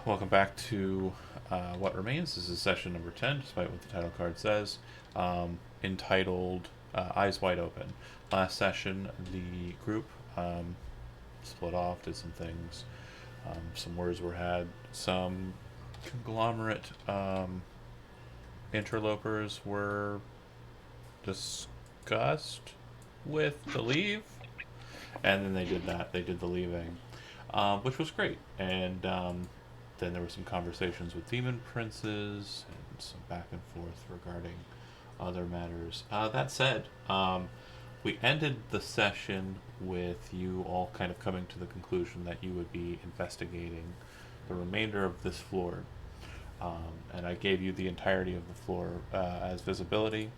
Welcome back to What Remains. This is session number 10, despite what the title card says, entitled Eyes Wide Open. Last session, the group split off, did some things. Some words were had. Some conglomerate interlopers were discussed with to leave. And then they did that. They did the leaving, which was great. And then there were some conversations with demon princes and some back and forth regarding other matters. That said, we ended the session with you all kind of coming to the conclusion that you would be investigating the remainder of this floor. And I gave you the entirety of the floor as visibility.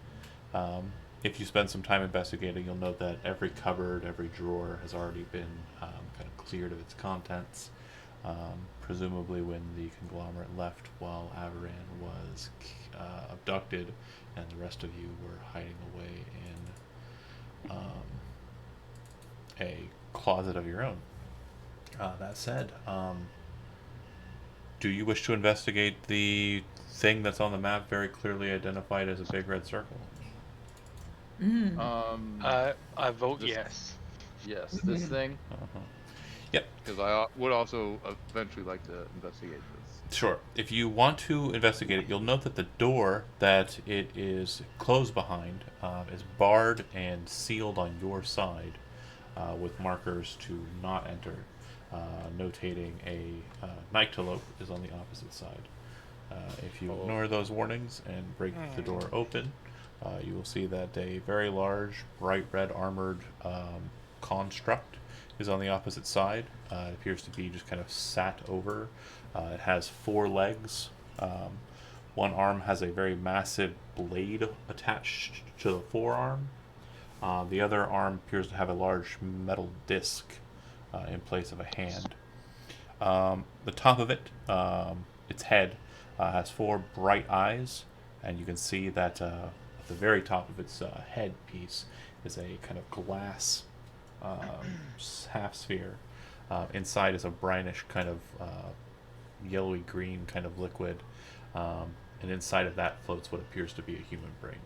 If you spend some time investigating, you'll note that every cupboard, every drawer has already been kind of cleared of its contents. Presumably when the conglomerate left while Avaran was abducted and the rest of you were hiding away in a closet of your own. That said, do you wish to investigate the thing that's on the map very clearly identified as a big red circle? I vote This- yes. Yes, this thing, Uh-huh. Yep. because I would also eventually like to investigate this. Sure. If you want to investigate it, you'll note that the door that it is closed behind is barred and sealed on your side with markers to not enter, notating a nyctalope is on the opposite side. If you ignore those warnings and break the door open, you will see that a very large, bright red armored construct is on the opposite side. It appears to be just kind of sat over. It has 4 legs. One arm has a very massive blade attached to the forearm. The other arm appears to have a large metal disc in place of a hand. The top of it, its head, has 4 bright eyes, and you can see that at the very top of its head piece is a kind of glass half sphere. Inside is a brownish kind of yellowy green kind of liquid, and inside of that floats what appears to be a human brain.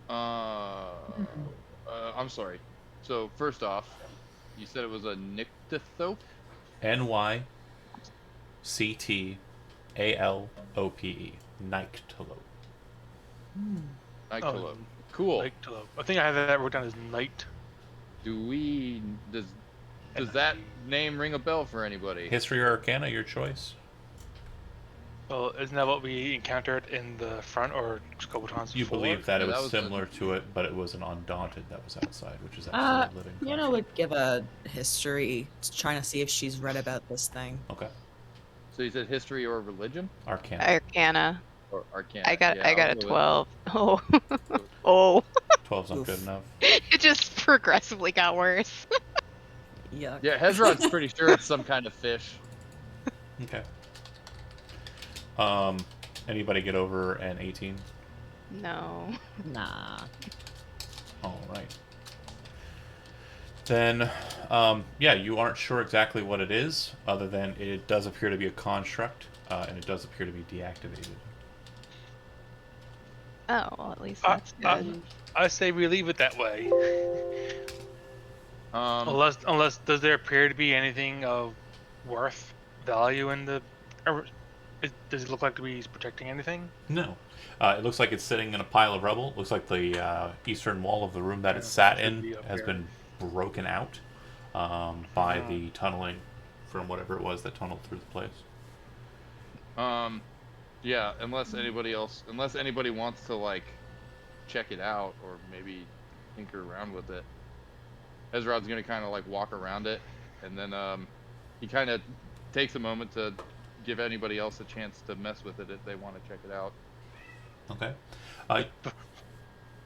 I'm sorry. So first off, you said it was a nyctalope? Nyctalope. Nyctalope. Nyctalope. Cool. Nyctalope. I think I have that wrote down as night. Does that name ring a bell for anybody? History or Arcana, your choice. Well, isn't that what we encountered in the front or a couple times You before? believe that it Yeah, was that was similar to it, but it was an Undaunted that was outside, which is actually a living You know, would give a history, trying to see if she's read about this thing. Okay. So you said history or religion? Arcana. Arcana. Or Arcana? I got Yeah, a I'll go 12. Oh. Oh. 12's not Oof. good enough. It just progressively got worse. Yuck. Yeah, Hezrod's pretty sure it's some kind of fish. Okay. Anybody get over an 18? No. Nah. All right. Then, yeah, you aren't sure exactly what it is, other than it does appear to be a construct, and it does appear to be deactivated. Oh, well, at least that's good. I say we leave it that way. Unless does there appear to be anything of worth, value in the? Does it look like he's protecting anything? No. It looks like it's sitting in a pile of rubble. It looks like the eastern wall of the room that it sat should be in up has here. been broken out by the tunneling from whatever it was that tunneled through the place. Yeah, unless anybody wants to like check it out or maybe tinker around with it. Ezrod's gonna kind of like walk around it, and then he kind of takes a moment to give anybody else a chance to mess with it if they want to check it out. Okay.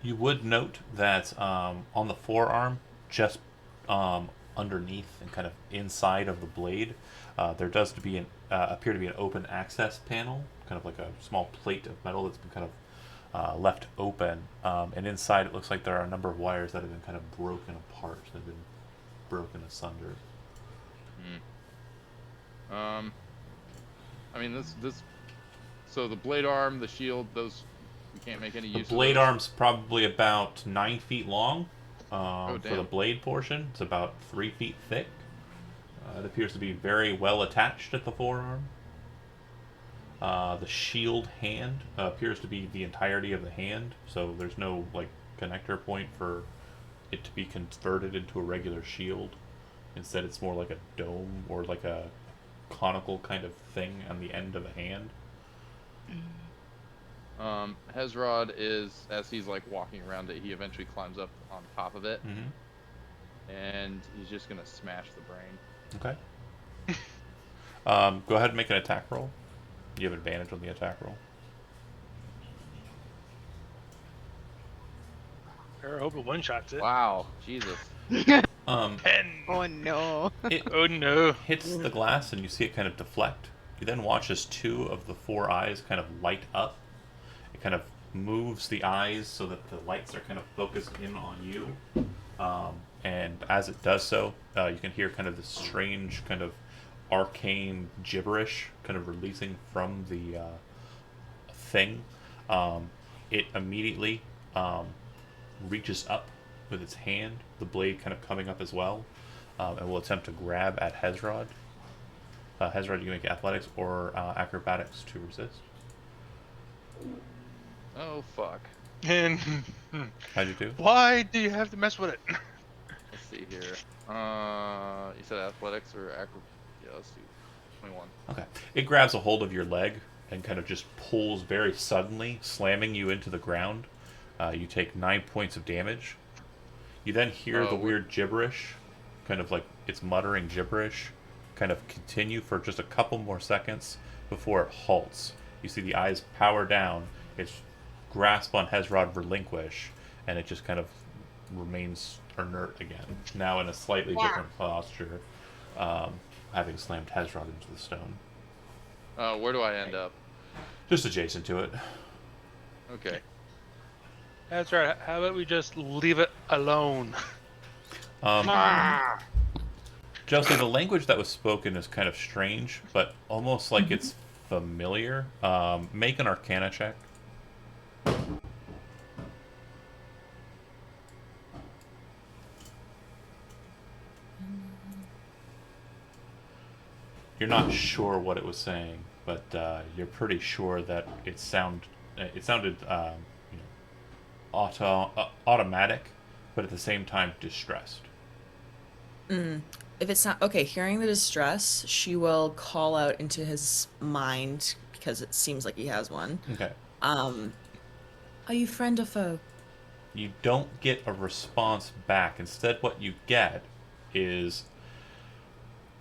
You would note that on the forearm, just underneath and kind of inside of the blade, there does appear to be an open access panel, kind of like a small plate of metal that's been kind of left open. And inside it looks like there are a number of wires that have been kind of broken apart, that have been broken asunder. I mean, this. So the blade arm, the shield, those we can't make any The use blade of those. arm's probably about 9 feet long. Oh, For the damn. blade portion, it's about 3 feet thick. It appears to be very well attached at the forearm. The shield hand appears to be the entirety of the hand, so there's no like connector point for it to be converted into a regular shield. Instead, it's more like a dome or like a conical kind of thing on the end of a hand. Hezrod is, as he's like walking around it, he eventually climbs up on top of it, and he's just gonna smash the brain. Okay. Go ahead and make an attack roll. You have advantage on the attack roll. I hope it one-shots it. Wow, Jesus. 10. Oh no. It Oh no. hits the glass and you see it kind of deflect. You then watch as 2 of the 4 eyes kind of light up. It kind of moves the eyes so that the lights are kind of focused in on you. And as it does so, you can hear kind of this strange kind of arcane gibberish kind of releasing from the thing. It immediately reaches up with its hand, the blade kind of coming up as well, and will attempt to grab at Hezrod. Hezrod, you can make athletics or acrobatics to resist. Oh fuck. And How'd you do? why do you have to mess with it? Let's see here. You said athletics or acro? Yeah, let's do 21. Okay. It grabs a hold of your leg and kind of just pulls very suddenly, slamming you into the ground. You take 9 points of damage. You then hear the weird gibberish, kind of like it's muttering gibberish, kind of continue for just a couple more seconds before it halts. You see the eyes power down, its grasp on Hezrod relinquish, and it just kind of remains inert again, now in a slightly different posture, having slammed Hezrod into the stone. Where do I end up? Just adjacent to it. Okay. That's right. How about we just leave it alone? Josie, the language that was spoken is kind of strange, but almost like it's familiar. Make an Arcana check. You're not sure what it was saying, but you're pretty sure that it sounded automatic, but at the same time distressed. If it's not okay, hearing the distress, she will call out into his mind because it seems like he has one. Okay. Are you friend or foe? You don't get a response back. Instead, what you get is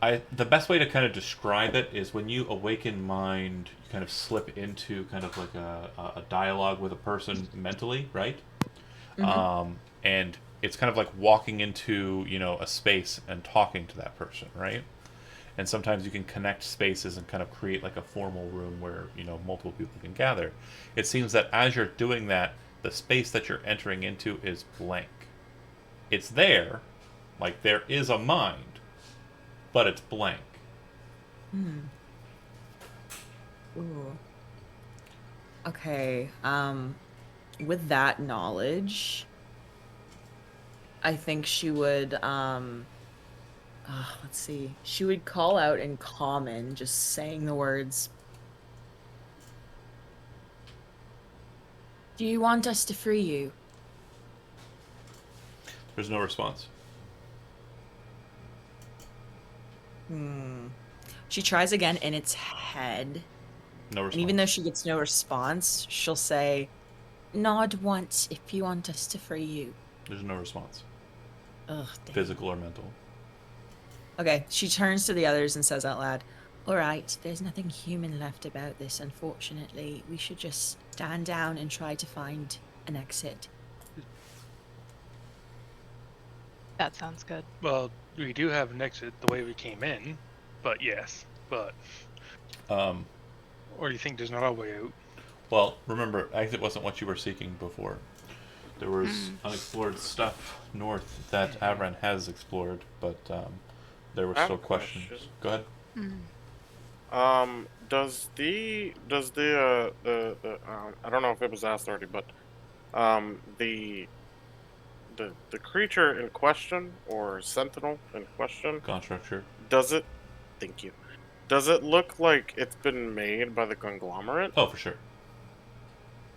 the best way to kind of describe it is when you awaken mind, you kind of slip into kind of like a dialogue with a person mentally, right? And it's kind of like walking into, a space and talking to that person, right? And sometimes you can connect spaces and kind of create like a formal room where, multiple people can gather. It seems that as you're doing that, the space that you're entering into is blank. It's there, like there is a mind, but it's blank. Ooh. Okay. With that knowledge, I think she would let's see. She would call out in common, just saying the words. Do you want us to free you? There's no response. She tries again in its head. No response. And even though she gets no response, she'll say, nod once if you want us to free you. There's no response. Ugh, damn. Physical or mental. Okay, she turns to the others and says out loud, all right, there's nothing human left about this, unfortunately. We should just stand down and try to find an exit. That sounds good. Well, we do have an exit the way we came in, but yes, but... Or do you think there's not a way out? Well, remember, exit wasn't what you were seeking before. There was unexplored stuff north that Avran has explored, but there were I have still a questions. question. Go ahead. I don't know if it was asked already, but the creature in question or sentinel in question, Construct, sure. does it? Thank you. Does it look like it's been made by the conglomerate? Oh, for sure.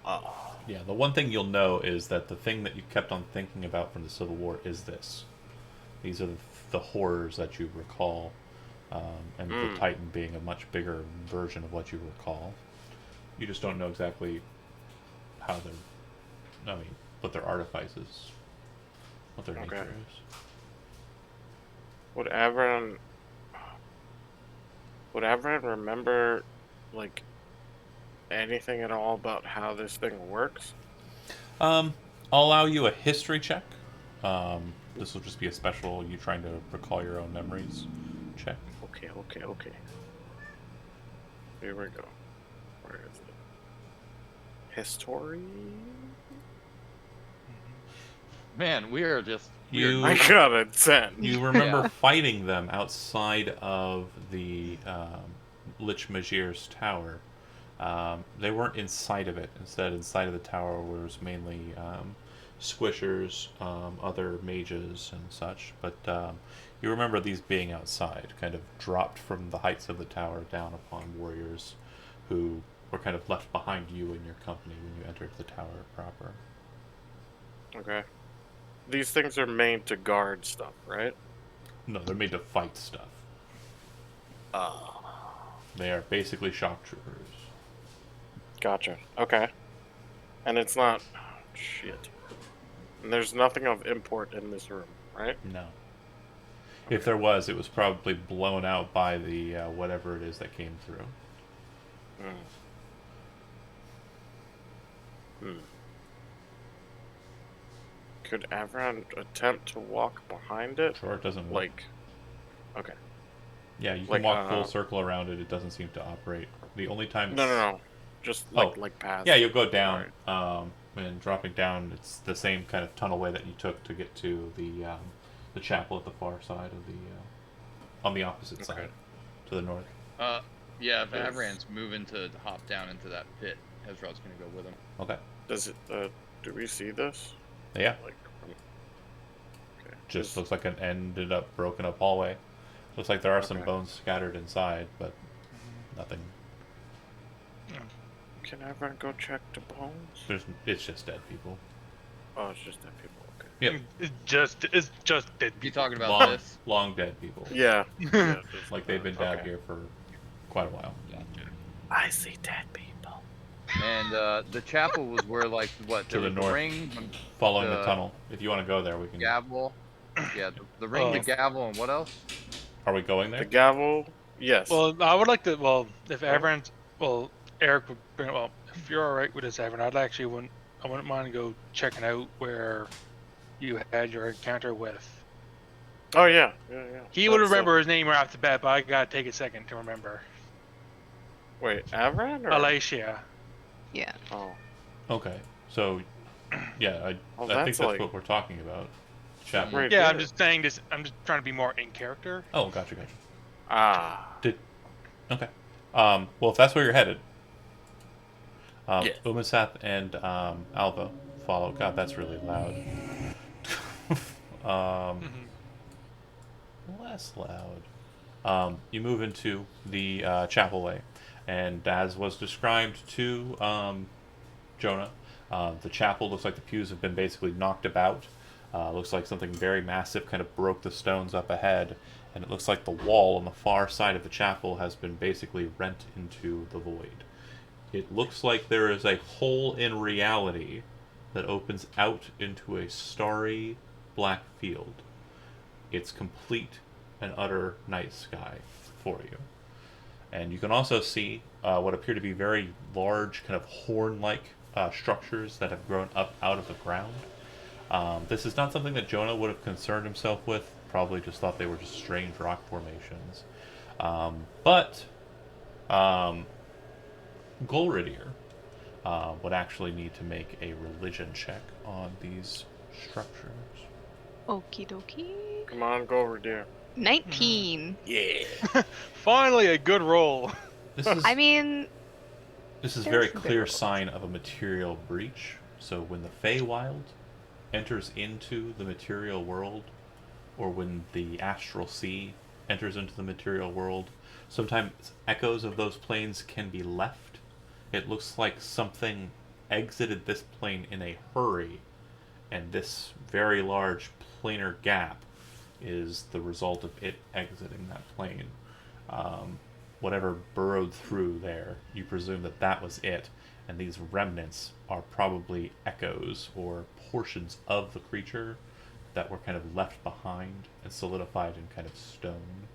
Oh, Yeah, the one thing you'll know is that the thing that you kept on thinking about from the Civil War is this. These are the horrors that you recall, and the Titan being a much bigger version of what you recall. You just don't know exactly how they're. I mean, what their artifice is, what their nature is. would everyone remember, like, anything at all about how this thing works? I'll allow you a history check. This will just be a special you trying to recall your own memories check. Okay. Here we go. Where is it? History? Man, we are just. You I got a 10. you remember Yeah. fighting them outside of the Lich Magir's tower. They weren't inside of it. Instead, inside of the tower was mainly squishers, other mages, and such. But you remember these being outside, kind of dropped from the heights of the tower down upon warriors who were kind of left behind you and your company when you entered the tower proper. Okay. These things are made to guard stuff, right? No, they're made to fight stuff. They are basically shock troopers. Gotcha. Okay. And it's not... shit. And there's nothing of import in this room, right? No. If there was, it was probably blown out by the whatever it is that came through. Could everyone attempt to walk behind it? Sure, it doesn't work. Like... Okay. Yeah, you can like, walk full circle around it. It doesn't seem to operate. The only time... No. Just, like past... Yeah, you'll go down. And dropping down, it's the same kind of tunnel way that you took to get to the chapel at the far side of the... on the opposite side, to the north. Yeah, if Avran's moving to hop down into that pit, Hezrod's gonna go with him. Okay. Does it, do we see this? Yeah. Like... Okay. Just looks like an ended up broken up hallway. Looks like there are some Okay. bones scattered inside, but nothing. Can everyone go check the bones? It's just dead people. Oh, it's just dead people. Okay. Yep. It's just dead You people. talking about Long, this? long dead people. Yeah. Just, Like they've been down okay. here for quite a while. I see dead people. And the chapel was where, like, what? To There the was north. ring, Following the The- tunnel. If you want to go there, we can. gavel. Yeah, the ring, the gavel, and what else? Are we going there? The gavel? Yes. Well, I would like to. Well, if everyone's. Well, Eric would bring. Well, if you're all right with this, Evan, I wouldn't mind to go checking out where you had your encounter with. Oh, yeah. He would That's, remember his name right off the bat, but I gotta take a second to remember. Wait, Avran or... Alacia. Yeah. Oh. Okay. So, yeah, I Well, think that's that's like- what we're talking about. Chapel. Right Yeah, there. I'm just saying this. I'm just trying to be more in character. Oh, gotcha. Ah. Okay. Well, if that's where you're headed, Yeah. Umasath and Alva follow. God, that's really loud. Less loud. You move into the chapel way, and as was described to Jonah, the chapel looks like the pews have been basically knocked about. Looks like something very massive kind of broke the stones up ahead, and it looks like the wall on the far side of the chapel has been basically rent into the void. It looks like there is a hole in reality that opens out into a starry black field. It's complete and utter night sky for you. And you can also see what appear to be very large, kind of horn-like structures that have grown up out of the ground. This is not something that Jonah would have concerned himself with. Probably just thought they were just strange rock formations. But Golridir would actually need to make a religion check on these structures. Okie dokie. Come on, go over there. 19. Yeah. Finally, a good roll. This is I mean, this is there's very some clear variables. sign of a material breach. So when the Feywild enters into the material world, or when the astral sea enters into the material world, sometimes echoes of those planes can be left. It looks like something exited this plane in a hurry, and this very large planar gap is the result of it exiting that plane. Whatever burrowed through there, you presume that that was it, and these remnants are probably echoes or portions of the creature that were kind of left behind and solidified in kind of stone.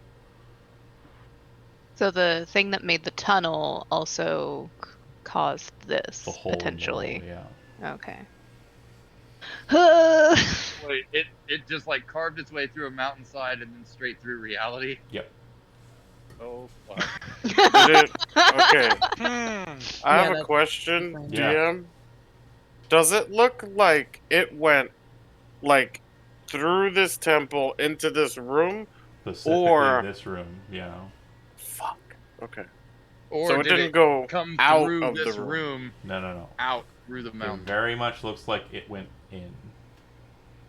So the thing that made the tunnel also caused this, The hole in the potentially. wall, yeah. Okay. Wait, it just like carved its way through a mountainside and then straight through reality. Yep. Oh fuck. Did it? Okay. Hmm. I Yeah, have a that's question, fine. Yeah. DM. Does it look like it went like through this temple into this room? Specifically Or this room, yeah. fuck. Okay. Or So it did didn't go come out through of the this room. room No. out through the It mountain? very much looks like it went in.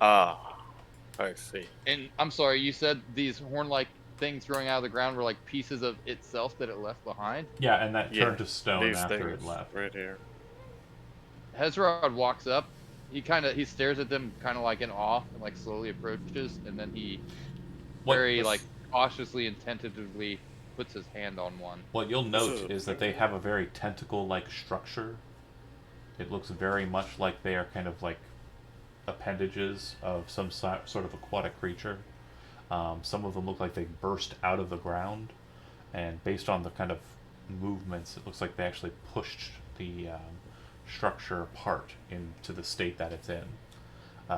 Ah, I see. And I'm sorry, you said these horn-like things growing out of the ground were like pieces of itself that it left behind? Yeah, and that Yeah, turned to stone these after things it left. right here. Hezrod walks up. He stares at them kind of like in awe and like slowly approaches, and then he What- very like cautiously and tentatively puts his hand on one. What you'll This note is is that they have a very tentacle-like structure. It looks very much like they are kind of like appendages of some sort of aquatic creature. Some of them look like they burst out of the ground, and based on the kind of movements, it looks like they actually pushed the structure apart into the state that it's in.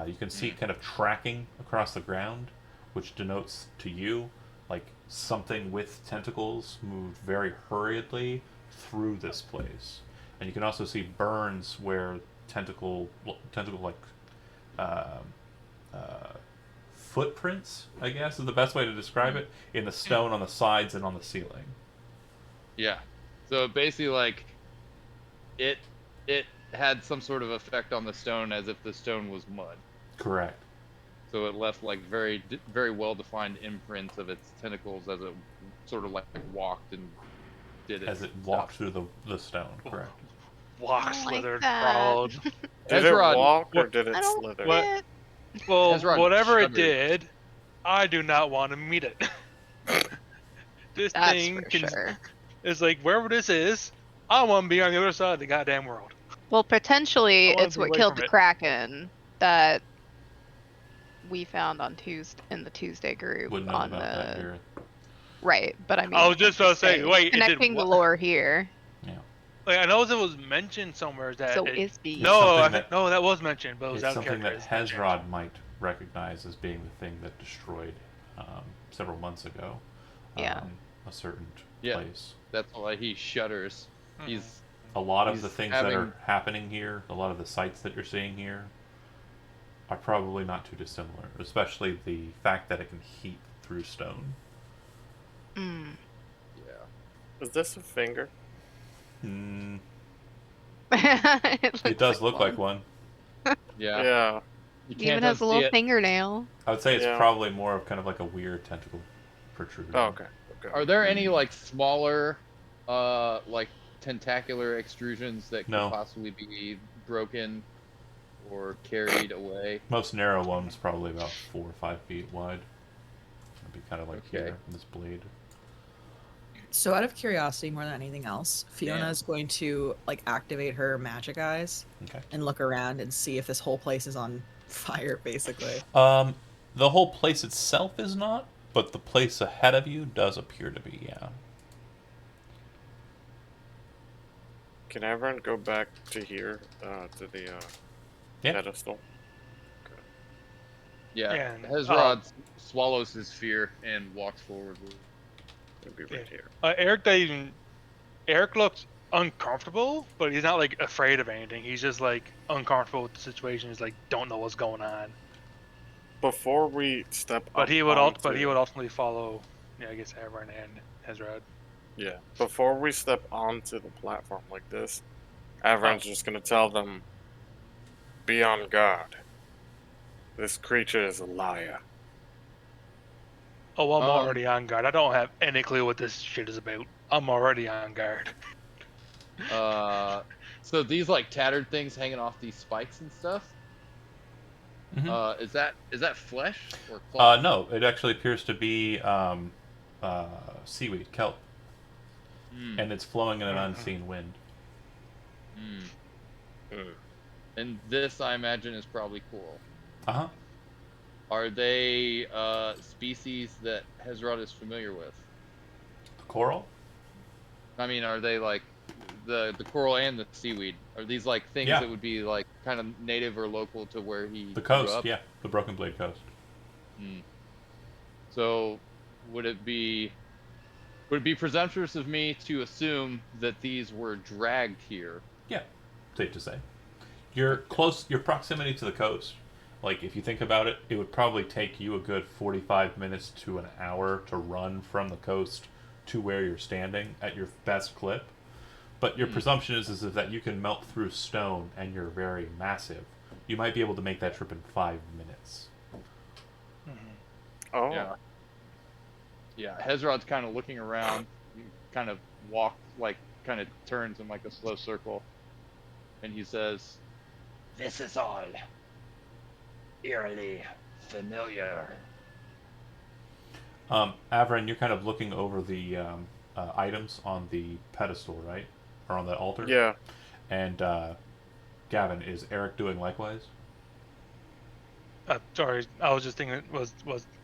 You can see kind of tracking across the ground, which denotes to you like something with tentacles moved very hurriedly through this place. And you can also see burns where tentacle like uh, uh, footprints, I guess is the best way to describe it, in the stone on the sides and on the ceiling. Yeah. So basically, like, it had some sort of effect on the stone as if the stone was mud. Correct. So it left like very well defined imprints of its tentacles as it sort of like walked and did it. As it walked through the stone. Correct. Walk, I don't like slithered, that. crawled. Did Hezrod, it walk or what- did it I don't slither? What? fit. Well, Hezron whatever it shuddered. did, I do not want to meet it. This That's thing for sure. is like wherever this is. I want to be on the other side of the goddamn world. Well, potentially I wanna it's be what away killed from the it. Kraken that we found on Tuesday in the Tuesday group Wouldn't know on about that, the Gareth. right. But I mean, I was just I'm about to say, saying, wait, it did connecting the what? lore here. Yeah. Like I know it was mentioned somewhere that So it, is B. no, something I that- think no, that was mentioned, but it was It's out of something character. that It's mentioned. Hezrod might recognize as being the thing that destroyed several months ago. Yeah. A certain Yeah. place. That's why he shudders. Mhm. He's A lot of He's the things that having- are happening here, a lot of the sights that you're seeing here, are probably not too dissimilar. Especially the fact that it can heat through stone. Mm. yeah. Is this a finger? Mm, it it does look like one. Yeah. Yeah. You It can't even has a unsee little it. fingernail. I would say it's Yeah. probably more of kind of like a weird tentacle protrusion. Oh, okay. Okay. Are there any like smaller, like tentacular extrusions that could No. possibly be broken or carried away? Most narrow one's probably about 4 or 5 feet wide. It'd be kind of like Okay. here, this blade. So out of curiosity, more than anything else, Fiona Yeah. is going to like activate her magic eyes Okay. and look around and see if this whole place is on fire, basically. The whole place itself is not, but the place ahead of you does appear to be, yeah. Can everyone go back to here, to the Yeah. pedestal? Yeah. And, Hezrod swallows his fear and walks forward. It'd be right Yeah. here. Eric looks uncomfortable, but he's not like afraid of anything. He's just like uncomfortable with the situation. He's like don't know what's going on. Before we step But up he would onto, ultimately follow. Yeah, I guess Aaron and Hezrod. Yeah. Before we step onto the platform like this, Avron's just gonna tell them, be on guard. This creature is a liar. Oh, I'm Um, already on guard. I don't have any clue what this shit is about. I'm already on guard. So these like tattered things hanging off these spikes and stuff. Is that flesh or cloth? No, it actually appears to be seaweed, kelp, Hmm. and it's flowing in an unseen wind. Hmm. Hmm. And this, I imagine, is probably coral. Uh-huh. Are they species that Hezrod is familiar with? The coral? I mean, are they like the coral and the seaweed? Are these like things Yeah. that would be like kind of native or local to where he The grew coast, up? yeah. The Broken Blade Coast. Hmm. So would it be presumptuous of me to assume that these were dragged here? Yeah, safe to say. Your proximity to the coast, like if you think about it, it would probably take you a good 45 minutes to an hour to run from the coast to where you're standing at your best clip. But your presumption is that you can melt through stone and you're very massive. You might be able to make that trip in 5 minutes. Oh. Yeah. Yeah, Hezrod's kind of looking around, kind of kind of turns in like a slow circle, and he says, "This is all eerily familiar." Avron, you're kind of looking over the items on the pedestal, right? Or on the altar? Yeah. And Gavin, is Eric doing likewise? Sorry, I was just thinking, was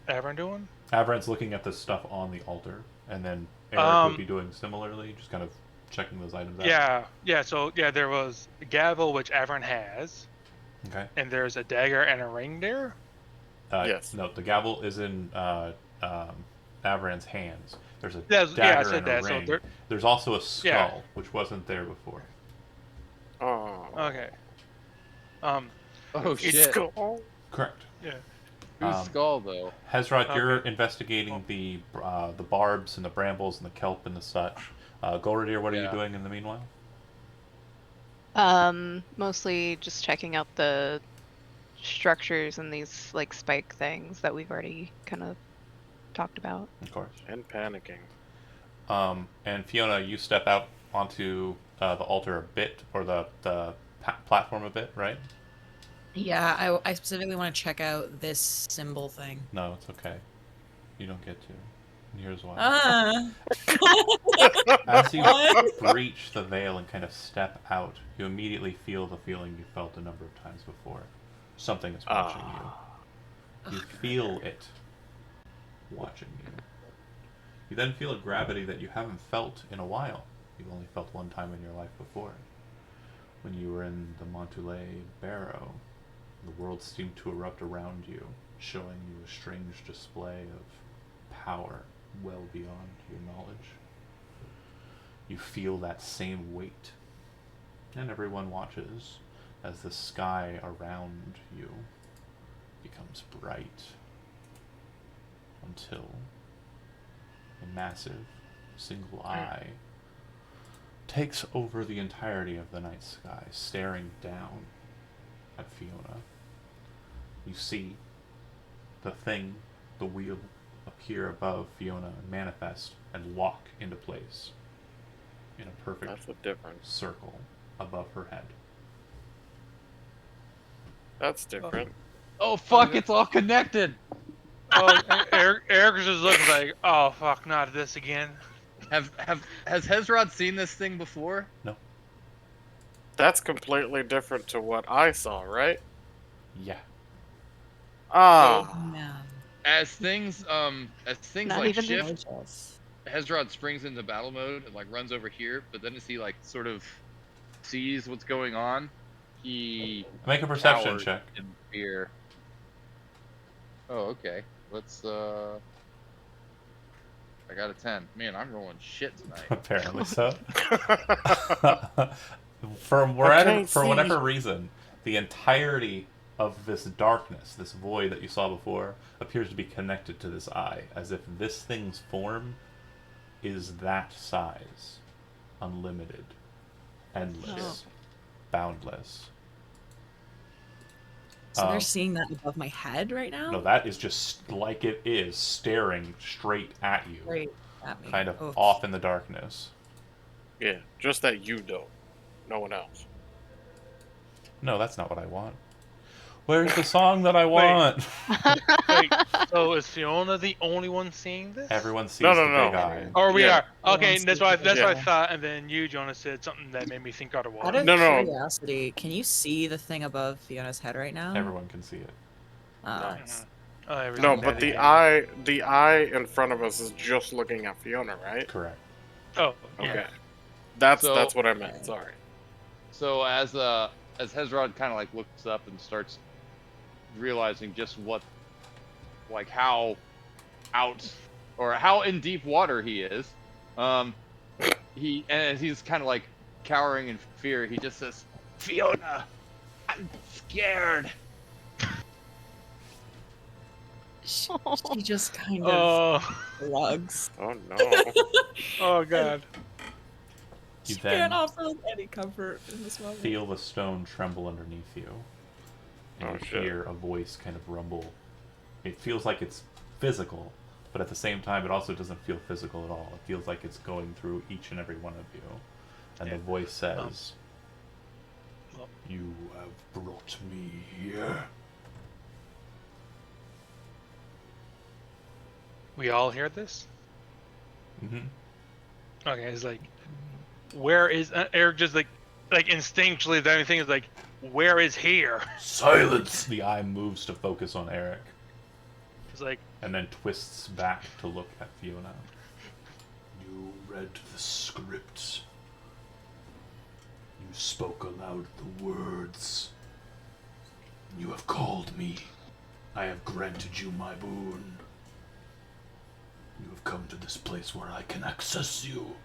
Avern doing? Avron's looking at the stuff on the altar, and then Eric would be doing similarly, just kind of checking those items out. Yeah. So there was a gavel which Avern has, Okay. and there's a dagger and a ring there. Yes. No, the gavel is in Avran's hands. There's a Yeah, I dagger said and a that. So ring. There's also a skull, Yeah. which wasn't there before. Oh. Okay. Oh It's shit! skull. Correct. Yeah. Whose skull though? Hezrod, you're Okay. investigating the barbs and the brambles and the kelp and the such. Golradir, what are you Yeah. doing in the meanwhile? Mostly just checking out the structures and these like spike things that we've already kind of talked about. Of course. And panicking. And Fiona, you step out onto the altar a bit, or the platform a bit, right? Yeah, I specifically want to check out this symbol thing. No, it's okay. You don't get to. And here's why. As you breach the veil and kind of step out, you immediately feel the feeling you felt a number of times before. Something is watching you. You feel it watching you. You then feel a gravity that you haven't felt in a while. You've only felt one time in your life before. When you were in the Montoulet Barrow, the world seemed to erupt around you, showing you a strange display of power well beyond your knowledge. You feel that same weight, and everyone watches as the sky around you becomes bright until a massive single eye takes over the entirety of the night sky, staring down at Fiona. You see the thing, the wheel, appear above Fiona and manifest and lock into place in a perfect That's a difference. circle above her head. That's different. Oh fuck! It's all connected. Oh, Eric was just looking like, oh fuck, not this again. Has Hezrod seen this thing before? No. That's completely different to what I saw, right? Yeah. Ah. No. As things Not like even shift, Gorgeous. Hezrod springs into battle mode and like runs over here, but then as he like sort of sees what's going on, he Make a perception cowers check. in fear. Oh, okay. Let's I got a 10. Man, I'm rolling shit tonight. Apparently so. For whatever see. reason, the entirety of this darkness, this void that you saw before, appears to be connected to this eye, as if this thing's form is that size. Unlimited. Endless. Boundless. So they're Um, seeing that above my head right now? No, that is just like it is, staring straight at you. Right at me. Kind of Oh. off in the darkness. Yeah, just that you don't. No one else. No, that's not what I want. Where's the song that I want? Wait, so is Fiona the only one seeing this? Everyone sees No, the no. big eye. Or we Yeah. are. Okay, Everyone that's sees what the that's big what I eye. thought, and then you, Jonas, said something that made me think otherwise. Out of No, no. curiosity, can you see the thing above Fiona's head right now? Everyone can see it. Oh, No. Mhm. Oh, everything No, Fine. but the dedicated. eye in front of us is just looking at Fiona, right? Correct. Oh, Okay. yeah. That's So- what I meant. Sorry. So as Hezrod kind of like looks up and starts realizing just what, like how out or how in deep water he is, he's kind of like cowering in fear. He just says, "Fiona, I'm scared." She just kind of Oh, shrugs. Oh no. oh God. You She then can't offer any comfort in this moment. feel the stone tremble underneath you. And Oh, you shit. hear a voice kind of rumble. It feels like it's physical, but at the same time, it also doesn't feel physical at all. It feels like it's going through each and every one of you. And Yeah. the voice says, Well- "You have brought me here." We all hear this? Mm-hmm. Okay, it's like, where is Eric? Just like instinctually, the only thing is like, where is here? Silence! The eye moves to focus on Eric, It's like, and then twists back to look at Fiona. You read the script. You spoke aloud the words. You have called me. I have granted you my boon. You have come to this place where I can access you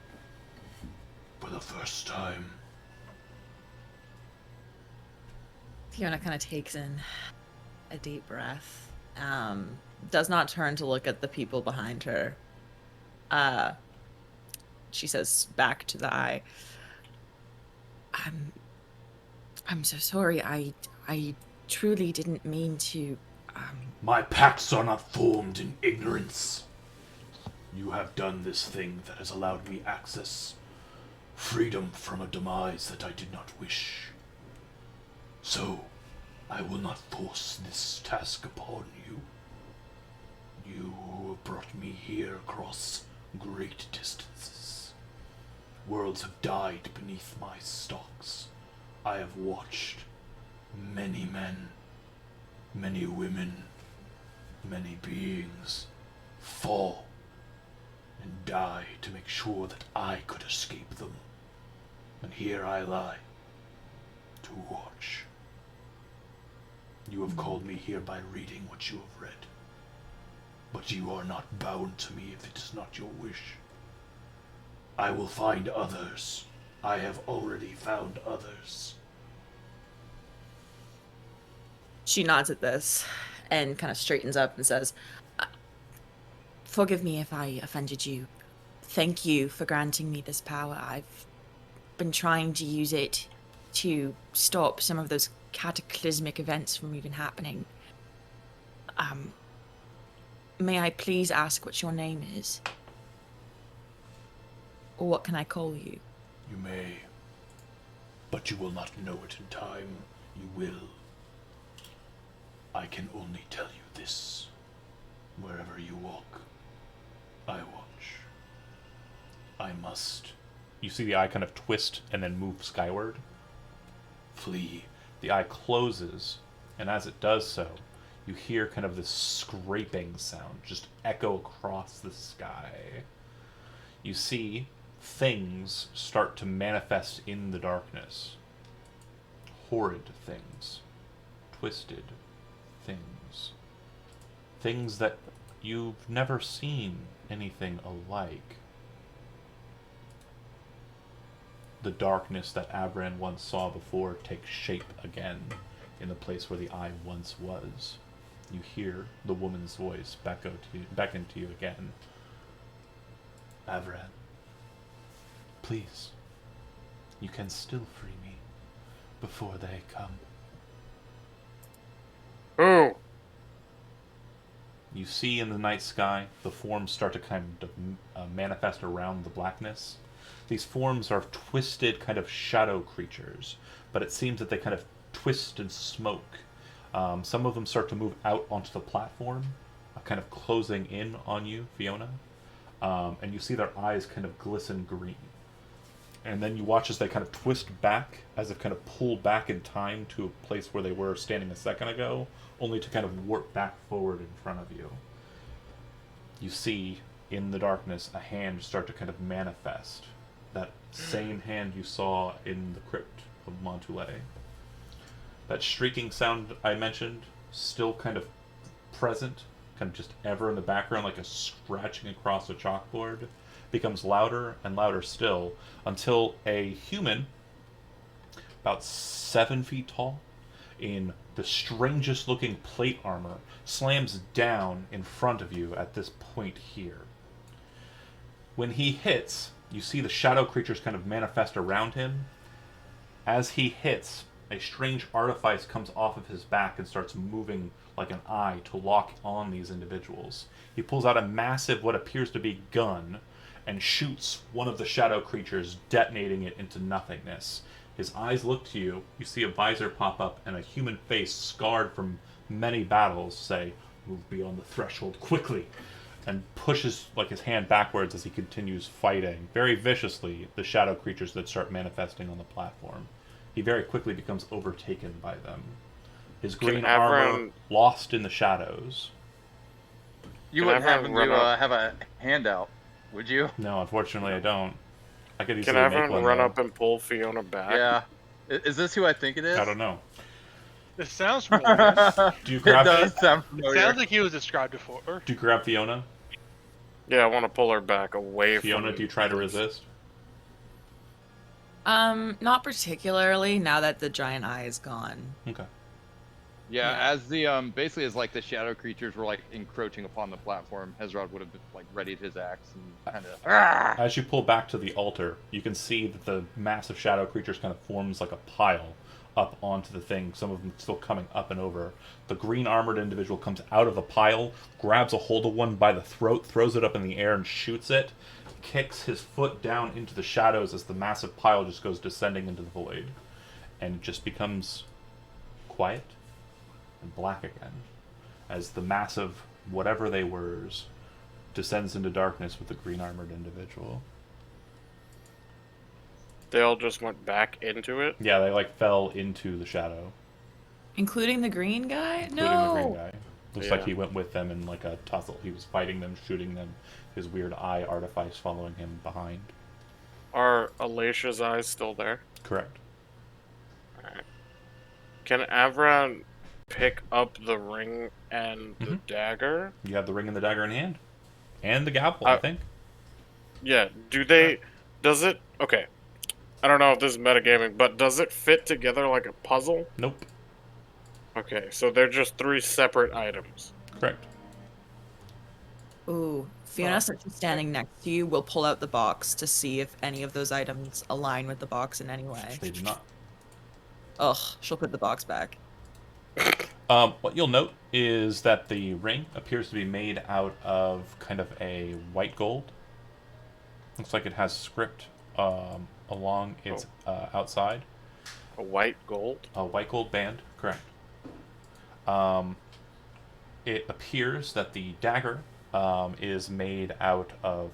for the first time. Fiona kind of takes in a deep breath. Does not turn to look at the people behind her. She says back to the eye, I'm so sorry. I truly didn't mean to. My pacts are not formed in ignorance. You have done this thing that has allowed me access, freedom from a demise that I did not wish. So, I will not force this task upon you. You have brought me here across great distances. Worlds have died beneath my stalks. I have watched many men, many women, many beings fall and die to make sure that I could escape them. And here I lie to watch. You have called me here by reading what you have read. But you are not bound to me if it is not your wish. I will find others. I have already found others. She nods at this and kind of straightens up and says, forgive me if I offended you. Thank you for granting me this power. I've been trying to use it to stop some of those cataclysmic events from even happening. May I please ask what your name is? Or what can I call you? You may, but you will not know it in time. You will. I can only tell you this. Wherever you walk, I watch. I must. You see the eye kind of twist and then move skyward. Flee. The eye closes, and as it does so, you hear kind of this scraping sound just echo across the sky. You see things start to manifest in the darkness. Horrid things. Twisted things. Things that you've never seen anything alike. The darkness that Abran once saw before takes shape again in the place where the eye once was. You hear the woman's voice beckon to you again. Avran, please, you can still free me before they come. Who? You see in the night sky, the forms start to kind of manifest around the blackness. These forms are twisted kind of shadow creatures, but it seems that they kind of twist and smoke. Some of them start to move out onto the platform, kind of closing in on you, Fiona. And you see their eyes kind of glisten green. And then you watch as they kind of twist back, as if kind of pull back in time to a place where they were standing a second ago, only to kind of warp back forward in front of you. You see, in the darkness, a hand start to kind of manifest. That same hand you saw in the crypt of Montoulet. That shrieking sound I mentioned, still kind of present, kind of just ever in the background, like a scratching across a chalkboard, becomes louder and louder still, until a human, about 7 feet tall, in the strangest looking plate armor, slams down in front of you at this point here. When he hits, you see the shadow creatures kind of manifest around him. As he hits, a strange artifice comes off of his back and starts moving like an eye to lock on these individuals. He pulls out a massive, what appears to be gun, and shoots one of the shadow creatures, detonating it into nothingness. His eyes look to you. You see a visor pop up and a human face scarred from many battles say, "Move beyond the threshold quickly," and pushes like his hand backwards as he continues fighting very viciously the shadow creatures that start manifesting on the platform. He very quickly becomes overtaken by them. His green armor lost in the shadows. You wouldn't have him have a handout, would you? No, unfortunately I don't. I could easily Can make one. everyone run though. up and pull Fiona back? Yeah. Is this who I think it is? I don't know. This sounds familiar. Do you grab It does sound It familiar. sounds like he was described before. Do you grab Fiona? Yeah, I want to pull her back away from Fiona, do you try to resist? Not particularly now that the giant eye is gone. Okay. Yeah, Yeah. as the basically as like the shadow creatures were like encroaching upon the platform, Hezrod would have like readied his axe and kind of. As you pull back to the altar, you can see that the massive shadow creatures kind of forms like a pile up onto the thing, some of them still coming up and over. The green armored individual comes out of the pile, grabs a hold of one by the throat, throws it up in the air and shoots it, kicks his foot down into the shadows as the massive pile just goes descending into the void. And it just becomes quiet and black again as the massive whatever they were descends into darkness with the green armored individual. They all just went back into it? Yeah, they like fell into the shadow, Including the green guy? including No! the green guy. Looks Yeah. like he went with them in like a tussle. He was fighting them, shooting them, his weird eye artifice following him behind. Are Alicia's eyes still there? Correct. Alright. Can Avran pick up the ring and the dagger? You have the ring and the dagger in hand. And the gavel, I think. Yeah, do they... Does it... Okay. I don't know if this is metagaming, but does it fit together like a puzzle? Nope. Okay, so they're just 3 separate items. Correct. Ooh, Fiona, since she's standing next to you, will pull out the box to see if any of those items align with the box in any way. They do not. Ugh, she'll put the box back. What you'll note is that the ring appears to be made out of kind of a white gold. Looks like it has script along its outside. A white gold? A white gold band, correct. It appears that the dagger is made out of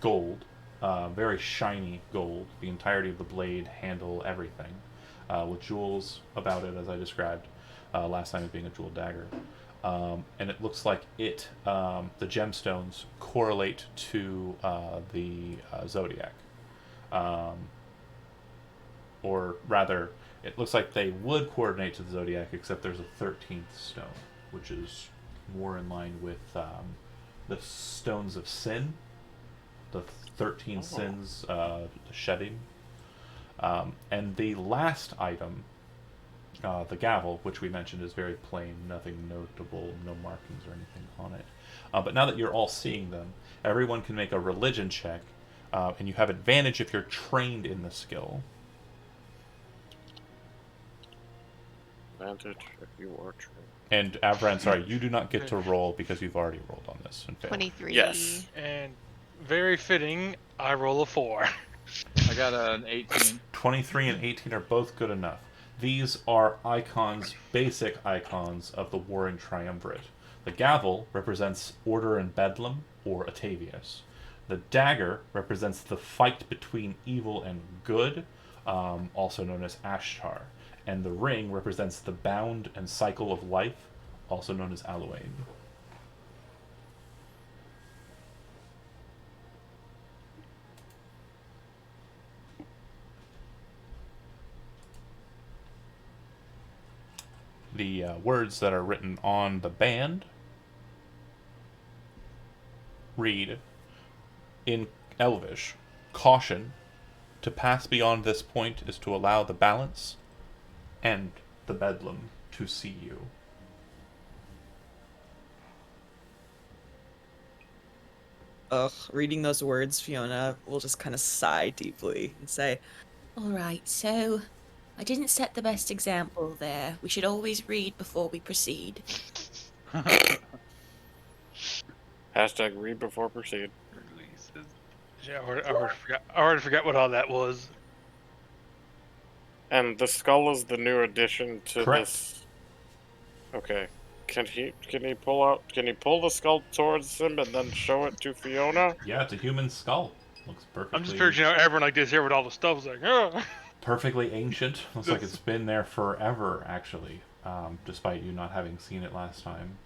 gold, very shiny gold. The entirety of the blade, handle, everything, with jewels about it, as I described last time, it being a jeweled dagger. And it looks like the gemstones correlate to the zodiac. Or rather, it looks like they would coordinate to the zodiac, except there's a 13th stone, which is more in line with the stones of sin, the 13 sins, the shedding. And the last item The gavel, which we mentioned, is very plain, nothing notable, no markings or anything on it. But now that you're all seeing them, everyone can make a religion check, and you have advantage if you're trained in the skill. Advantage if you are trained. And Avran, sorry, you do not get to roll because you've already rolled on this and failed. 23. Yes. And very fitting, I roll a 4. I got an 18. 23 and 18 are both good enough. These are icons, basic icons of the Warring Triumvirate. The gavel represents order in Bedlam, or Atavius. The dagger represents the fight between evil and good, also known as Ashtar. And the ring represents the bound and cycle of life, also known as Alloane. The words that are written on the band read in Elvish, "Caution, to pass beyond this point is to allow the balance and the bedlam to see you." Ugh, reading those words, Fiona will just kind of sigh deeply and say, "All right, so I didn't set the best example there. We should always read before we proceed." Hashtag read before proceed. Releases. Yeah, I already forgot what all that was. And the skull is the new addition to Correct. this. Okay. Can he pull the skull towards him and then show it to Fiona? Yeah, it's a human skull. Looks I'm just picturing how everyone like this here with all the stuff is like, oh. perfectly ancient. Looks like it's been there forever, actually, despite you not having seen it last time.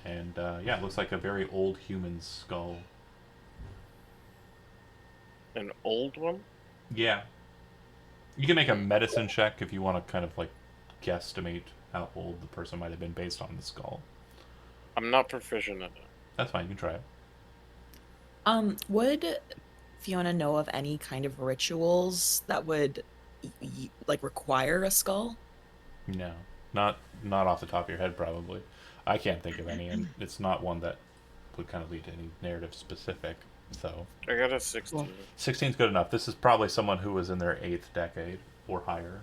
And yeah, it looks like a very old human skull. An old one? Yeah. You can make a medicine check if you want to kind of like guesstimate how old the person might have been based on the skull. I'm not proficient in it. That's fine, you can try it. Would Fiona know of any kind of rituals that would like require a skull? No. Not off the top of your head, probably. I can't think of any, and it's not one that would kind of lead to any narrative specific. So I got a 16. Well, 16's good enough. This is probably someone who was in their 8th decade or higher.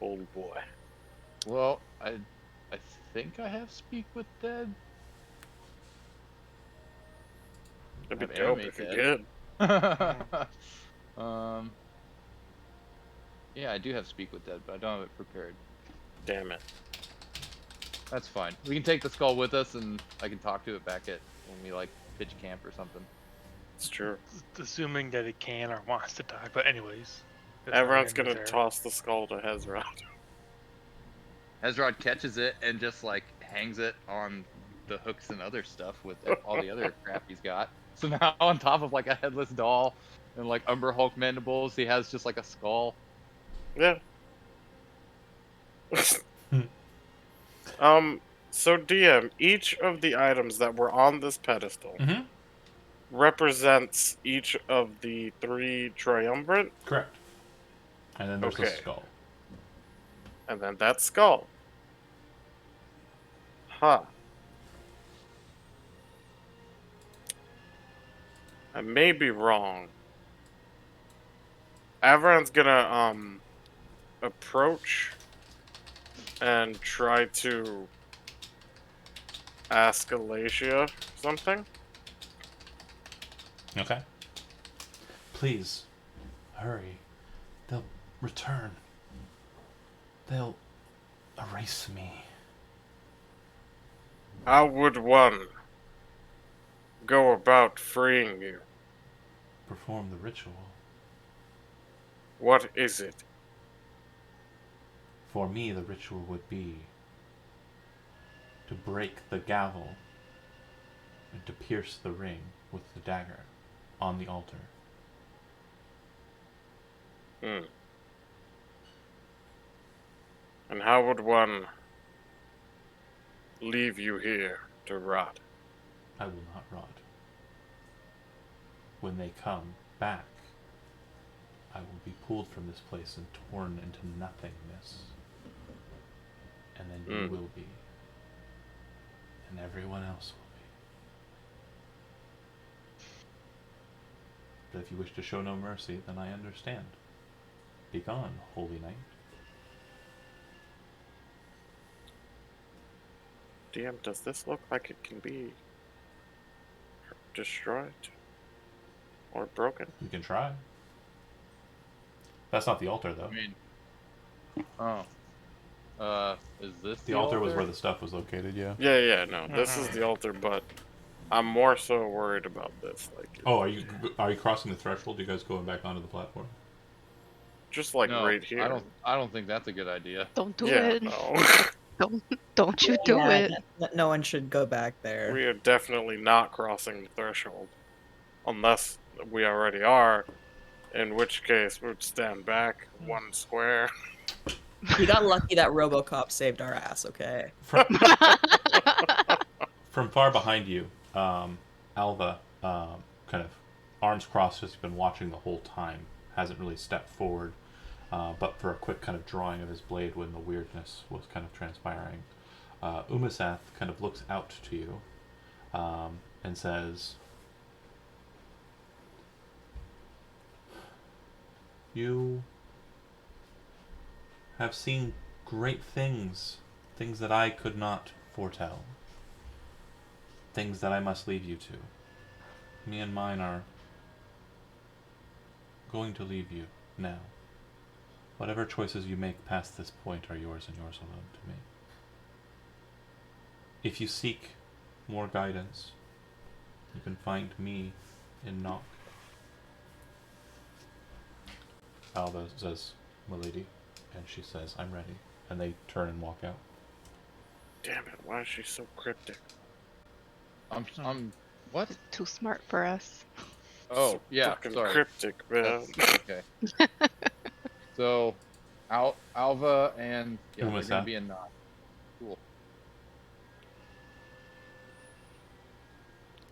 Old boy. Well, I think I have Speak with Dead. That'd be Have dope animate if you dead. did. Yeah, I do have Speak with Dead, but I don't have it prepared. Damn it. That's fine. We can take the skull with us, and I can talk to it back at when we like pitch camp or something. It's true. Assuming that it can or wants to talk, but anyways. that's Everyone's random gonna there. toss the skull to Hezrod. Hezrod catches it and just like hangs it on the hooks and other stuff with all the other crap he's got. So now on top of like a headless doll and like Umber Hulk mandibles, he has just like a skull. Yeah. So DM, each of the items that were on this pedestal Mm-hmm. represents each of the 3 triumvirate, Correct. And then there's the Okay. skull. and then that skull. Huh. I may be wrong. Avron's gonna approach and try to ask Alacia something. Okay. Please, hurry. They'll return. They'll erase me. How would one go about freeing you? Perform the ritual. What is it? For me, the ritual would be to break the gavel and to pierce the ring with the dagger on the altar. And how would one leave you here to rot? I will not rot. When they come back, I will be pulled from this place and torn into nothingness. And then you will be. And everyone else will be. But if you wish to show no mercy, then I understand. Begone, holy knight. DM, does this look like it can be destroyed or broken? You can try. That's not the altar, though. I mean, is this The altar was where the stuff was located, yeah. Yeah, no. This is the altar, but I'm more so worried about this. Like, Oh, are you crossing the threshold? You guys going back onto the platform? just like No, right here. I don't think that's a good idea. Don't do yeah, it. no. Don't you do Yeah, it. no one should go back there. We are definitely not crossing the threshold. Unless we already are, in which case we would stand back 1 square. We got lucky that RoboCop saved our ass, okay? From far behind you, Alva, kind of arms crossed, has been watching the whole time. Hasn't really stepped forward, but for a quick kind of drawing of his blade when the weirdness was kind of transpiring. Umasath kind of looks out to you and says, "You have seen great things, things that I could not foretell, things that I must leave you to. Me and mine are going to leave you now. Whatever choices you make past this point are yours and yours alone to me. If you seek more guidance, you can find me in Knock." Alva says, "Milady," and she says, "I'm ready." And they turn and walk out. Damn it, why is she so cryptic? I'm what? Too smart for us. Oh, So yeah, fucking sorry. cryptic, man. Okay. So, Alva and they're Umasath. gonna be in Knot. Cool.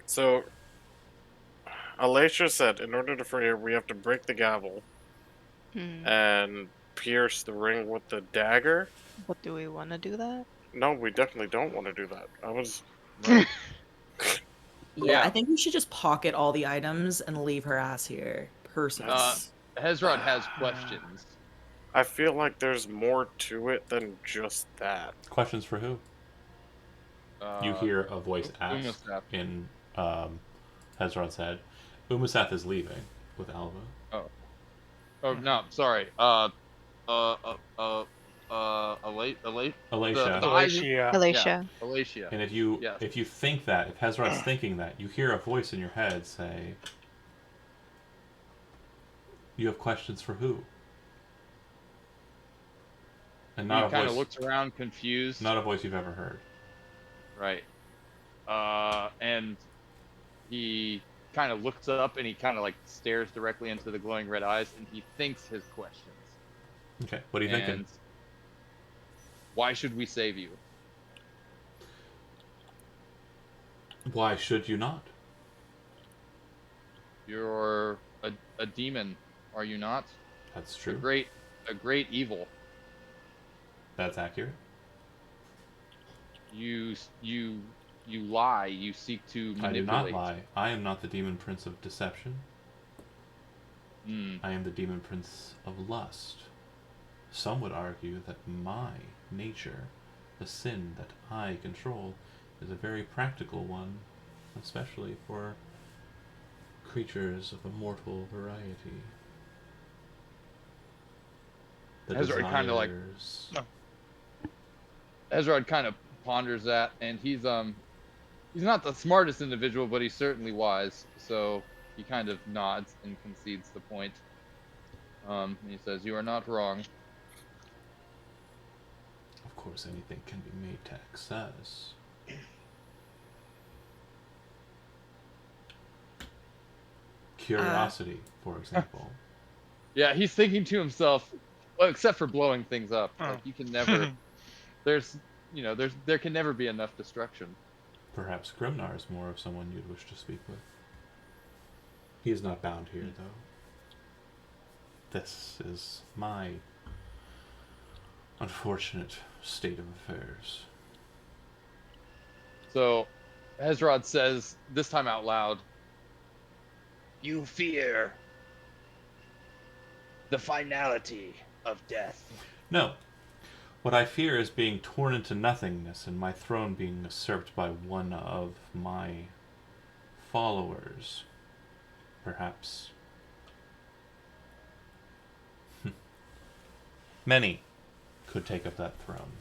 So, Alacia said, in order to free her, we have to break the gavel and pierce the ring with the dagger. But do we want to do that? No, we definitely don't want to do that. I was. Right. Yeah, I Yeah. think we should just pocket all the items and leave her ass here. Personally. Hezrod has questions. I feel like there's more to it than just that. Questions for who? You hear a voice ask Umasath. in Hezrod's head. Umasath is leaving with Alva. Oh no, sorry. Alacia. Alicia. Alicia. Alacia. And if you Yes. if you think that, if Hezrod's thinking that, you hear a voice in your head say, "You have questions for who?" And He not a kind of voice, looks around confused. not a voice you've ever heard. Right. And he kind of looks up and he kind of like stares directly into the glowing red eyes and he thinks his questions. Okay, what are you thinking? And why should we save you? Why should you not? You're a demon, are you not? That's A true. great evil. That's accurate. You lie. You seek to I do manipulate. not lie. I am not the demon prince of deception. Mm. I am the demon prince of lust. Some would argue that my nature, the sin that I control, is a very practical one, especially for creatures of a mortal variety. The Hezrod kinda like- desires- Hezrod kind of ponders that, and he's not the smartest individual, but he's certainly wise. So he kind of nods and concedes the point. And he says, "You are not wrong." Of course, anything can be made to excess. Curiosity, for example. Yeah, he's thinking to himself, well, except for blowing things up. Oh. Like you can never. There can never be enough destruction. Perhaps Grimnar is more of someone you'd wish to speak with. He is not bound here, though. this is my unfortunate state of affairs. So, Hezrod says, this time out loud, "You fear the finality of death." No. What I fear is being torn into nothingness and my throne being usurped by one of my followers. Perhaps. Many could take up that throne,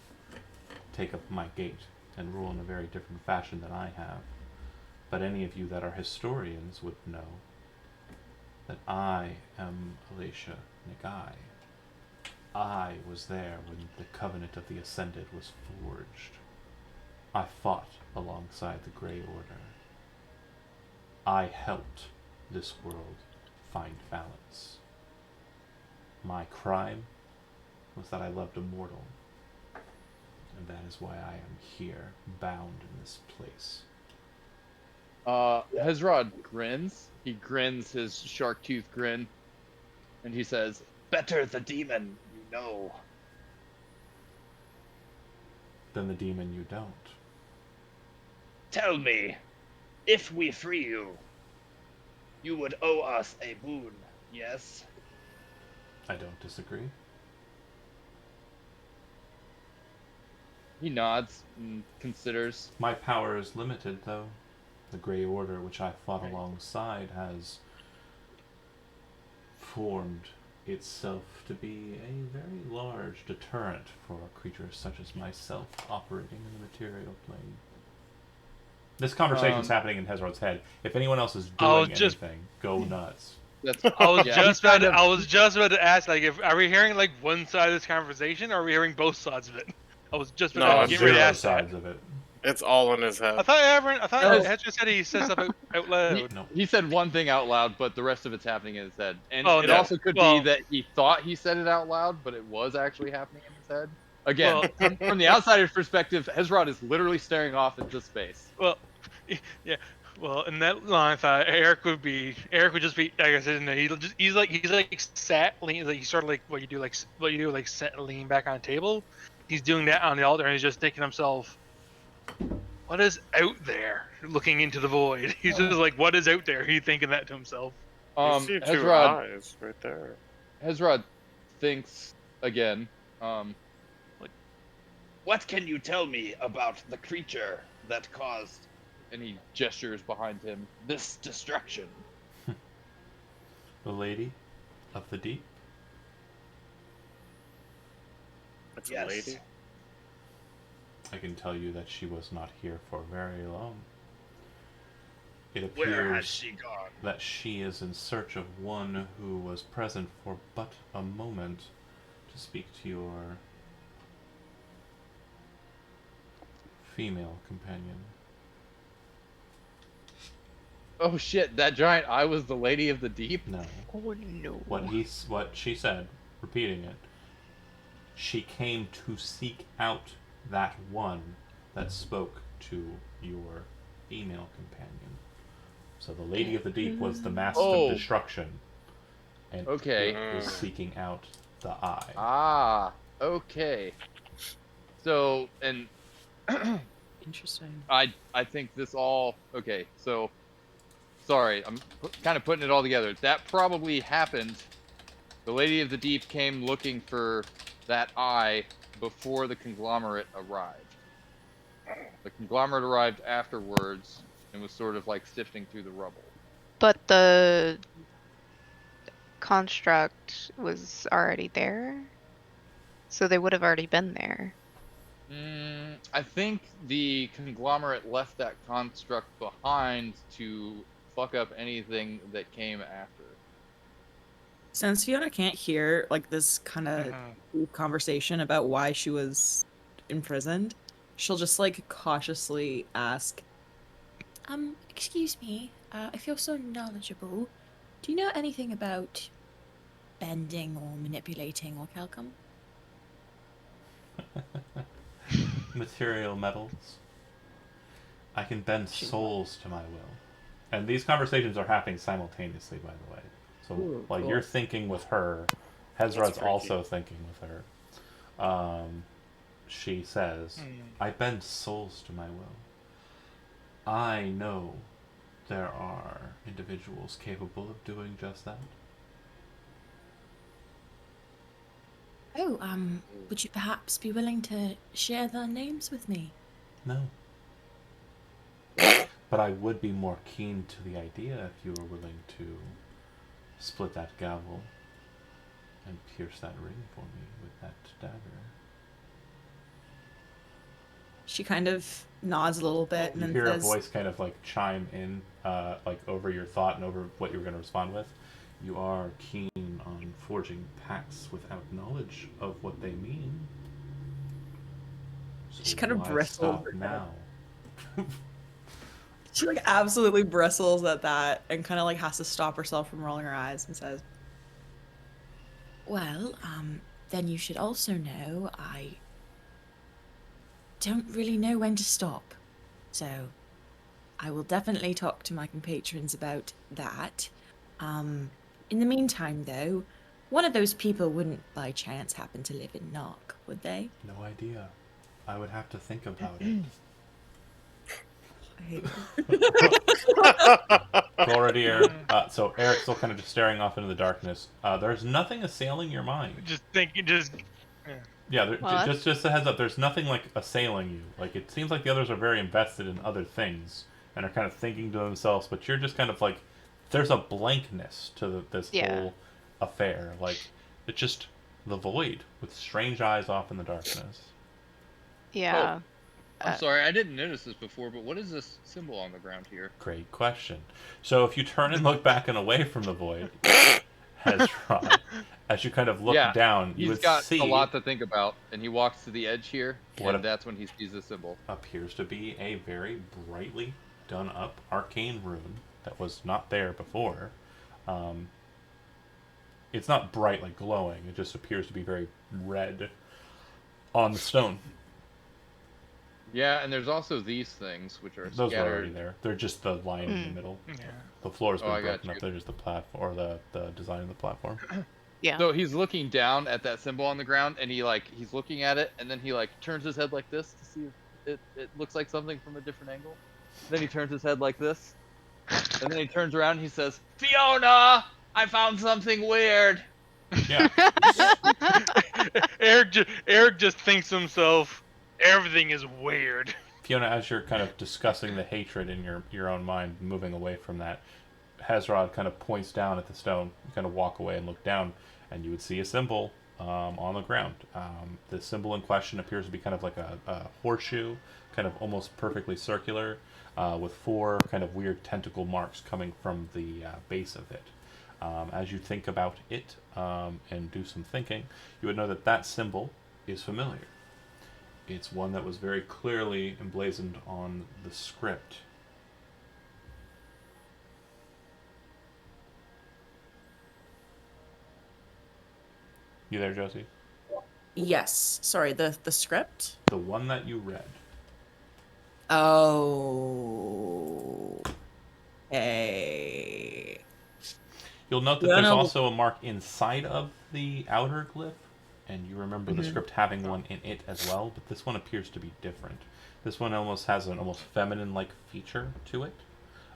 take up my gate, and rule in a very different fashion than I have. But any of you that are historians would know that I am Alicia Nagai. I was there when the Covenant of the Ascended was forged. I fought alongside the Grey Order. I helped this world find balance. My crime was that I loved a mortal, and that is why I am here, bound in this place. Hezrod grins. He grins his shark tooth grin, and he says, "Better the demon you know." Then the demon you don't. "Tell me, if we free you, you would owe us a boon, yes?" I don't disagree. He nods and considers. My power is limited, though. The Grey Order, which I fought alongside, has formed itself to be a very large deterrent for creatures such as myself operating in the material plane. This conversation's happening in Hezrod's head. If anyone else is doing anything, go nuts. That's, I was yeah, just he's kind about to, of- I was just about to ask, like, if are we hearing like one side of this conversation, or are we hearing both sides of it? I was just about No, to get ready to Zero ask that. sides of it. It's all in his I head. thought No. Hedger said he said stuff out loud. No. He said one thing out loud, but the rest of it's happening in his head. And Oh, it no. also could Well- be that he thought he said it out loud, but it was actually happening in his head. Again, Well- from the outsider's perspective, Hezrod is literally staring off into space. Well, yeah. Well, in that line, I thought Eric would just be, like I said, he's like sat, lean, like he's sort of like what you do, like set, lean back on a table. He's doing that on the altar, and he's just thinking to himself, what is out there? Looking into the void. He's just like, what is out there? He's thinking that to himself. You see two Hezrod, eyes right there. Hezrod thinks again. What can you tell me about the creature that caused? And he gestures behind him. This destruction. The Lady of the Deep? It's Yes. a lady. I can tell you that she was not here for very long. It Where has appears she gone? that she is in search of one who was present for but a moment to speak to your female companion. Oh shit! That giant eye was the Lady of the Deep. No. Oh no. What she said, repeating it, she came to seek out that one that spoke to your female companion. So the Lady of the Deep was the master Oh. of destruction, and Okay. it is seeking out the eye. Ah. Okay. So and Interesting. I think this all okay. So sorry, I'm kind of putting it all together. That probably happened. The Lady of the Deep came looking for that eye before the conglomerate arrived. The conglomerate arrived afterwards and was sort of like sifting through the rubble. But the construct was already there, so they would have already been there. I think the conglomerate left that construct behind to fuck up anything that came after. Since Fiona can't hear like this kind of Mhm. conversation about why she was imprisoned, she'll just like cautiously ask, excuse me, if you're so knowledgeable, do you know anything about bending or manipulating or calcum? Material metals. I can bend She- souls to my will. And these conversations are happening simultaneously, by the way. So Ooh, while cool. you're thinking with her, Hezrod's freaky. also thinking with her. She says, I bend souls to my will. I know there are individuals capable of doing just that. Oh, would you perhaps be willing to share their names with me? No. But I would be more keen to the idea if you were willing to split that gavel and pierce that ring for me with that dagger. She kind of nods a little bit and You then hear a says, voice kind of like chime in, like over your thought and over what you were going to respond with. You are keen on forging pacts without knowledge of what they mean. So She kind of why bristles stop her head. now? She like absolutely bristles at that and kind of like has to stop herself from rolling her eyes and says, well, then you should also know I don't really know when to stop. So I will definitely talk to my compatrons about that. In the meantime, though, one of those people wouldn't by chance happen to live in Nark, would they? No idea. I would have to think about it. I hate Gloridir. So Eric's still kind of just staring off into the darkness. There's nothing assailing your mind. Just thinking, just. Yeah, Well, just a heads up. There's nothing like assailing you. Like it seems like the others are very invested in other things and are kind of thinking to themselves, but you're just kind of like there's a blankness to this Yeah. whole affair. Like it's just the void with strange eyes off in the darkness. Yeah. I'm sorry, I didn't notice this before, but what is this symbol on the ground here? Great question. So if you turn and look back and away from the void, Hezron, as you kind of look Yeah, down, you He's would got see a lot to think about, and he walks to the edge here, What and a- that's when he sees the symbol. appears to be a very brightly done up arcane rune that was not there before. It's not bright like glowing, it just appears to be very red on the stone. Yeah, and there's also these things, which are Those are already scattered. there. They're just the line in the middle. Yeah. The floor's Oh, been I got broken up. you. They're just the platform or the design of the platform. Yeah. So he's looking down at that symbol on the ground, and he's looking at it, and then he turns his head like this to see if it looks like something from a different angle. Then he turns his head like this, and then he turns around and he says, "Fiona, I found something weird." Yeah. Eric just thinks to himself, everything is weird. Fiona, as you're kind of discussing the hatred in your own mind, moving away from that, Hezrod kind of points down at the stone. You kind of walk away and look down, and you would see a symbol on the ground. The symbol in question appears to be kind of like a horseshoe, kind of almost perfectly circular, with 4 kind of weird tentacle marks coming from the base of it. As you think about it and do some thinking, you would know that that symbol is familiar. It's one that was very clearly emblazoned on the script. You there, Josie? yes. Sorry, the script? The one that you read. Oh. Hey. You'll note that Yeah, there's no, also a mark inside of the outer glyph, and you remember the script having one in it as well, but this one appears to be different. This one almost has an almost feminine-like feature to it,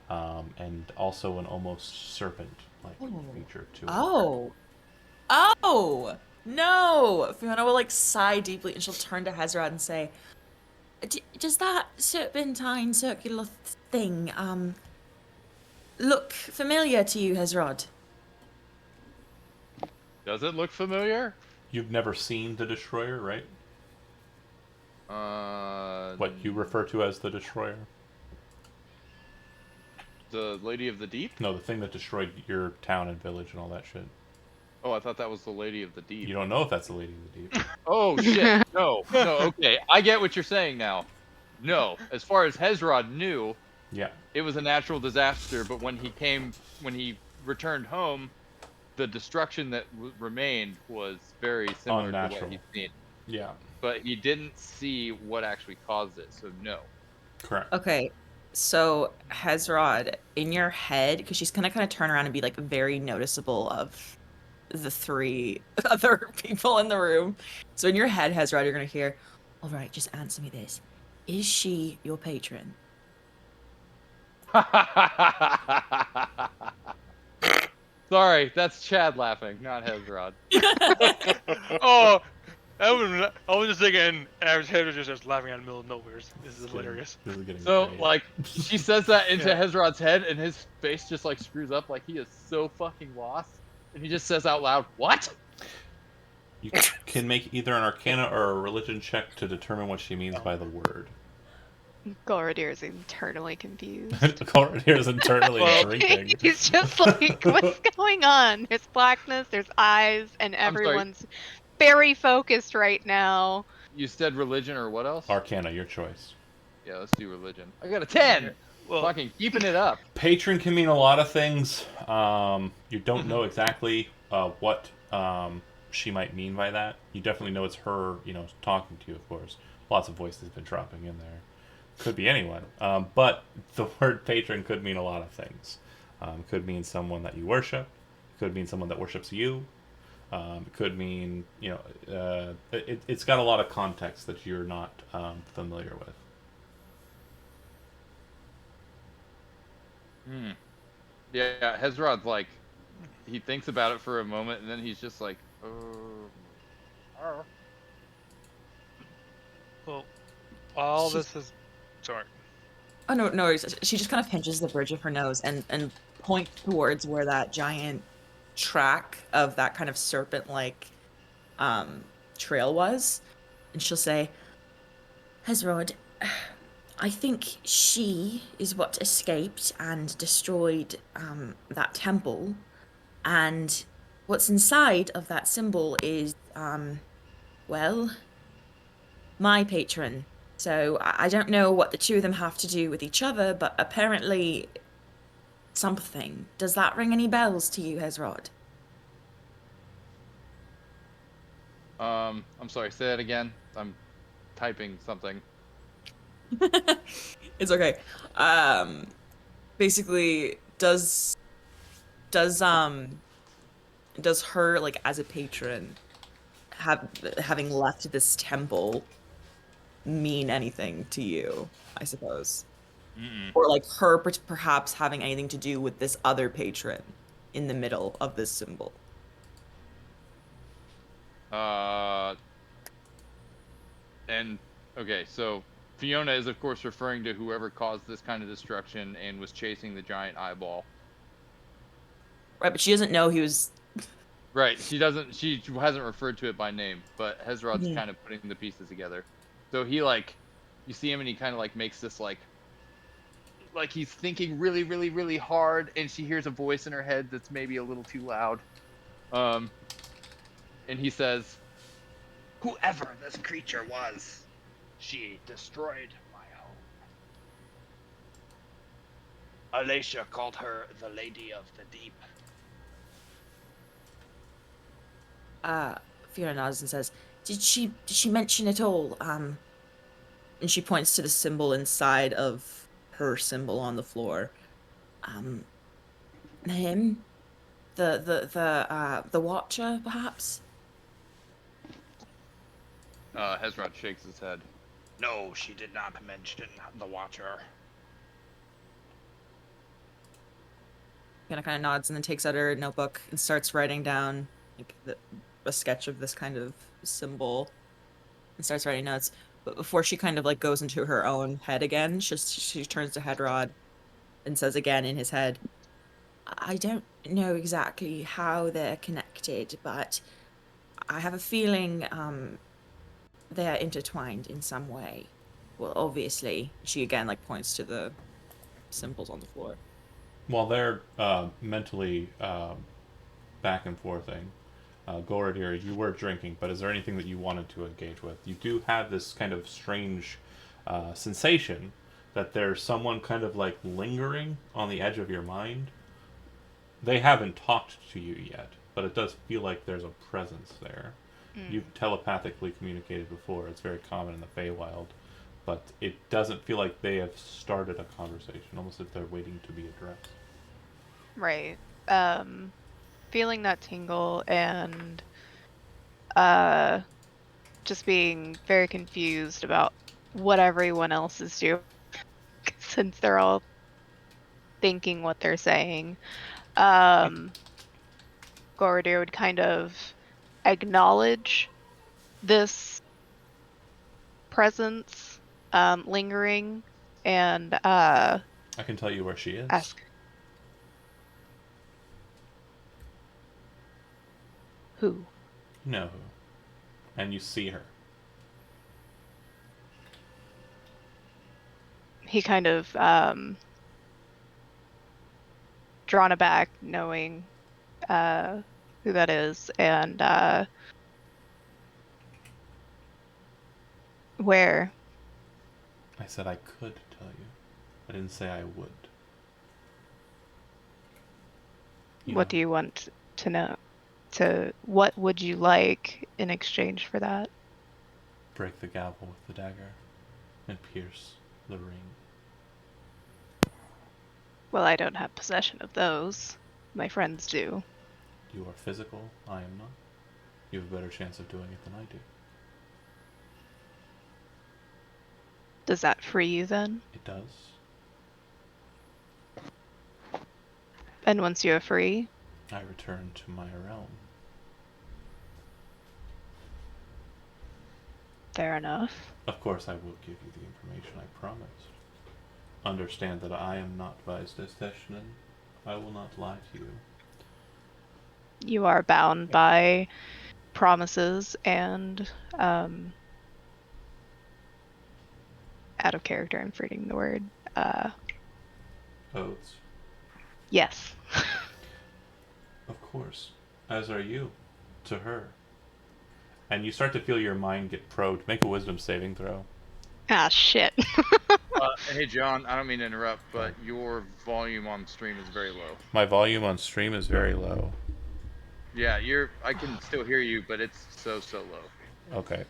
and also an almost serpent-like feature to it. Oh. Oh! No! Fiona will like sigh deeply and she'll turn to Hezrod and say, does that serpentine circular thing, look familiar to you, Hezrod? Does it look familiar? You've never seen the Destroyer, right? What you refer to as the Destroyer? The Lady of the Deep? No, the thing that destroyed your town and village and all that shit. Oh, I thought that was the Lady of the Deep. You don't know if that's the Lady of the Deep. Oh shit! No, okay, I get what you're saying now. No, as far as Hezrod knew, Yeah. it was a natural disaster. But when he returned home, the destruction that remained was very similar to Unnatural. what he'd seen. Yeah. But he didn't see what actually caused it, so no. Correct. Okay. So, Hezrod, in your head, because she's gonna kind of turn around and be like very noticeable of the three other people in the room. So in your head, Hezrod, you're gonna hear, "All right, just answer me this: Is she your patron?" Sorry, that's Chad laughing, not Hezrod. Oh, I was just thinking, average head was just laughing out in the middle of nowhere. This is hilarious. This is getting So, great. like, she says that into Yeah. Hezrod's head, and his face just, like, screws up like he is so fucking lost. And he just says out loud, "What?" You can make either an Arcana or a Religion check to determine what she means by the word. Golradir is internally confused. Corridor is internally Well- drinking. He's just like, what's going on? There's blackness, there's eyes, and I'm sorry. everyone's very focused right now. You said religion or what else? Arcana, your choice. Yeah, let's do religion. I got a 10! Well, Fucking keeping it up. Patron can mean a lot of things. You don't know exactly what she might mean by that. You definitely know it's her, talking to you, of course. Lots of voices have been dropping in there. Could be anyone. But the word patron could mean a lot of things. Could mean someone that you worship. Could mean someone that worships you. It could mean, it's got a lot of context that you're not familiar with. Yeah, Hezrod's like, he thinks about it for a moment, and then he's just like, well, all She's- this is. Sorry. Oh no, no worries. She just kind of pinches the bridge of her nose and points towards where that giant track of that kind of serpent-like trail was, and she'll say, "Hezrod, I think she is what escaped and destroyed that temple, and what's inside of that symbol is, well, my patron. So I don't know what the two of them have to do with each other, but apparently something. Does that ring any bells to you, Hezrod?" I'm sorry, say that again. I'm typing something. It's okay. Basically, does her, like, as a patron, having left this temple mean anything to you, I suppose? Or like her perhaps having anything to do with this other patron in the middle of this symbol? And okay, so Fiona is of course referring to whoever caused this kind of destruction and was chasing the giant eyeball. Right, but she doesn't know he was. Right, she hasn't referred to it by name, but Hezrod's Mhm. kind of putting the pieces together. So he, like, you see him and he kind of like makes this like he's thinking really, really, really hard, and she hears a voice in her head that's maybe a little too loud. And he says, "Whoever this creature was, she destroyed my home. Alacia called her the Lady of the Deep." Fiona nods and says, Did she mention it all? And she points to the symbol inside of her symbol on the floor. Him? The Watcher, perhaps? Hezrod shakes his head. "No, she did not mention the Watcher." Fiona kind of nods and then takes out her notebook and starts writing down like a sketch of this kind of symbol and starts writing notes. But before she kind of like goes into her own head again, she turns to Hedrod and says again in his head, I don't know exactly how they're connected, but I have a feeling they're intertwined in some way. Well, obviously, she again like points to the symbols on the floor. While they're mentally back and forthing, Goradir, you were drinking, but is there anything that you wanted to engage with? You do have this kind of strange sensation that there's someone kind of like lingering on the edge of your mind. They haven't talked to you yet, but it does feel like there's a presence there. You've telepathically communicated before. It's very common in the Feywild. but it doesn't feel like they have started a conversation, almost like they're waiting to be addressed. Right. Feeling that tingle and just being very confused about what everyone else is doing since they're all thinking what they're saying. Gorodir would kind of acknowledge this presence lingering and I can tell you where she is. ask who. You know who. And you see her. He kind of drawn aback knowing who that is and where. I said I could tell you. I didn't say I would. What do you want to know? What would you like in exchange for that? Break the gavel with the dagger and pierce the ring. Well, I don't have possession of those. My friends do. You are physical, I am not. You have a better chance of doing it than I do. Does that free you then? It does. And once you are free, I return to my realm. fair enough. Of course, I will give you the information I promised. Understand that I am not Vice Destiny. I will not lie to you. You are bound by promises and out of character, I'm forgetting the word. Oaths. Yes. Of course. As are you. To her. And you start to feel your mind get probed. Make a wisdom saving throw. Ah, shit. Hey, John, I don't mean to interrupt, but your volume on stream is very low. My volume on stream is very low. Yeah, I can still hear you, but it's so low. Okay.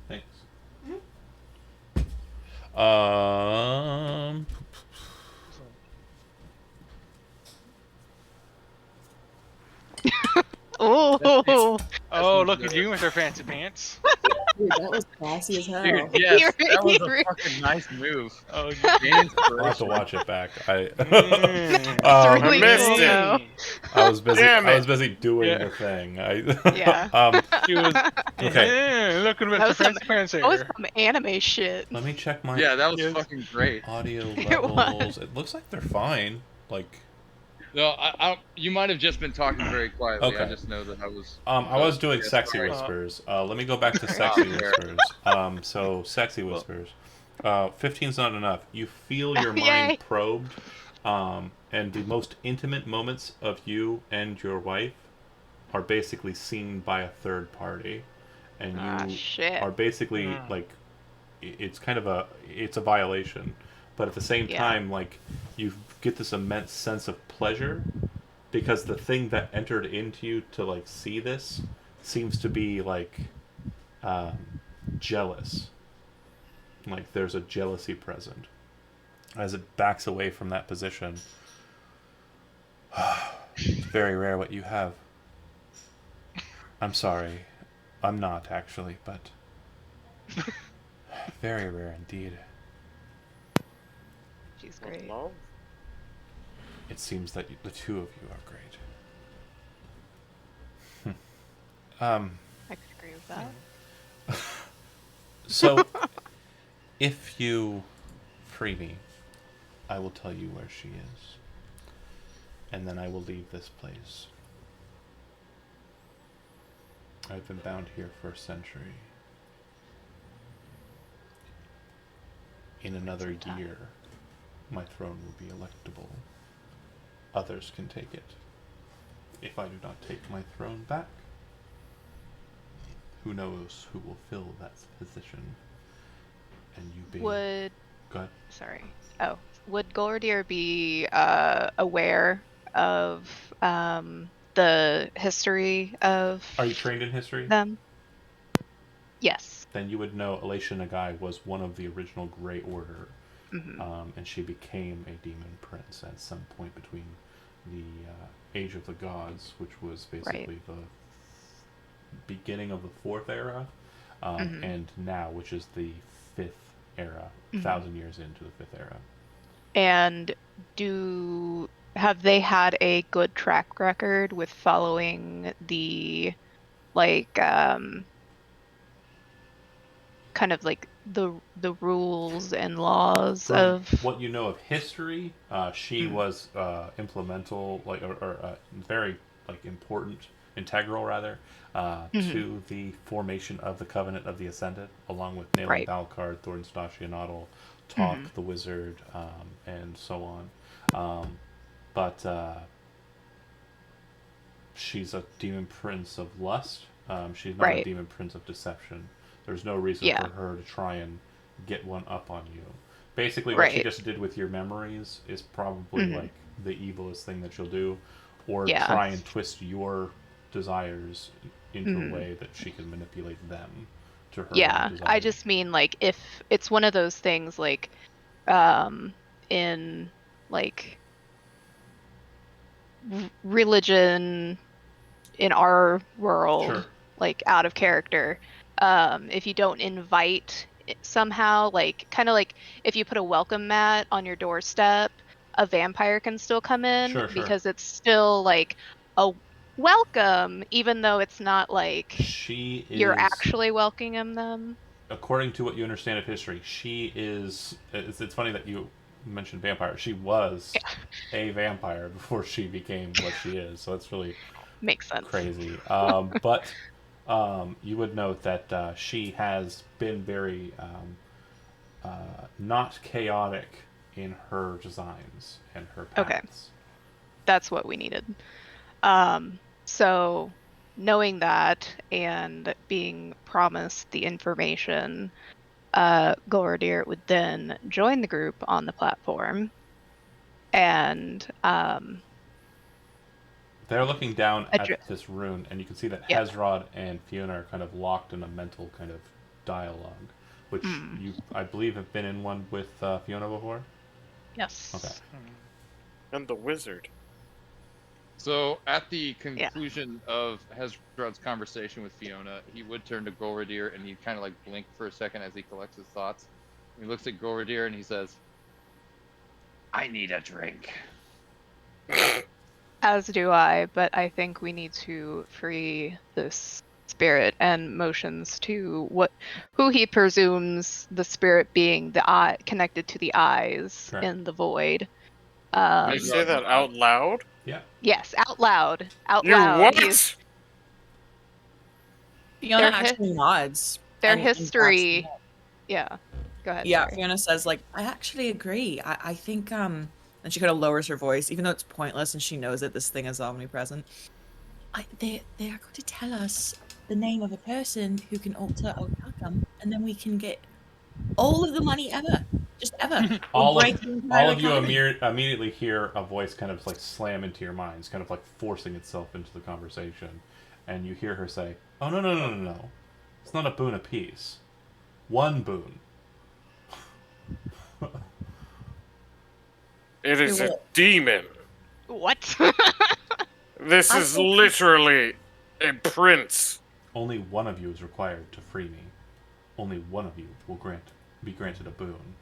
Thanks. Oh, Oh, look at you, Mr. Fancy Pants. Dude, that was classy as hell. Dude, yes, that was You're- a fucking nice move. Oh, Gain I'll have to inspiration. watch it back. I It's really I missed cool, it. though. I was busy. Damn I was it. busy doing Yeah. the thing. Yeah. She was. Okay. Yeah, look at That Mr. was some, Fancy Pants that was here. some anime shit. Let me check my Yeah, that was Yes. fucking great. audio It was. levels. It looks like they're fine. Like, No, you might have just been talking very quietly. I Okay. just know that I was. I was doing Yeah, sexy sorry. whispers. Let me go back to Sorry. sexy Fair. whispers. So sexy whispers. 15's not enough. You feel your mind Yay. probed, and the most intimate moments of you and your wife are basically seen by a third party, and you Ah, shit. are basically Mm. like, it's kind of it's a violation, but at the same Yeah. time, like, you get this immense sense of pleasure because the thing that entered into you to like see this seems to be like jealous. Like there's a jealousy present as it backs away from that position. It's very rare what you have. I'm sorry. I'm not actually, but very rare indeed. She's great. Love? It seems that the two of you are great. I could agree with that. So, if you free me, I will tell you where she is. And then I will leave this place. I've been bound here for a century. In another year, my throne will be electable. Others can take it. If I do not take my throne back, who knows who will fill that position? And you being... Would Go ahead. sorry. Oh, would Gordier be aware of the history of Are you trained in history? them? Yes. then you would know Alicia Nagai was one of the original Grey Order, Hmm. and she became a demon prince at some point between the Age of the Gods, which was basically the beginning of the Fourth Era, Hmm. and now, which is the Fifth Era, Mhm. 1,000 years into the Fifth Era. And have they had a good track record with following the like kind of like the rules and laws From of what you know of history, she Mm, was implemental, like or very like important, integral rather, mhm, to the formation of the Covenant of the Ascended, along with Nayland right. Balcard, Thorin Stashionadal, Hmm. Talk the Wizard, and so on. But she's a demon prince of lust. She's not a Right. demon prince of deception. There's no reason Yeah. for her to try and get one up on you. Basically, what she Right. just did with your memories is probably Hmm. like the evilest thing that she'll do, or Yeah. try and twist your desires into a Hmm. way that she can manipulate them to her own Yeah. I desires. just mean like if it's one of those things like um in like religion in our world, Sure. like out of character, if you don't invite somehow, like kind of like if you put a welcome mat on your doorstep, a vampire can still come in Sure. because it's still like a welcome, even though it's not like She you're is, actually welcoming them. according to what you understand of history, she is. It's funny that you mentioned vampire. She was Yeah, a vampire before she became what she is. So that's really makes sense. crazy. But you would note that she has been very not chaotic in her designs and her Okay, paths. that's what we needed. So knowing that and being promised the information, Gordir would then join the group on the platform and They're looking down at address. this rune, and you can see that Yeah. Hezrod and Fiona are kind of locked in a mental kind of dialogue, which Mm, you, I believe, have been in one with Fiona before. Okay. yes. And the wizard. So at the Yeah. conclusion of Hezrod's conversation with Fiona, he would turn to Golradir and he'd kind of like blink for a second as he collects his thoughts. He looks at Golradir and he says, "I need a drink." As do I, but I think we need to free this spirit and motions to who he presumes the spirit being the eye connected to the eyes Correct. in the void. You say Hezrod that nods. out loud? Yeah. Yes, out loud. Out You loud. what? Fiona Their actually nods their and backs them history. up. Yeah. Go ahead, Yeah, sorry. Fiona says, like, I actually agree. I think, and she kind of lowers her voice, even though it's pointless and she knows that this thing is omnipresent. They are going to tell us the name of a person who can alter our outcome, and then we can get all of the money ever. Just ever. We'll all of break the all entire of you economy. immediately hear a voice kind of like slam into your minds, kind of like forcing itself into the conversation, and you hear her say, "Oh no! It's not a boon apiece. One boon." It is Who a will- demon. What? This I is think- literally a prince. Only one of you is required to free me. Only one of you will be granted a boon.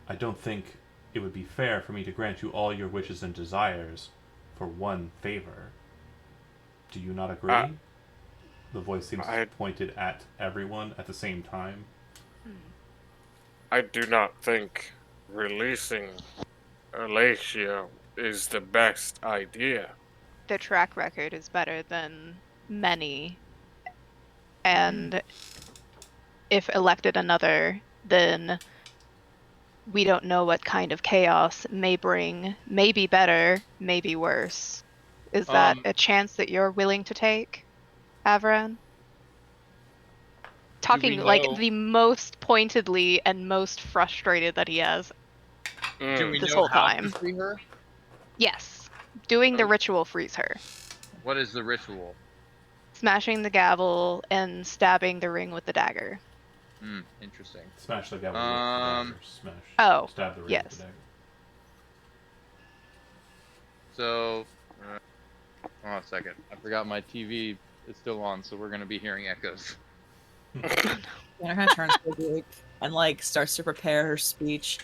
I don't think it would be fair for me to grant you all your wishes and desires for one favor. Do you not agree? The voice seems I pointed at everyone at the same time. I do not think releasing Alacia is the best idea. The track record is better than many, and if elected another, then we don't know what kind of chaos may bring. Maybe better, maybe worse. Is that a chance that you're willing to take, Avran? Do we Talking like know? the most pointedly and most frustrated that he has Do we this know whole how to time. free her? Yes. Doing the Okay. ritual frees her. What is the ritual? smashing the gavel and stabbing the ring with the dagger. Interesting. Smash the gavel with the dagger. Stab the ring with yes. the dagger. So, hold on a second. I forgot my TV is still on, so we're gonna be hearing echoes. Fiona kind of turns to Luke and like starts to prepare her speech.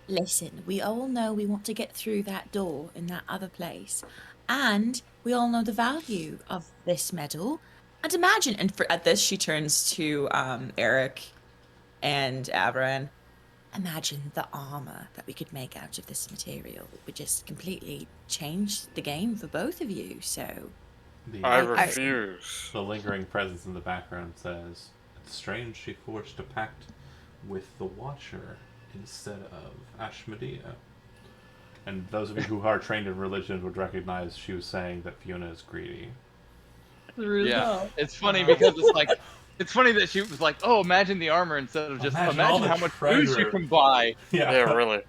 Listen, we all know we want to get through that door in that other place, and we all know the value of this medal. And imagine, and at this she turns to Eric and Avran. Imagine the armor that we could make out of this material. It would just completely change the game for both of you. So I The, refuse. the lingering presence in the background says, "It's strange she forged a pact with the Watcher instead of Ashmedea." And those of you who are trained in religion would recognize she was saying that Fiona is greedy. Yeah, it's funny because it's like, it's funny that she was like, "Oh, imagine the armor," instead of just Imagine all imagine the how much food you treasure. can buy. Yeah, Yeah, really.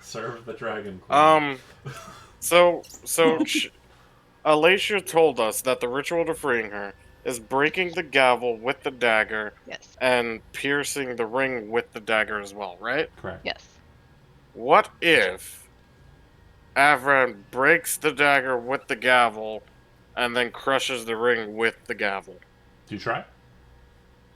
serve the dragon queen. So Alacia told us that the ritual to freeing her is breaking the gavel with the dagger Yes. and piercing the ring with the dagger as well, right? Correct. Yes. What if Avran breaks the dagger with the gavel and then crushes the ring with the gavel? Do you try?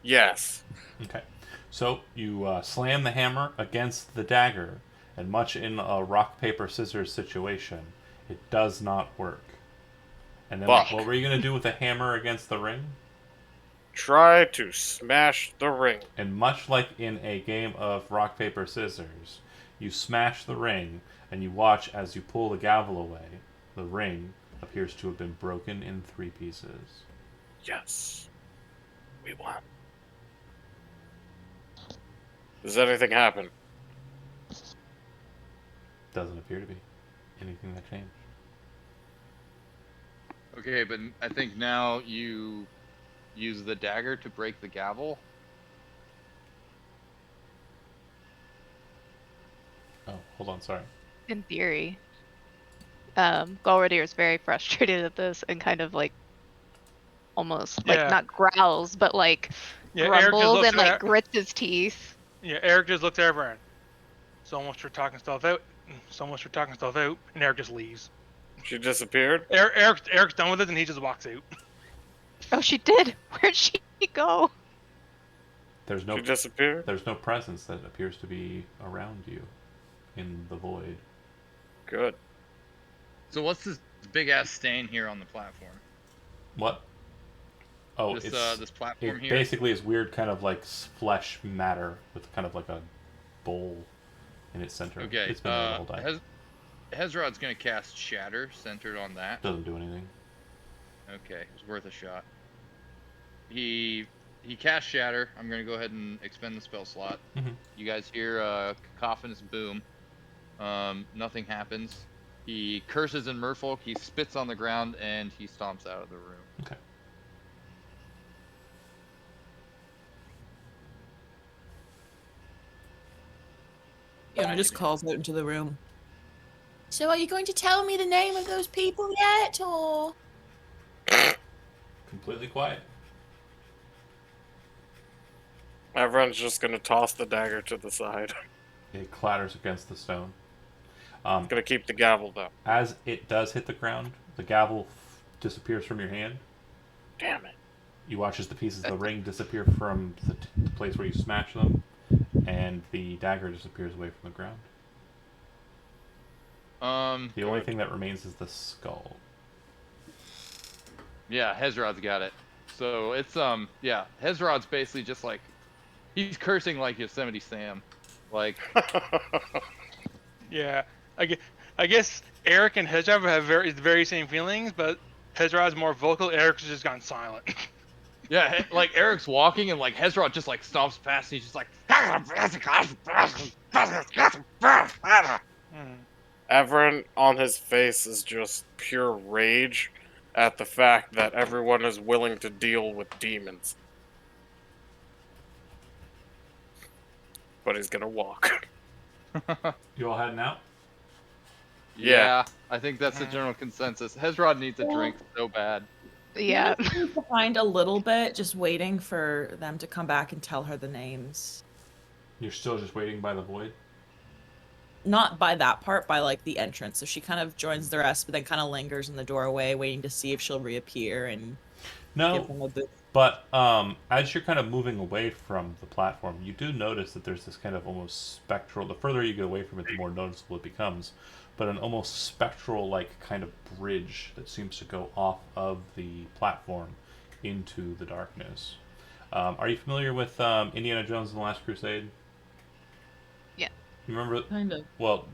Yes. Okay. So you slam the hammer against the dagger, and much in a rock, paper, scissors situation, it does not work. And then Fuck. what were you going to do with the hammer against the ring? Try to smash the ring. And much like in a game of rock, paper, scissors, you smash the ring, and you watch as you pull the gavel away. The ring appears to have been broken in 3 pieces. Yes. We won. Does anything happen? Doesn't appear to be anything that changed. Okay, but I think now you use the dagger to break the gavel. Oh, hold on, sorry. In theory. Galradir is very frustrated at this and kind of like almost like Yeah. not growls, but like Yeah, Eric just grumbles looks and like at grits his teeth. Yeah, Eric just looks at everyone. So almost for talking stuff out. So almost for talking stuff out, and Eric just leaves. She disappeared? Eric's done with it, and he just walks out. Oh, she did. Where'd she go? There's no She disappeared? there's no presence that appears to be around you in the void. Good. So what's this big ass stain here on the platform? What? Oh, This it's this platform it here. basically is weird, kind of like flesh matter with kind of like a bowl in its center. Okay. It's been there the whole time. Hezrod's gonna cast Shatter centered on that. Doesn't do anything. Okay, it's worth a shot. He cast Shatter. I'm gonna go ahead and expend the spell slot. Mhm. You guys hear a cacophonous boom. Nothing happens. He curses in Merfolk. He spits on the ground and he stomps out of the room. Okay. Fiona just calls out into the room. So are you going to tell me the name of those people yet, or? Completely quiet. Everyone's just gonna toss the dagger to the side. It clatters against the stone. Gonna keep the gavel though. As it does hit the ground, the gavel disappears from your hand. Damn it. You watch as the pieces of the ring disappear from the place where you smash them, and the dagger disappears away from the ground. The only thing that remains is the skull. Yeah, Hezrod's got it. So it's yeah, Hezrod's basically just like, he's cursing like Yosemite Sam, like. Yeah, I guess Eric and Hezrod have the very same feelings, but Hezrod's more vocal. Eric's just gone silent. Yeah, like Eric's walking and like Hezrod just like stomps past and he's just like. Everyone on his face is just pure rage at the fact that everyone is willing to deal with demons. But he's gonna walk. You all heading out? Yeah, I think that's the general consensus. Hezrod needs a drink so bad. Yeah. Leave behind a little bit, just waiting for them to come back and tell her the names. You're still just waiting by the void? Not by that part, by like the entrance. So she kind of joins the rest, but then kind of lingers in the doorway, waiting to see if she'll reappear and give No, them a boost. but as you're kind of moving away from the platform, you do notice that there's this kind of almost spectral. The further you get away from it, the more noticeable it becomes. But an almost spectral, like kind of bridge that seems to go off of the platform into the darkness. Are you familiar with Indiana Jones and the Last Crusade? Yeah. You remember? Kind of. Well,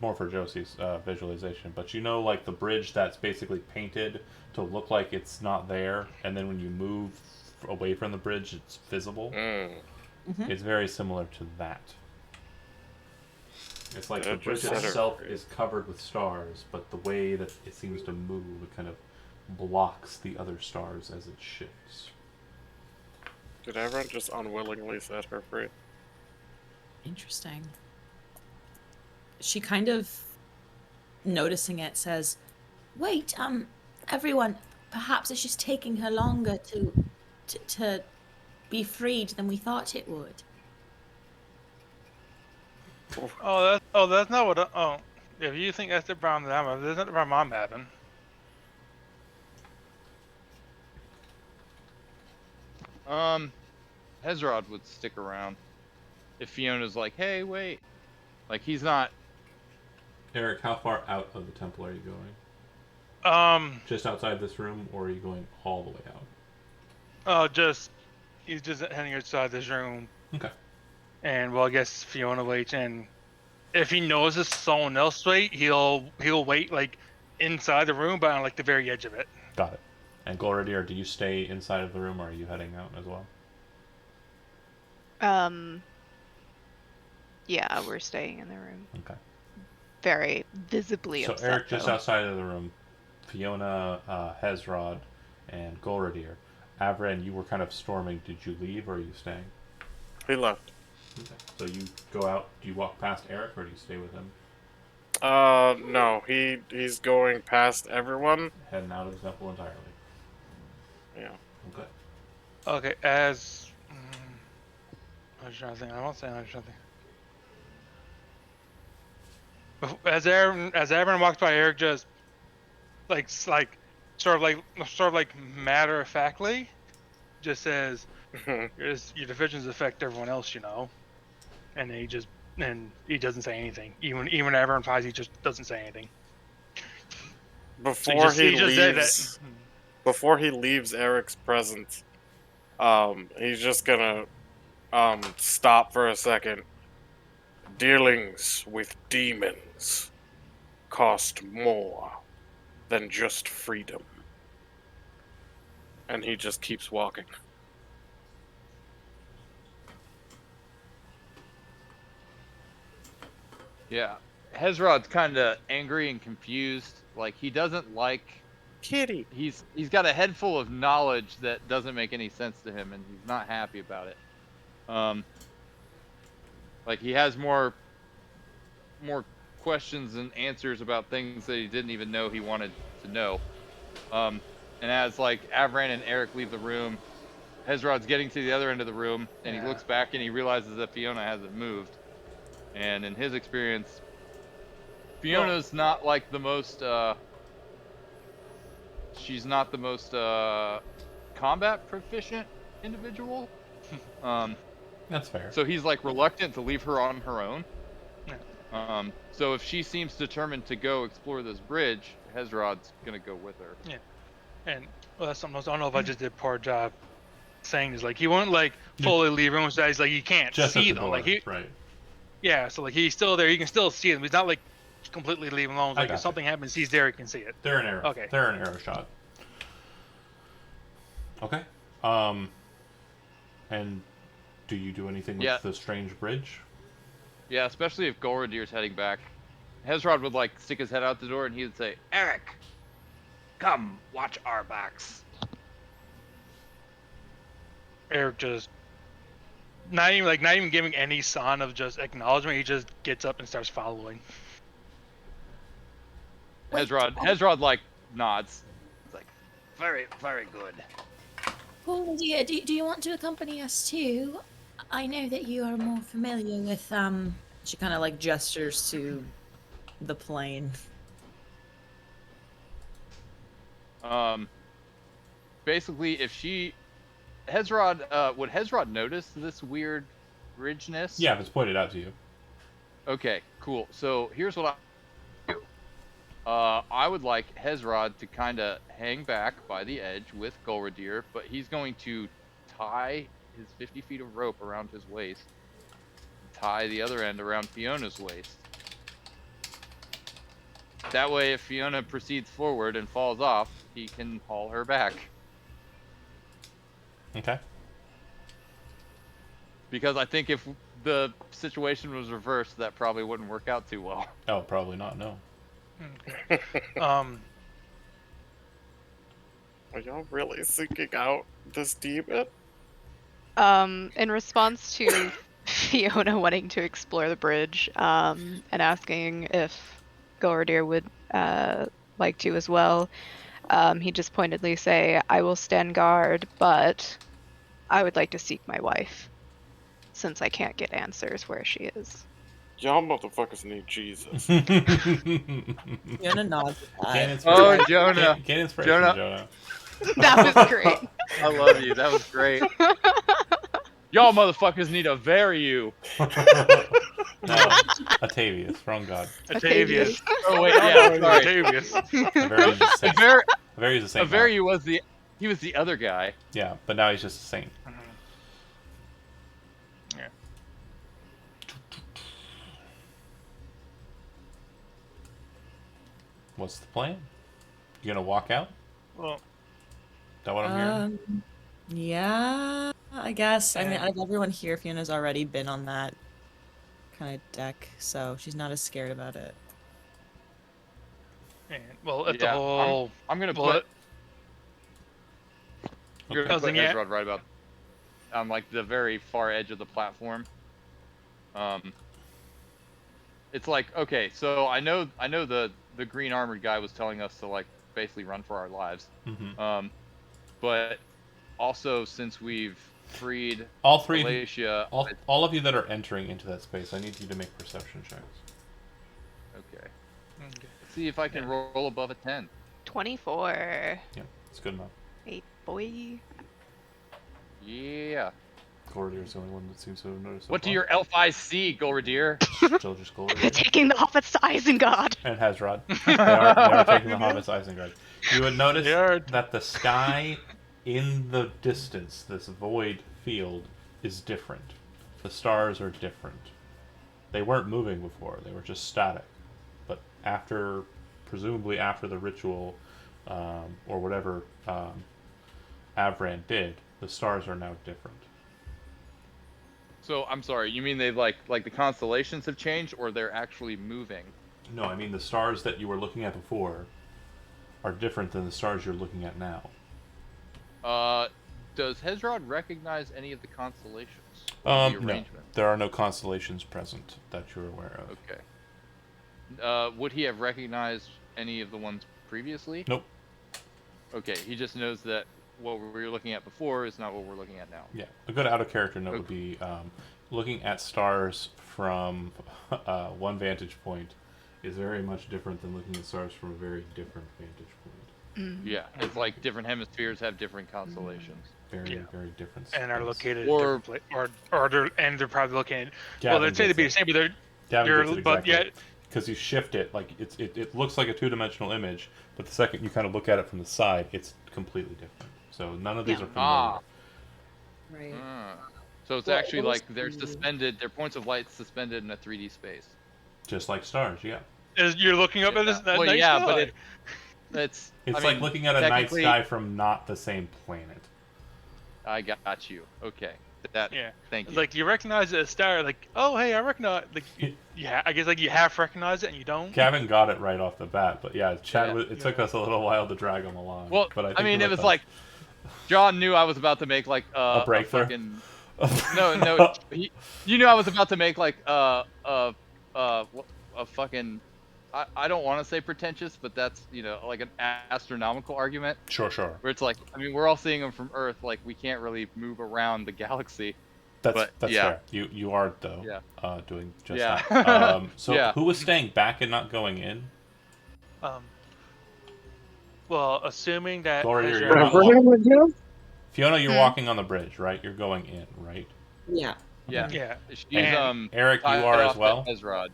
more for Josie's visualization, but you know, like the bridge that's basically painted to look like it's not there, and then when you move away from the bridge, it's visible. Mm-hmm. It's very similar to that. It's like the That bridge just set her itself free. is covered with stars, but the way that it seems to move, it kind of blocks the other stars as it shifts. Did everyone just unwillingly set her free? Interesting. She kind of, noticing it, says, "Wait, everyone, perhaps it's just taking her longer to be freed than we thought it would." That's not what. If you think that's the problem that I'm having, that's not the problem I'm having. Hezrod would stick around if Fiona's like, "Hey, wait." Like he's not. Eric, how far out of the temple are you going? Just outside this room, or are you going all the way out? He's just heading outside this room, Okay. and well, I guess Fiona waits, and if he notices someone else wait, he'll wait like inside the room, but on like the very edge of it. Got it. And Gloridier, do you stay inside of the room, or are you heading out as well? Yeah, we're staying in the room. Okay. Very visibly So upset. Eric just though. outside of the room, Fiona, Hezrod, and Golridir. Avren, you were kind of storming. Did you leave, or are you staying? He left. Okay. So you go out. Do you walk past Eric, or do you stay with him? No, he's going past everyone. Heading out of the temple entirely. Yeah. Okay. Okay, as I was trying to think. I won't say I was trying to think. As everyone walks by, Eric just sort of like matter of factly, just says, your divisions affect everyone else, you know, and he doesn't say anything. Even everyone finds he just doesn't say anything. Before he just said leaves, before he leaves Eric's presence, he's just gonna stop for a second. Dealings with demons cost more than just freedom. And he just keeps walking. Yeah. Hezrod's kind of angry and confused. Like he doesn't like. Kitty. He's got a head full of knowledge that doesn't make any sense to him, and he's not happy about it. Like he has more questions and answers about things that he didn't even know he wanted to know. And as like Avran and Eric leave the room, Hezrod's getting to the other end of the room, and he looks back and he realizes that Fiona hasn't moved. And in his experience, Fiona's not like the most. She's not the most combat proficient individual. That's fair. So he's like reluctant to leave her on her own. So if she seems determined to go explore this bridge, Hezrod's gonna go with her. Yeah, and well, that's something else. I don't know if I just did a poor job saying this. Like he won't like fully leave room, so he's like you can't Just see at the them. door, Like he, right? yeah, so like he's still there. You can still see them. He's not like completely leaving alone. I Like if gotcha. something happens, he's there. He can see it. They're an arrow. Okay. They're an arrow shot. Okay. And do you do anything with Yeah. the strange bridge? Yeah, especially if Golradir's heading back. Hezrod would like stick his head out the door and he would say, "Eric, come watch our backs." Eric just not even giving any sign of just acknowledgement. He just gets up and starts following. Wait, Hezrod like nods. It's like, very, very good. Paul, dear, do you want to accompany us too? I know that you are more familiar with, She kind of like gestures to the plane. Basically, if she, Hezrod, would Hezrod notice this weird ridgeness? Yeah, if it's pointed out to you. Okay, cool. So here's what I do. I would like Hezrod to kind of hang back by the edge with Golradir, but he's going to tie his 50 feet of rope around his waist, tie the other end around Fiona's waist. That way, if Fiona proceeds forward and falls off, he can haul her back. Okay. Because I think if the situation was reversed, that probably wouldn't work out too well. Oh, probably not. No. Okay. Are y'all really seeking out this demon? In response to Fiona wanting to explore the bridge, and asking if Golradir would like to as well, he just pointedly say, "I will stand guard, but I would like to seek my wife, since I can't get answers where she is." Y'all motherfuckers need Jesus. Fiona nods at Gain that. inspiration. Jonah. Gain inspiration, Jonah. Jonah. That was great. I love you. That was great. Y'all motherfuckers need a very you. No, Atavius, wrong god. Atavius. Oh wait, yeah, sorry. Atavius. Avarius is a saint. Avarius is a saint. now. Very he was the other guy. Yeah, but now he's just a saint. Yeah. What's the plan? You gonna walk out? Well, Is that what I'm hearing? Yeah, I guess. I mean, out of everyone here, Fiona's already been on that kind of deck, so she's not as scared about it. and, well, at the Yeah, whole. I'm gonna Well, put. You're gonna put Buzzing it. Hezrod right about on like the very far edge of the platform. It's like, okay, so I know the green armored guy was telling us to like basically run for our lives. Mm-hmm. But also since we've freed All three, Galatia, all of you that are entering into that space, I need you to make perception checks. okay. Okay. Let's see if I can roll above a 10. 24. Yeah, it's good enough. 8 boy. Yeah. Golradir's the only one that seems to have noticed. What do your elf eyes see, Golradir? Still just Golradir. Taking the hobbits to Isengard. And Hezrod. They are taking the hobbits to Isengard. You would notice They are. that the sky in the distance, this void field, is different. The stars are different. They weren't moving before, they were just static. But presumably after the ritual, or whatever Avran did, the stars are now different. So I'm sorry, you mean they've like the constellations have changed, or they're actually moving? No, I mean the stars that you were looking at before are different than the stars you're looking at now. Does Hezrod recognize any of the constellations? No, The arrangement? there are no constellations present that you're aware of. Okay. Would he have recognized any of the ones previously? Nope. Okay, he just knows that what we were looking at before is not what we're looking at now. Yeah, a good out-of-character note would be looking at stars from one vantage point is very much different than looking at stars from a very different vantage point. Yeah, it's like different hemispheres have different constellations. Very, Yeah. very different. And are space. located Or- in different or they're probably located. Gavin Well, they'd say they'd be the gets same, but they're Gavin gets it but exactly. yet Because you shift it, like it looks like a two-dimensional image, but the second you kind of look at it from the side, it's completely different. So none of these Yeah. are familiar. Right. So it's Well, actually what was like they're the- suspended, they're points of light suspended in a 3D space. Just like stars, yeah. you're looking up at this that Well, night yeah, sky. but it's It's I like mean, looking at a night technically- sky from not the same planet. I got you. Okay. That. Yeah. Thank It's you. like you recognize it as star, like, oh hey, I recognize like I guess like you half recognize it and you don't. Gavin got it right off the bat, but yeah, Chad. Yeah. It took us a little while to drag him along. Well, but I, I think mean, he it let was us- like John knew I was about to make like A breakthrough? fucking, no. You knew I was about to make like a fucking I don't want to say pretentious, but that's like an astronomical argument Sure. where it's like, I mean, we're all seeing them from Earth, like we can't really move around the galaxy. That's But that's yeah, fair. You are though yeah, doing just yeah, that. So yeah. who was staying back and not going in? Um, well, assuming that Gloria, you're Hezron not was, walking. Abraham again? Fiona, you're Hmm? walking on the bridge, right? You're going in, right? Yeah. Yeah. Okay. yeah, She's And- Eric, you tied are as off to well. Ezrod.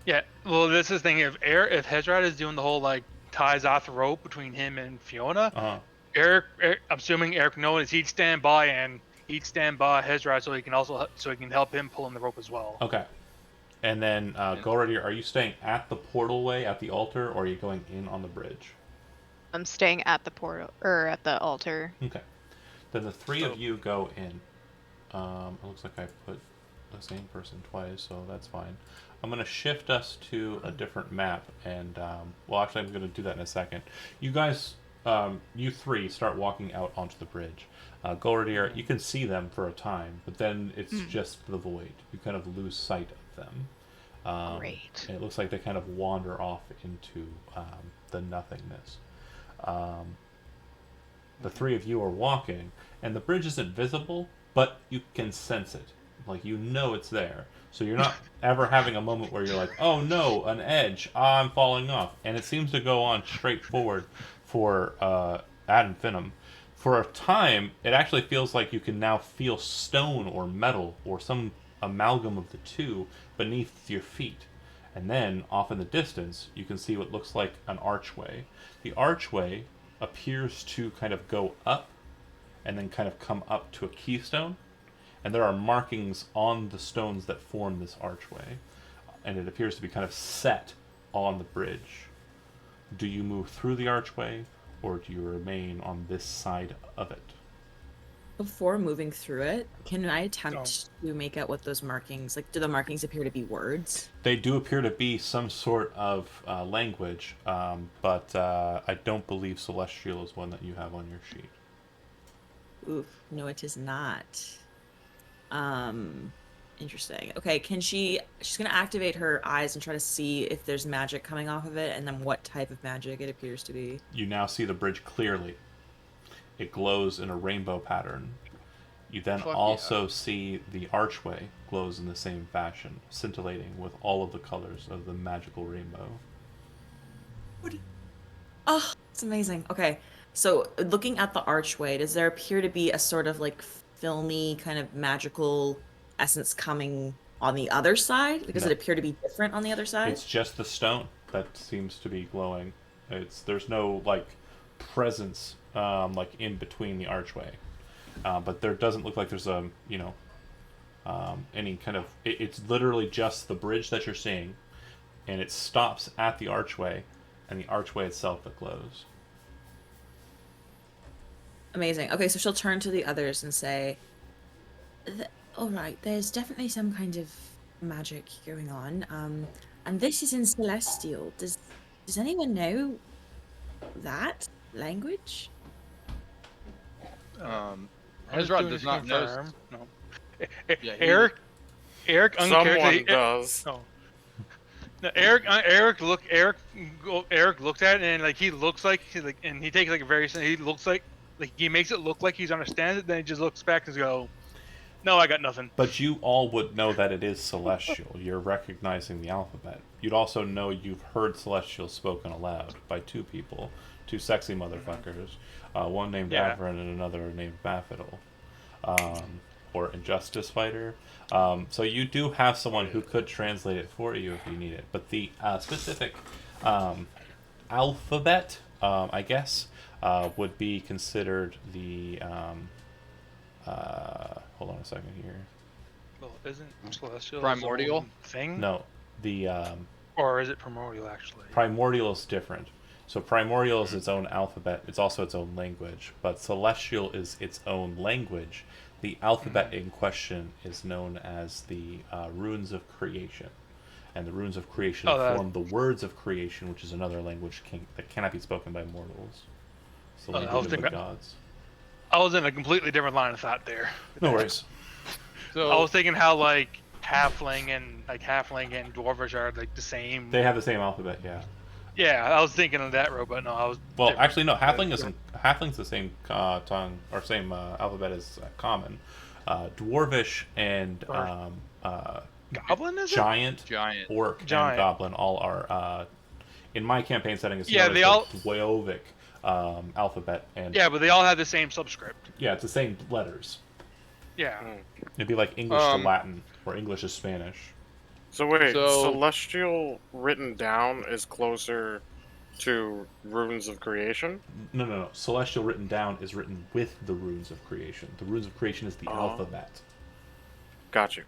yeah. Well, this is the thing. If Hezron is doing the whole like ties off the rope between him and Fiona, Uh-huh. Eric, I'm assuming Eric knows he'd stand by Hezron so he can help him pull in the rope as well. Okay. And then Gloria, are you staying at the portalway at the altar, or are you going in on the bridge? I'm staying at the portal or at the altar. Okay. Then the three of you go in. It looks like I put the same person twice, so that's fine. I'm going to shift us to a different map, and, well, actually, I'm going to do that in a second. You guys, you three, start walking out onto the bridge. Golridir, you can see them for a time, but then it's just the void. You kind of lose sight of them. Great. And it looks like they kind of wander off into the nothingness. The three of you are walking, and the bridge isn't visible, but you can sense it. Like, you know it's there. So you're not ever having a moment where you're like, oh no, an edge, I'm falling off. And it seems to go on straight forward for ad infinitum. For a time, it actually feels like you can now feel stone or metal or some amalgam of the two beneath your feet. And then, off in the distance, you can see what looks like an archway. The archway appears to kind of go up and then kind of come up to a keystone. And there are markings on the stones that form this archway. And it appears to be kind of set on the bridge. Do you move through the archway, or do you remain on this side of it? Before moving through it, can I attempt to make out what those markings, like, do the markings appear to be words? They do appear to be some sort of language, but I don't believe Celestial is one that you have on your sheet. Oof, no, it is not. Interesting. Okay, she's gonna activate her eyes and try to see if there's magic coming off of it, and then what type of magic it appears to be. You now see the bridge clearly. It glows in a rainbow pattern. You then Fuck also see the archway glows in the same fashion, scintillating with all of the colors of the magical rainbow. Oh, it's amazing. Okay, so looking at the archway, does there appear to be a sort of like filmy kind of magical essence coming on the other side? Does No. it appear to be different on the other side? It's just the stone that seems to be glowing. There's no like presence like in between the archway, but there doesn't look like there's any kind of. It's literally just the bridge that you're seeing, and it stops at the archway, and the archway itself that glows. Amazing. Okay, so she'll turn to the others and say, all right, there's definitely some kind of magic going on. And this is in Celestial. Does anyone know that language? Ezra does not know. confirm. No. Yeah, he- Eric Someone uncharacteristically. does. Oh. No, Eric looked at it and like he looks like and he takes like a very he looks like he makes it look like he's understands it, then he just looks back and go, no, I got nothing. But you all would know that it is Celestial. You're recognizing the alphabet. You'd also know you've heard Celestial spoken aloud by two people, two sexy motherfuckers, one named Yeah. Avrin and another named Baffidal, or Injustice Fighter. So you do have someone who could translate it for you if you need it. But the specific alphabet, I guess, would be considered the. Hold on a second here. Well, isn't Celestial Primordial? its own thing? No, the Or is it primordial actually? primordial is different. So primordial is its own alphabet. It's also its own language. But celestial is its own language. The alphabet in question is known as the runes of creation. And the runes of creation form the words of creation, which is another language that cannot be spoken by mortals. It's the I was language of the thinking- gods. I was in a completely different line of thought there. No worries. So I was thinking how like halfling and dwarvish are like the same. They have the same alphabet, yeah. Yeah, I was thinking of that row, but no, I was. Well, different. actually, no. Halfling's the same tongue or same alphabet as common. Dwarvish and Goblin is it? giant, Giant. orc, and Giant. goblin all are. In my campaign setting, it's Yeah, known they as all- the Dwovic alphabet, and Yeah, but they all have the same subscript. yeah, it's the same letters. Yeah. It'd be like English to Um, Latin or English to Spanish. So wait, So- celestial written down is closer to runes of creation? No. Celestial written down is written with the runes of creation. The runes of creation is the Oh. alphabet. Got you.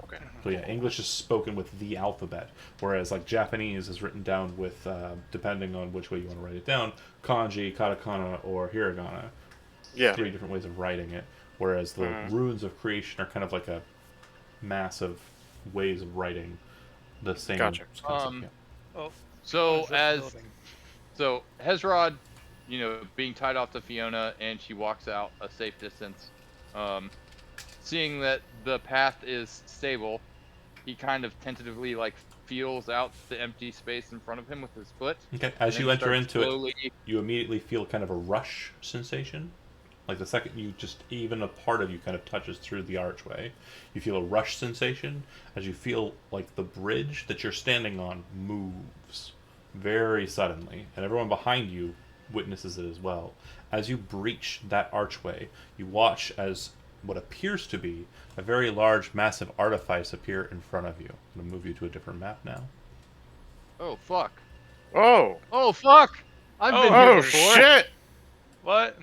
Okay. So yeah, English is spoken with the alphabet, whereas like Japanese is written down with, depending on which way you want to write it down, kanji, katakana, or hiragana. Yeah. 3 different ways of writing it. Whereas the runes of creation are kind of like a mass of ways of writing the same Gotcha. concept. Yeah. So What is this as building? so Hezrod, being tied off to Fiona, and she walks out a safe distance. Seeing that the path is stable, he kind of tentatively like feels out the empty space in front of him with his foot. Okay, as and you then enter starts into it, slowly- you immediately feel kind of a rush sensation. Like the second you just, even a part of you kind of touches through the archway, you feel a rush sensation as you feel like the bridge that you're standing on moves very suddenly, and everyone behind you witnesses it as well. As you breach that archway, you watch as what appears to be a very large, massive artifice appear in front of you. I'm going to move you to a different map now. Oh fuck! Oh. Oh fuck! I've been here Oh before. shit! What?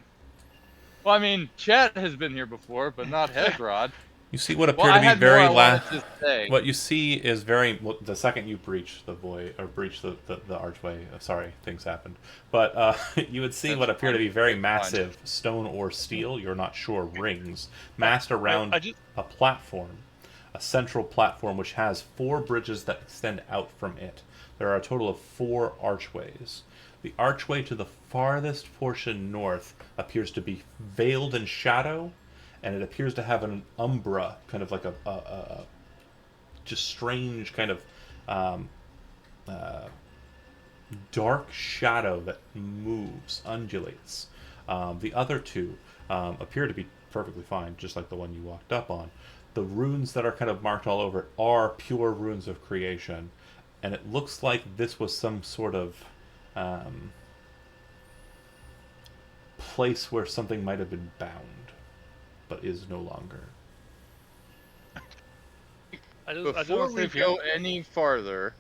Well, I mean, Chet has been here before, but not Hezrod. You see what appear Well, to I be had very more I wanted to say. What you see is very. Well, the second you breach the void or breach the archway, sorry, things happened. But you would see That's what appear to fine. be very That's massive stone or steel. You're not sure rings massed around I just- a platform, a central platform which has 4 bridges that extend out from it. There are a total of 4 archways. The archway to the farthest portion north appears to be veiled in shadow, and it appears to have an umbra, kind of like a just strange kind of dark shadow that moves, undulates. The other 2 appear to be perfectly fine, just like the one you walked up on. The runes that are kind of marked all over it are pure runes of creation, and it looks like this was some sort of place where something might have been bound, but is no longer. I just Before want to say we if you- go any farther,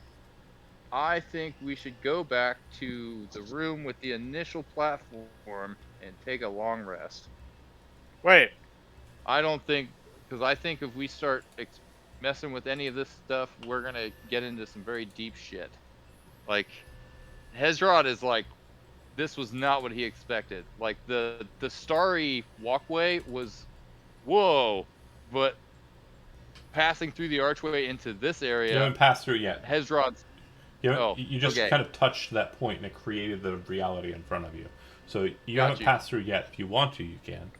I think we should go back to the room with the initial platform and take a long rest. Wait. I don't think, because I think if we start messing with any of this stuff, we're gonna get into some very deep shit. Like, Hezrod is like, this was not what he expected. Like the starry walkway was, whoa, but passing through the archway into this You area, haven't passed through yet. Hezrod's. You just okay. kind of touched that point and it created the reality in front of you. So you Got haven't you. passed through yet. If you want to, you can.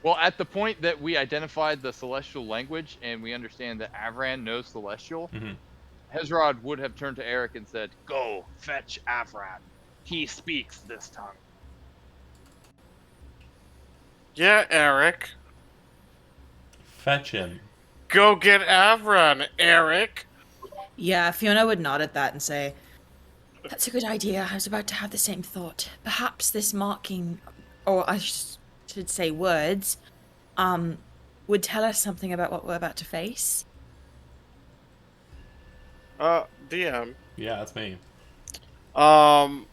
Well, at the point that we identified the celestial language and we understand that Avran knows celestial, Mhm. Hezrod would have turned to Eric and said, "Go fetch Avran. He speaks this tongue." Yeah, Eric. Fetch him. Go get Avron, Eric. Yeah, Fiona would nod at that and say, "That's a good idea. I was about to have the same thought. Perhaps this marking, or I should say words, would tell us something about what we're about to face." DM. Yeah, that's me. Um,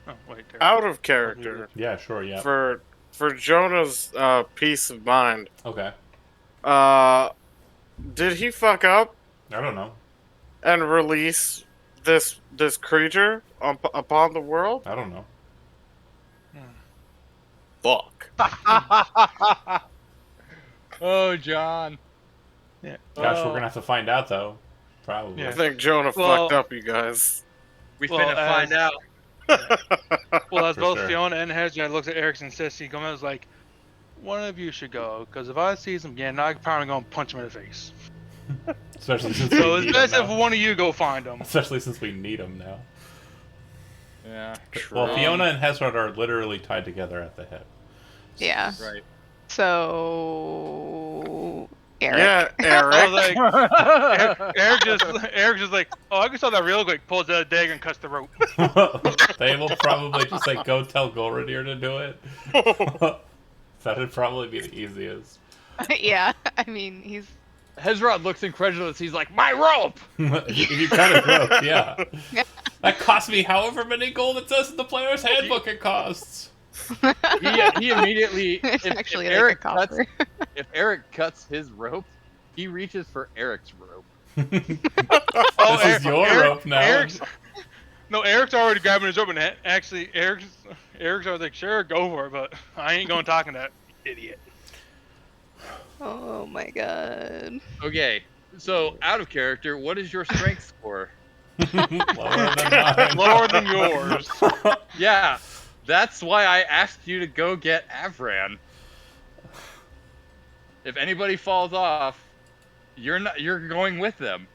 Oh, wait, there. out of character Yeah, sure, yeah. for Jonah's peace of mind. Okay. Did he fuck up I don't know. and release this creature upon the world? I don't know. Fuck. Oh, John. Yeah. Gosh, we're gonna have to find out though. Probably. I Yeah. think Jonah Well- fucked up, you guys. We Well, finna find out. Well, as For both sure. Fiona and Hezron looked at Eric and Sissy, Gomez was like, "One of you should go, because if I see him again, I'm probably gonna punch him in the face." Especially since So we it's need best him if now. one of you go find him. Especially since we need him now. Yeah. Well, True. Fiona and Hezrod are literally tied together at the hip. Yeah. Right. So Eric. Yeah, I Eric. was like, Eric just like, oh, I can solve that real quick. Pulls out a dagger and cuts the rope. They will probably just like go tell Golradir to do it. That'd probably be the easiest. Yeah, I mean, he's Hezrod looks incredulous. He's like, my rope! If you cut it broke, yeah. That cost me however many gold it says in the player's handbook it costs. He immediately, it's if actually Eric like a copper. if Eric cuts his rope, he reaches for Eric's rope. This is your rope now. Eric's already grabbing his rope, and actually, Eric's always like, sure, go for it, but I ain't going talking to that idiot. Oh my god. Okay, so out of character, what is your strength score? Lower than mine. Lower than yours. Yeah, that's why I asked you to go get Avran. If anybody falls off, you're going with them.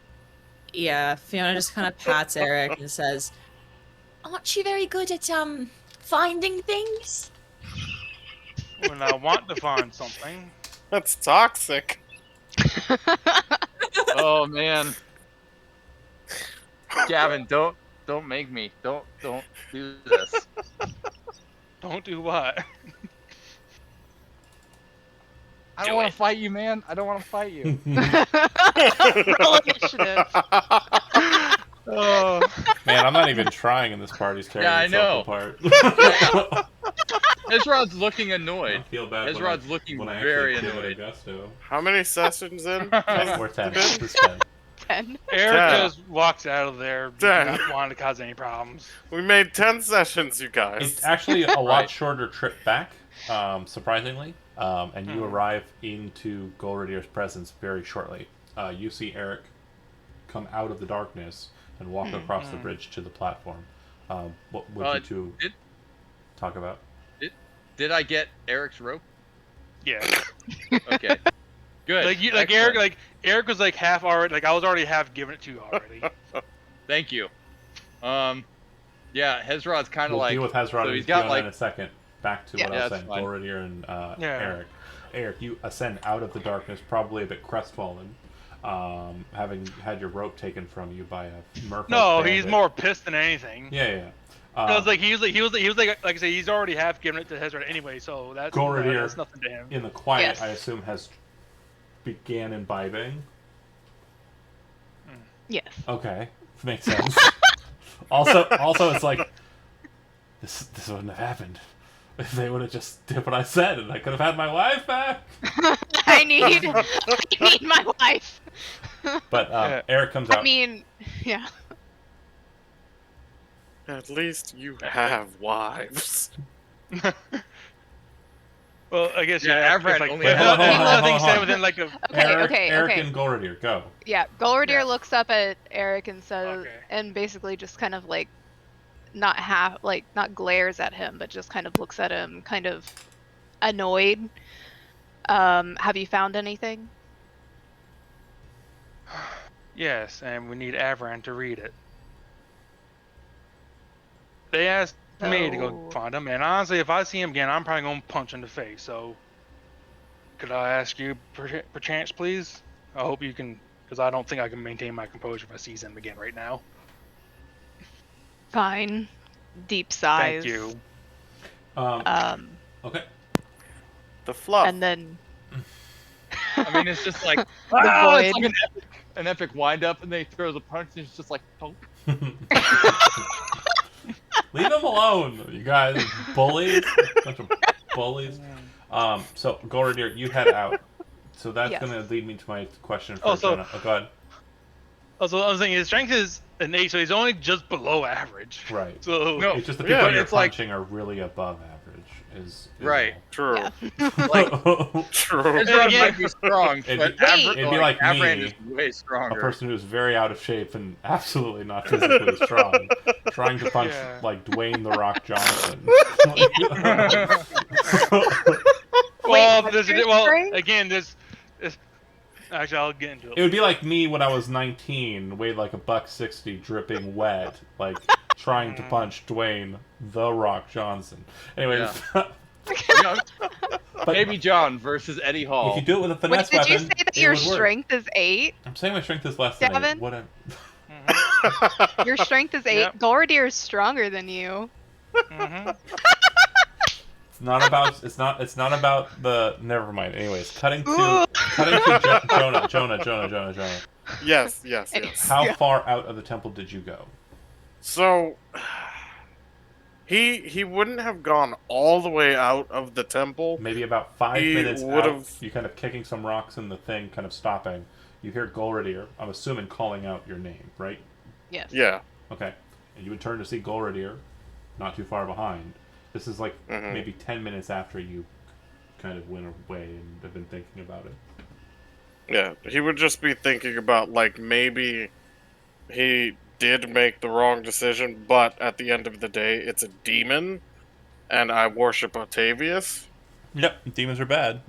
Yeah, Fiona just kind of pats Eric and says, "Aren't you very good at finding things?" When I want to find something. That's toxic. Oh man. Gavin, don't make me. Don't do this. Don't do what? I don't want to fight you, man. I don't want to fight you. Roll initiative. Oh. Man, I'm not even trying in this party's carrying Yeah, I itself know. apart. Ezrod's looking I annoyed. feel bad Ezrod's looking when I very actually kill annoyed. Augusto. How many sessions in? Or 10. This is 10. 10. Eric Yeah. just walks out of there, Dang. not wanting to cause any problems. We made 10 sessions, you guys. It's actually a lot Right. shorter trip back, surprisingly. And you arrive into Golradir's presence very shortly. You see Eric come out of the darkness and walk across the bridge to the platform. What would you two talk about? Did I get Eric's rope? Yeah. Okay. Good. Eric was like half already, like I was already half giving it to you already. Thank you. Yeah, Hezrod's kind of We'll like. deal with Hezrod so and he's got Fiona like. in a second. Back to what I Yeah, was that's saying. fine. Golradir and Yeah. Eric. Eric, you ascend out of the darkness, probably a bit crestfallen, having had your rope taken from you by a merfolk No, bandit. he's more pissed than anything. Yeah. Because like he was like I said, he's already half given it to Hezron anyway, so that's nothing to him. in the quiet, Yes. I assume, has began imbibing. Yes. Okay, makes sense. also, it's like this wouldn't have happened if they would have just did what I said, and I could have had my wife back. I need my wife. But Yeah. Eric comes out. I mean, yeah. At least you have wives. Well, I guess Yeah, if, Avran like, only if has- Hold on, nothing hold said on. within like a Eric and Golradir, go. Yeah, Golradir Yeah. looks up at Eric and says, Okay. and basically just kind of like, not glares at him, but just kind of looks at him, kind of annoyed. Have you found anything? yes, and we need Avran to read it. They asked me to go So- find him, and honestly, if I see him again, I'm probably gonna punch him in the face. So, could I ask you, perchance, please? I hope you can, because I don't think I can maintain my composure if I see him again right now. Fine. Deep sighs. Thank you. Okay. The fluff. And then I mean, it's just like. void. It's like an epic wind up, and then he throws a punch, and it's just like. Punk. Leave him alone, you guys. Bullies. Bunch of bullies. So, Golradir, you head out. So that's Yes. going to lead me to my question for Oh, so- Jonah. Oh, go ahead. Also, I was thinking his strength is an 8, so he's only just below average. Right. So No. It's just the Yeah, people you're it's like- punching are really above average. Is Right. True. yeah. Like, all. True. Ezra again- might be strong, It'd but be- Wait. it'd be like Avran me, is way a stronger. person who's very out of shape and absolutely not physically strong, trying to punch Yeah. like Dwayne the Rock Johnson. well, what's there's, your well, strength? again, Actually, I'll get into it. It would be like me when I was 19, weighed like $160, dripping wet, like trying to punch Dwayne the Rock Johnson. Anyways, Young, but Baby John versus Eddie Hall. if you do it with a Wait, finesse did you weapon, say that it your would work. strength is 8? I'm saying my strength is less than 8. Gavin? What? Your strength is 8. Yep. Golradir is stronger than you. It's not about. It's not about the. Never mind. Anyways, cutting to Jonah. Yes. How far out of the temple did you go? So he wouldn't have gone all the way out of the temple. Maybe about 5 He minutes out. would've- You kind of kicking some rocks in the thing, kind of stopping. You hear Golradir. I'm assuming calling out your name, right? Yes. Yeah. Okay. And you would turn to see Golradir, not too far behind. This is like maybe 10 minutes after you kind of went away and have been thinking about it. Yeah. He would just be thinking about, like, maybe he did make the wrong decision, but at the end of the day, it's a demon, and I worship Octavius. Yep, demons are bad.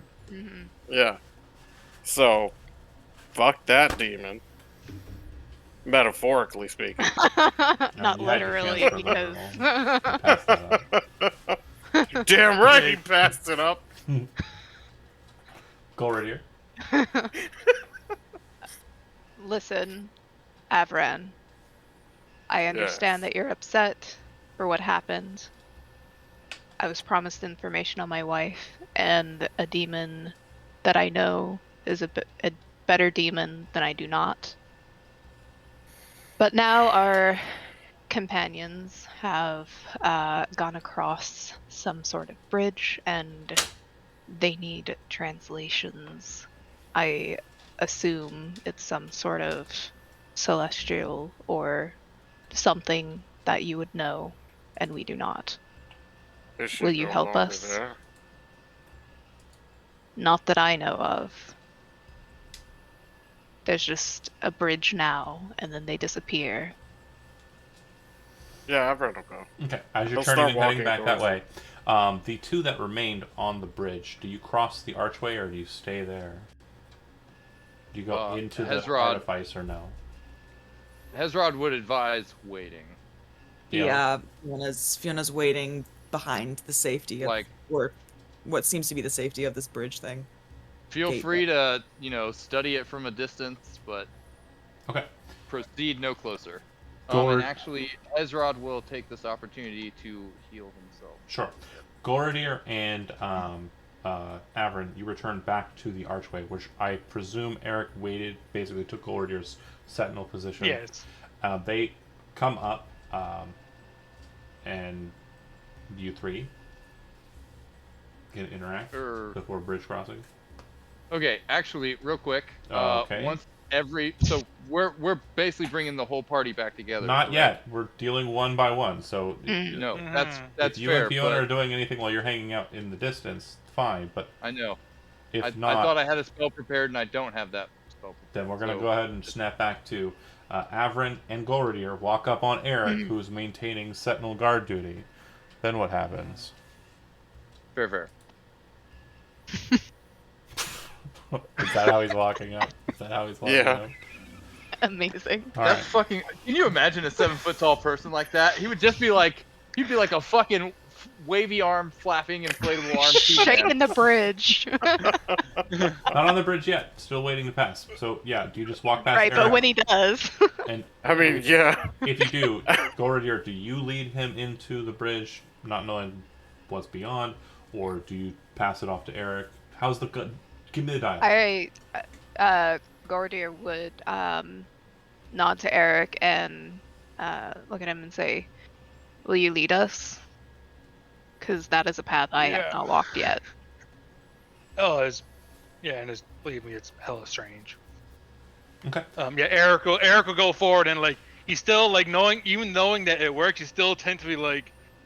Yeah. So, fuck that demon. Metaphorically speaking. Not You had your literally, chance for because. literal. You passed that up. Damn right he passed it up. Golradir. Listen, Avran. I understand that you're upset for what happened. I was promised information on my wife, and a demon that I know is a better demon than I do not. But now our companions have gone across some sort of bridge, and they need translations. I assume it's some sort of celestial or something that you would know, and we do not. Is she Will you no help longer us? there? Not that I know of. There's just a bridge now, and then they disappear. Yeah, I've read will go. Okay, as you're He'll turning start and heading walking back that towards way, the two that remained on the bridge, do you cross the archway or do you stay there? Do you go into the Hezrod- artifice or no? Hezrod would advise waiting. Yeah, Fiona's waiting behind the safety of Like- or what seems to be the safety of this bridge thing. Feel Gateway. free to, study it from a distance, but Okay. proceed no closer. Gord- And actually, Hezrod will take this opportunity to heal himself. Sure. Golradir and Avrin, you return back to the archway, which I presume Eric waited, basically took Golradir's sentinel position. Yes. They come up, and you three can interact before bridge crossing. Okay, actually, real quick. Okay. So we're basically bringing the whole party back together. Not correct? yet. We're dealing one by one. So No, Mhm. that's if you fair. and Fiona but are doing anything while you're hanging out in the distance, fine. But I know. if I not, thought I had a spell prepared, and I don't have that spell prepared. then we're gonna so- go ahead and snap back to Avrin and Golradir walk up on Eric, who's maintaining sentinel guard duty. Then what happens? Fair. Is that how he's walking up? Is that how he's walking Yeah. up? Amazing. All That's right. fucking. Can you imagine a 7-foot tall person like that? He would just be like. He'd be like a fucking wavy arm, flapping, inflatable arm. Shaking the bridge. Not on the bridge yet. Still waiting to pass. So yeah, do you just walk past Right, Eric? but when he does. And I mean, yeah. if you do, Golradir, do you lead him into the bridge, not knowing what's beyond, or do you pass it off to Eric? How's the give me the dialogue? Gordir would nod to Eric and look at him and say, "Will you lead us? Because that is a path I have Yeah. not walked yet." Oh, believe me, it's hella strange. Okay. Eric will go forward and he's still knowing that it works, he still tends to be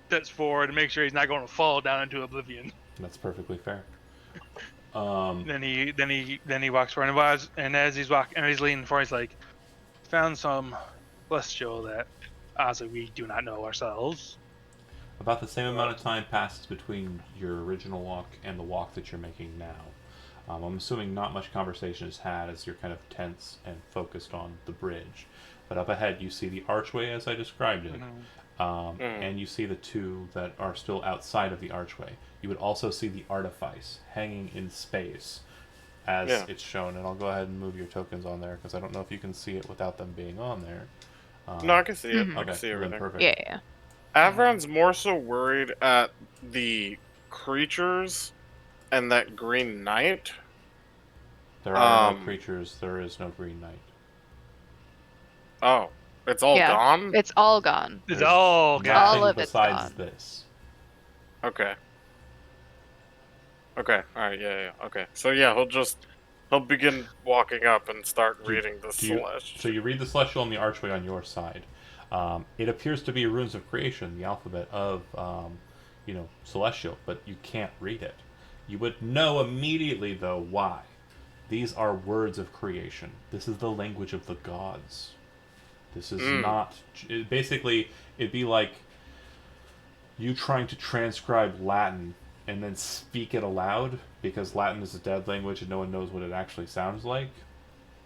steps forward to make sure he's not going to fall down into oblivion. That's perfectly fair. Then he walks forward and as he's walking and he's leaning forward, he's like, found some celestial that honestly we do not know ourselves. About the same amount of time passes between your original walk and the walk that you're making now. I'm assuming not much conversation is had as you're kind of tense and focused on the bridge. But up ahead, you see the archway as I described it, and you see the two that are still outside of the archway. You would also see the artifice hanging in space as it's shown. And I'll go ahead and move your tokens on there because I don't know if you can see it without them being on there. No, I can see it. I Okay, can see then everything. perfect. Yeah. Avran's more so worried at the creatures and that Green Knight. There are no creatures. There is no Green Knight. Oh, it's all gone? It's all gone. It's There's all gone. nothing All of it's besides gone. this. Okay. Okay, alright, yeah. Okay. So yeah, he'll begin walking up and start reading the Celestial. So you read the Celestial on the archway on your side. It appears to be runes of creation, the alphabet of, Celestial, but you can't read it. You would know immediately, though, why. These are words of creation. This is the language of the gods. This is not... Basically, it'd be like you trying to transcribe Latin and then speak it aloud, because Latin is a dead language and no one knows what it actually sounds like.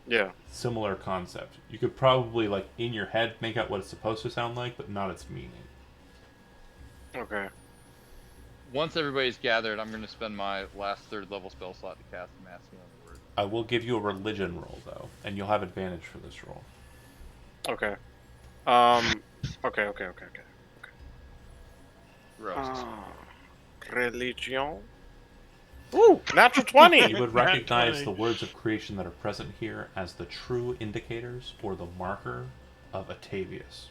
Yeah. Similar concept. You could probably, like, in your head, make out what it's supposed to sound like, but not its meaning. Okay. Once everybody's gathered, I'm going to spend my last 3rd level spell slot to cast Mask Healing Word. I will give you a religion roll, though, and you'll have advantage for this roll. Okay. Okay. Roast. Religion. Ooh, natural 20! You would recognize the words of creation that are present here as the true indicators or the marker of Atavius.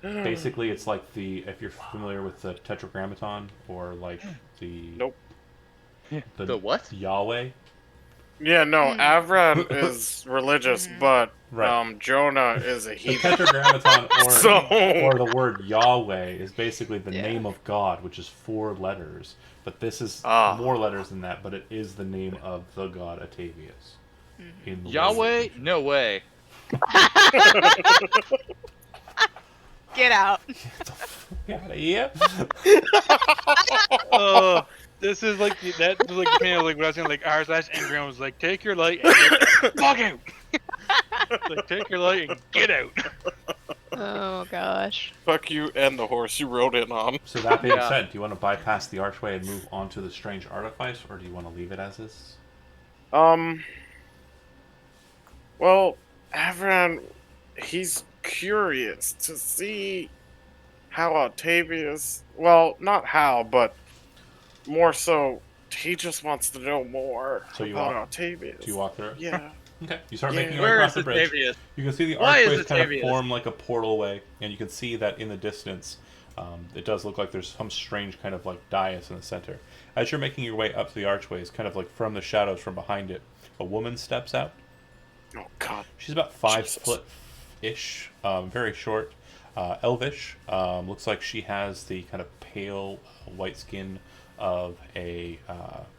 Basically, it's like if you're familiar with the Tetragrammaton, or like the... Nope. The what? Yahweh. Yeah, no, Avran is religious, but Right. Jonah is a The heathen. Tetragrammaton, or So- the word Yahweh, is basically the name of God, which is 4 letters. But this is more letters than that, but it is the name of the god Atavius. In the Yahweh? language. No way. Get out. Get out of here. This is like that was like kind of like what I was saying. Like r/Angrion was like, take your light and fuck out. Like, take your light and get out. Oh gosh. Fuck you and the horse you rode in on. So that being said, do you want to bypass the archway and move on to the strange artifice, or do you want to leave it as is? Well, Avran, he's curious to see how Octavius... Well, not how, but more so, he just wants to know more about Octavius. Do you walk through? Yeah. Okay. You start making your way Where across is the bridge. Atavius? You can see the Why is archways kind of Atavius? form like a portal way, and you can see that in the distance, it does look like there's some strange kind of like dais in the center. As you're making your way up to the archways, kind of like from the shadows from behind it, a woman steps out. Oh, God. She's about 5 foot-ish, very short, elvish. Looks like she has the kind of pale white skin of a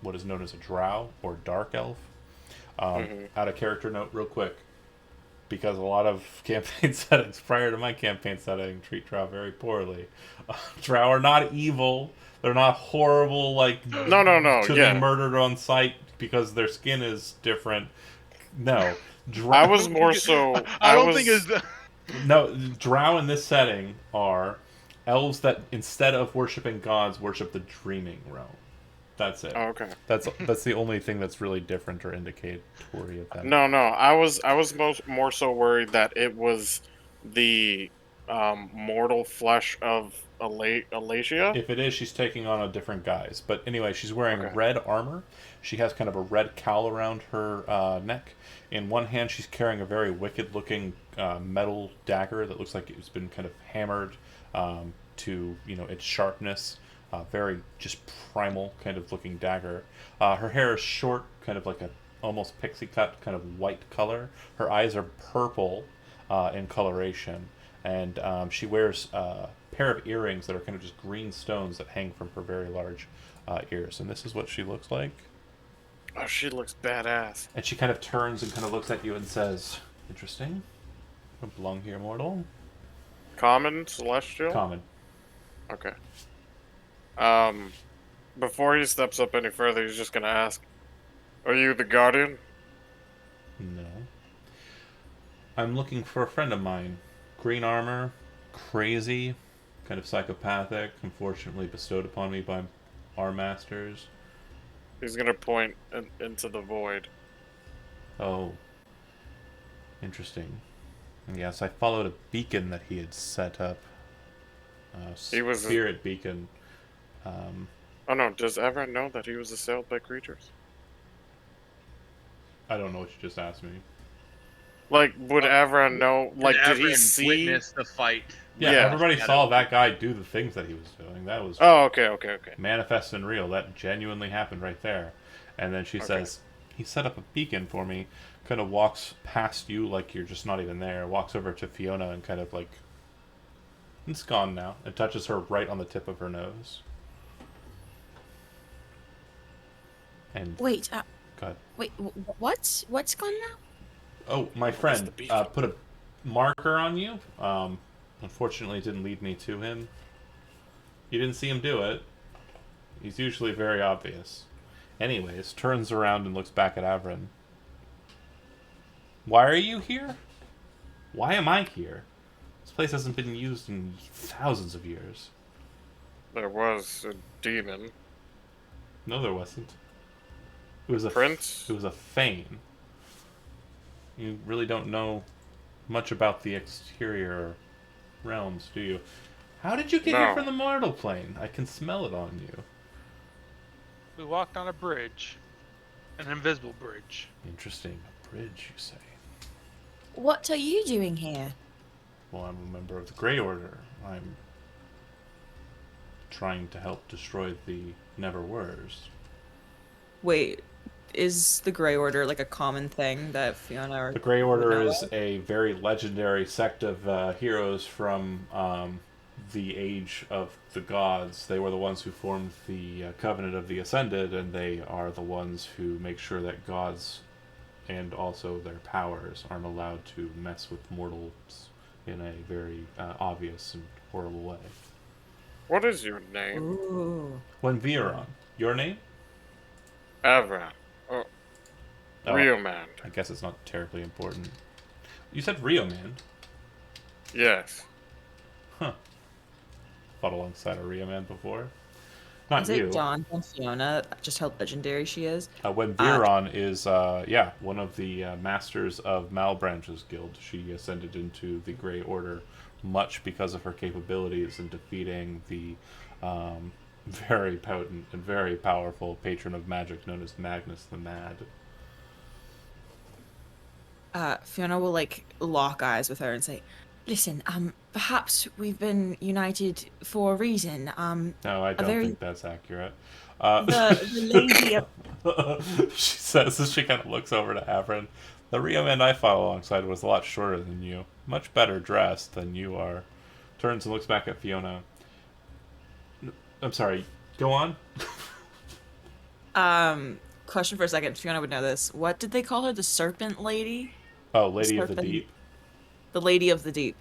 what is known as a drow or dark elf. Out of character note, real quick, because a lot of campaign settings prior to my campaign setting treat drow very poorly. Drow are not evil. They're not horrible, like No, to yeah. be murdered on sight because their skin is different. No, drow. I was more so... I don't think it's. No, drow in this setting are elves that instead of worshiping gods, worship the dreaming realm. That's it. Oh, okay. That's the only thing that's really different or indicatory of them. No, I was more so worried that it was the mortal flesh of Alacia. If it is, she's taking on a different guise. But anyway, she's wearing red armor. She has kind of a red cowl around her neck. In one hand, she's carrying a very wicked-looking metal dagger that looks like it's been kind of hammered to its sharpness. Very just primal kind of looking dagger. Her hair is short, kind of like a almost pixie cut, kind of white color. Her eyes are purple in coloration, and she wears a pair of earrings that are kind of just green stones that hang from her very large ears. And this is what she looks like. Oh, she looks badass. And she kind of turns and kind of looks at you and says, "Interesting. I don't belong here, mortal." Common, celestial? Common. Okay. Before he steps up any further, he's just gonna ask, Are you the guardian? No. I'm looking for a friend of mine. Green armor, crazy, kind of psychopathic, unfortunately bestowed upon me by our masters. He's gonna point into the void. Oh, interesting. Yes, I followed a beacon that he had set up. He was. Spirit beacon. Um, Oh no! Does everyone know that he was assailed by creatures? I don't know what you just asked me. Like, would everyone know? Like, did he Everyone see? witnessed the fight? Yeah, Yeah. everybody Shadow. saw that guy do the things that he was doing. That was Oh, okay. manifest and real. That genuinely happened right there. And then she Okay. says, he set up a beacon for me, kind of walks past you like you're just not even there, walks over to Fiona and kind of like, it's gone now, and touches her right on the tip of her nose. And Wait, go ahead. wait, what's gone now? Oh, my What's friend the beacon? put a marker on you. Unfortunately, it didn't lead me to him. You didn't see him do it. He's usually very obvious. Anyways, turns around and looks back at Avrin. Why are you here? Why am I here? This place hasn't been used in thousands of years. There was a demon. No, there wasn't. It was a Prince? It was a Thane. You really don't know much about the exterior realms, do you? How did you get here No. from the mortal plane? I can smell it on you. We walked on a bridge, an invisible bridge. Interesting. A bridge, you say? What are you doing here? Well, I'm a member of the Grey Order. I'm trying to help destroy the Never-Wers. Wait, is the Grey Order like a common thing that Fiona or The Grey would Order know is of? a very legendary sect of heroes from the age of the gods. They were the ones who formed the Covenant of the Ascended, and they are the ones who make sure that gods and also their powers aren't allowed to mess with mortals in a very obvious and horrible way. What is your name? Ooh. When Viron, your name? Avran. Oh, Oh, Rio Man. I guess it's not terribly important. You said Rio Man. Yes. Huh. Fought alongside a Rio Man before. Not Is you. it Dawn and Fiona? Just how legendary she is. When Viron is, one of the masters of Malbranch's guild. She ascended into the Grey Order much because of her capabilities in defeating the very potent and very powerful patron of magic known as Magnus the Mad. Fiona will like lock eyes with her and say, "Listen, perhaps we've been united for a reason. No, I a don't very think that's accurate. the lady of She says as she kind of looks over to Avrin. The Rio man I fought alongside was a lot shorter than you. Much better dressed than you are. Turns and looks back at Fiona. I'm sorry, go on? question for a second. Fiona would know this. What did they call her? The Serpent Lady? Oh, Lady of the Serpent- Deep. The Lady of the Deep.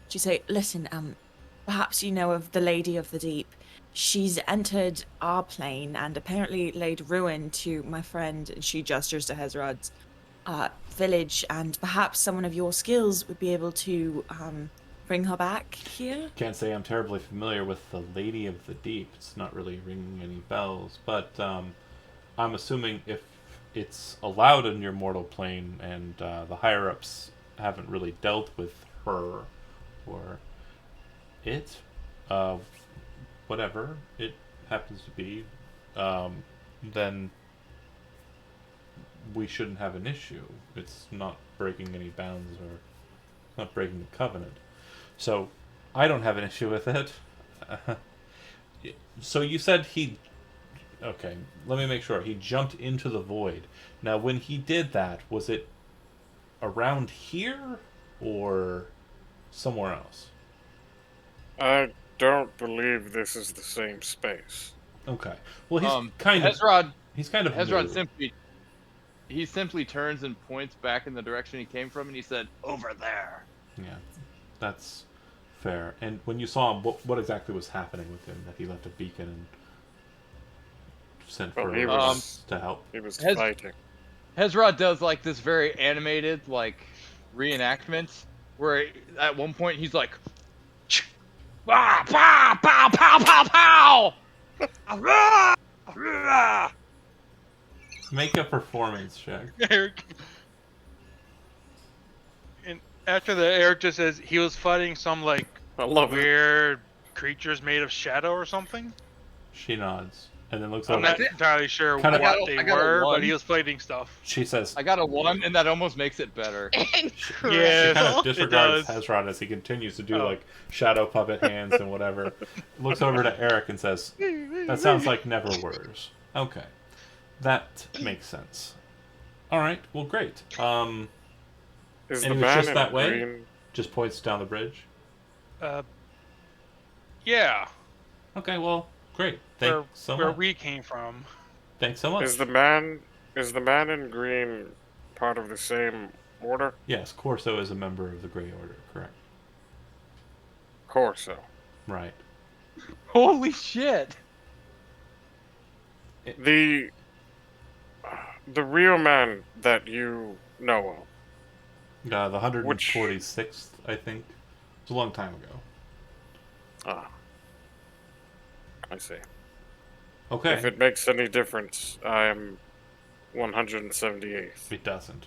She'd say, "Listen, perhaps you know of the Lady of the Deep. She's entered our plane and apparently laid ruin to my friend," and she gestures to Hezrod's village, and perhaps someone of your skills would be able to bring her back here. Can't say I'm terribly familiar with the Lady of the Deep. It's not really ringing any bells, but I'm assuming if it's allowed in your mortal plane and the higher-ups haven't really dealt with her or it, whatever it happens to be, then we shouldn't have an issue. It's not breaking any bounds or not breaking the covenant. So I don't have an issue with it. So you said he... Okay, let me make sure. He jumped into the void. Now, when he did that, was it around here or somewhere else? I don't believe this is the same space. Okay. Well, he's Hezrod kind of new. simply turns and points back in the direction he came from, and he said, "Over there." Yeah, that's fair. And when you saw him, what exactly was happening with him? That he left a beacon and sent Well, for he us to help. He was Has- fighting. Hezrod does like this very animated like reenactment where at one point he's like, "Pow, pow, pow, pow, pow, pow!" Ah, ah. Make a performance check. Eric. And after that, Eric just says he was fighting some like I love it. weird creatures made of shadow or something. She nods and then looks I'm over. not entirely sure Kinda- what I they got a were, but one. he was fighting stuff. She says, I got a 1, and that almost makes it better. she Yes. kind of It disregards does. Hezron as he continues to do Oh. like shadow puppet hands and whatever. Looks over to Eric and says, "That sounds like never words." Okay, that makes sense. All right, well, great. Is and the it was man just in that way? green? Just points down the bridge. Yeah, Okay, well, great. where, Thanks so where much. we came from. Thanks so much. Is the man in green part of the same order? Yes, Corso is a member of the Grey Order. Correct. Corso. Right. Holy shit! The real man that you know of. The 146th, I think. It's a long time ago. Ah. I see. Okay. If it makes any difference, I am 178th. It doesn't.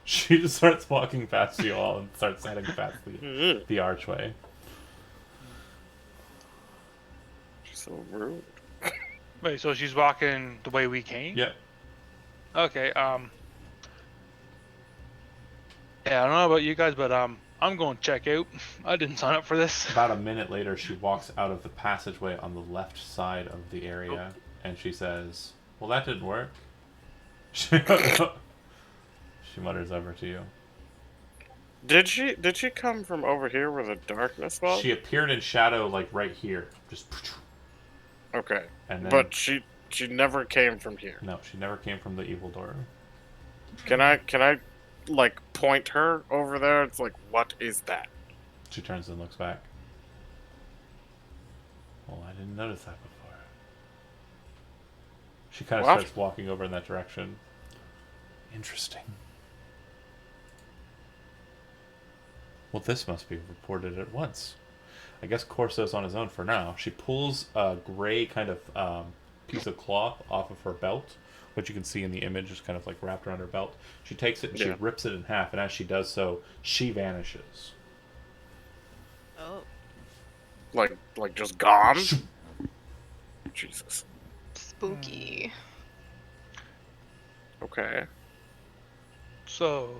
She just starts walking past you all and starts heading past Mhm. the archway. So rude. Wait, so she's walking the way we came? Yep. Okay, yeah, I don't know about you guys, but I'm going to check out. I didn't sign up for this. About a minute later, she walks out of the passageway on the left side of the area, and she says, "Well, that didn't work." She mutters over to you. Did she come from over here where the darkness was? She appeared in shadow, like right here. Just. Okay. And then, But she never came from here. no, she never came from the evil door. Can I like point her over there? It's like, what is that? She turns and looks back. Well, I didn't notice that before. She kind of What? starts walking over in that direction. Interesting. Well, this must be reported at once. I guess Corso's on his own for now. She pulls a gray kind of piece of cloth off of her belt, which you can see in the image, just kind of like wrapped around her belt. She takes it and she Yeah. rips it in half, and as she does so, she vanishes. Oh, Like just gone? Jesus. spooky. Okay. So,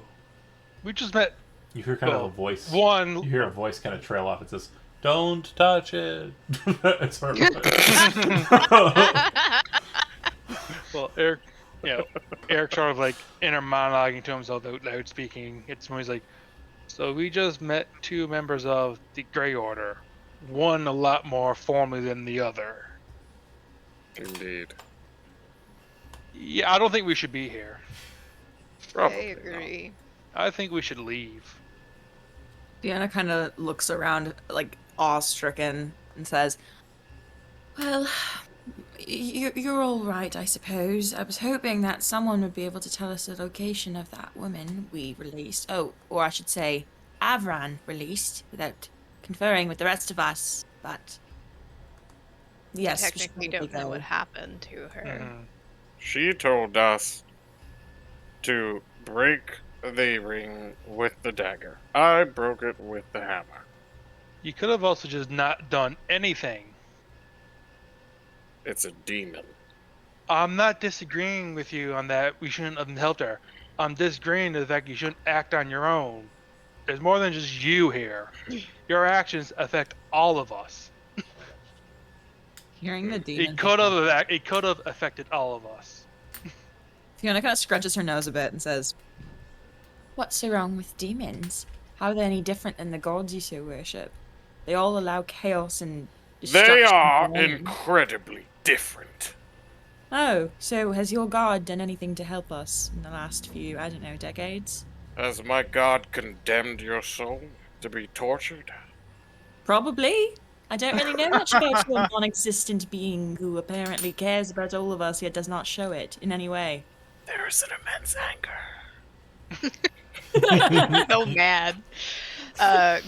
we just met You hear kind of Well, a voice. one. You hear a voice kind of trail off. It says, "Don't touch it." It's her voice. Well, Eric, Eric sort of like inner monologuing to himself out loud, speaking. It's when he's like, "So we just met two members of the Grey Order, one a lot more formally than the other. Indeed. Yeah, I don't think we should be here. I Probably agree. I think we should leave." Fiona kind of looks around, like awestricken, and says, "Well, you're all right, I suppose. I was hoping that someone would be able to tell us the location of that woman we released. Oh, or I should say, Avran released, without conferring with the rest of us. But yes, we should Technically probably don't know go." what happened to her. Mhm. She told us to break the ring with the dagger. I broke it with the hammer. You could have also just not done anything. It's a demon. I'm not disagreeing with you on that. We shouldn't have helped her. I'm disagreeing to the fact you shouldn't act on your own. There's more than just you here. Your actions affect all of us. Hearing the demon, It could have affected all of us. Fiona kind of scratches her nose a bit and says, "What's so wrong with demons? How are they any different than the gods you so worship? They all allow chaos and destruction. They to are reign." incredibly different. Oh, so has your god done anything to help us in the last few, I don't know, decades? Has my god condemned your soul to be tortured? Probably. I don't really know much about your non-existent being who apparently cares about all of us yet does not show it in any way. There is an immense anger. So mad.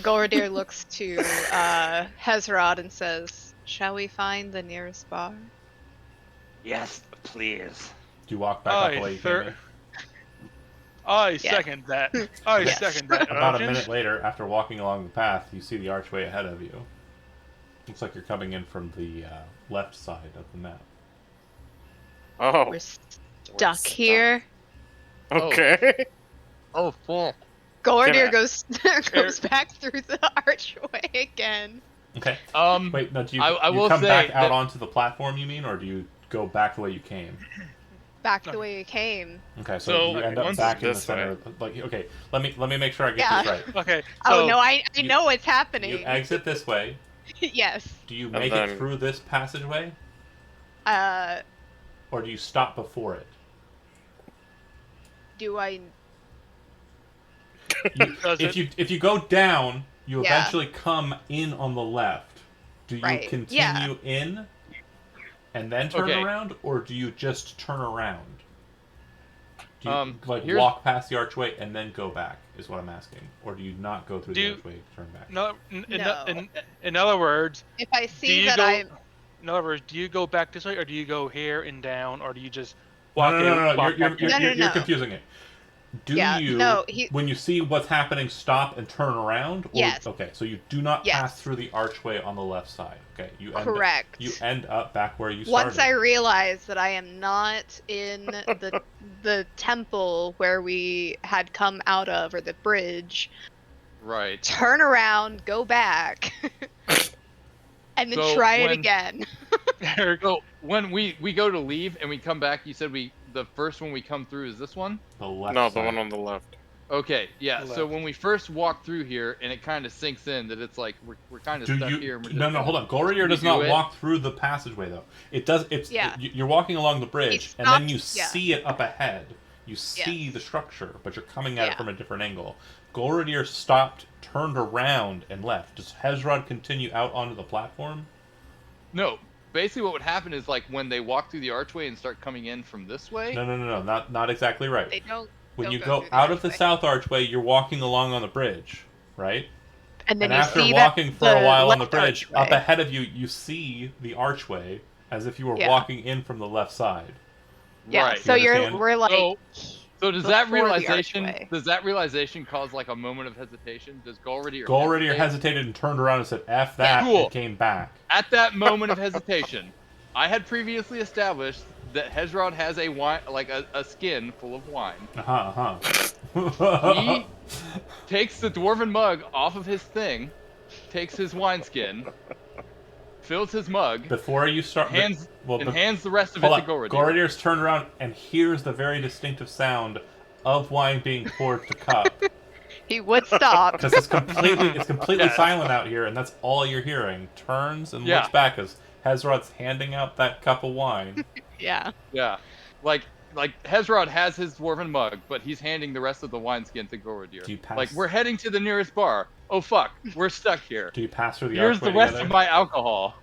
Gorodir looks to Hezrod and says, "Shall we find the nearest bar?" Yes, please. Do you walk back up the way you came in? I second that. I second that. About a Arjun. minute later, after walking along the path, you see the archway ahead of you. Looks like you're coming in from the left side of the map. Oh, We're stuck here. okay. Oh, full. Gorodir goes back through the archway again. Okay. Wait, no, do you, I you will come say back out that- onto the platform, you mean, or do you go back the way you came? Back the way you came. Okay, so, So, you end up once back in the this center. Like, okay, let me make sure I get Yeah. this right. Okay. Oh so- no, I you- know what's You happening. exit this way. Yes. Do you And make then- it through this passageway, or do you stop before it? Do I? Does If you go down, you Yeah. eventually come in on the left. Do you Right, continue in and then turn Okay. around, or do you just turn around? Do you Here's- walk past the archway and then go back? Is what I'm asking, or do you not go through Do the you- archway, turn back? No, No. in other words, If I do see you that go? I'm In other words, do you go back this way, or do you go here and down, or do you just No, walk no, in? no, no, walk You're, back you're, in? No, you're, no, you're no. confusing it. Do Yeah, you, no, when you see what's happening, stop and turn around? Or, Yes. Okay, so you do not Yes. pass through the archway on the left side. Okay, correct. You end up back where you started. Once I realize that I am not in the temple where we had come out of, or the bridge, Right. turn around, go back, and then So try it when- again. Eric, So when we go to leave and we come back, you said the first one we come through is this one? The left No, side. the one on the left. Okay, yeah. So Left. when we first walk through here, and it kind of sinks in that it's like we're kind of Do stuck you? here. And we're No, just no, hold gonna on. Gorier does redo not it. walk through the passageway though. It does. It's Yeah. you're walking along the bridge, and then you stops- yeah. see it up ahead. You see Yes. the structure, but you're coming at it Yeah. from a different angle. Gorier stopped, turned around, and left. Does Hezrod continue out onto the platform? No, basically what would happen is like when they walk through the archway and start coming in from this way. No. Not exactly right. They don't. When don't you go go through the out of the archway. south archway, you're walking along on the bridge, right? And then And you after see walking that for a while on the left bridge, archway. up ahead of you, you see the archway as if you were Yeah. walking in from the left side. Yeah. Right. So You understand? we're like. So does that before the realization archway. cause like a moment of hesitation? Does Golradier Golradier hesitated and turned around and said, F that, Cool. and came back. At that moment of hesitation, I had previously established that Hezrod has a skin full of wine. He takes the dwarven mug off of his thing, takes his wineskin, fills his mug, Before you start... hands well, hands the rest of it hold to on. Golradier. Golradier's turned around and hears the very distinctive sound of wine being poured to cup. He would stop. Because it's completely Yes. silent out here, and that's all you're hearing. Turns and Yeah. looks back as Hezrod's handing out that cup of wine. Yeah. Yeah, like Hezrod has his dwarven mug, but he's handing the rest of the wineskin to Golradier. Do you pass- Like, we're heading to the nearest bar. Oh fuck, we're stuck here. Do you pass through the Here's archway the rest together? of my alcohol.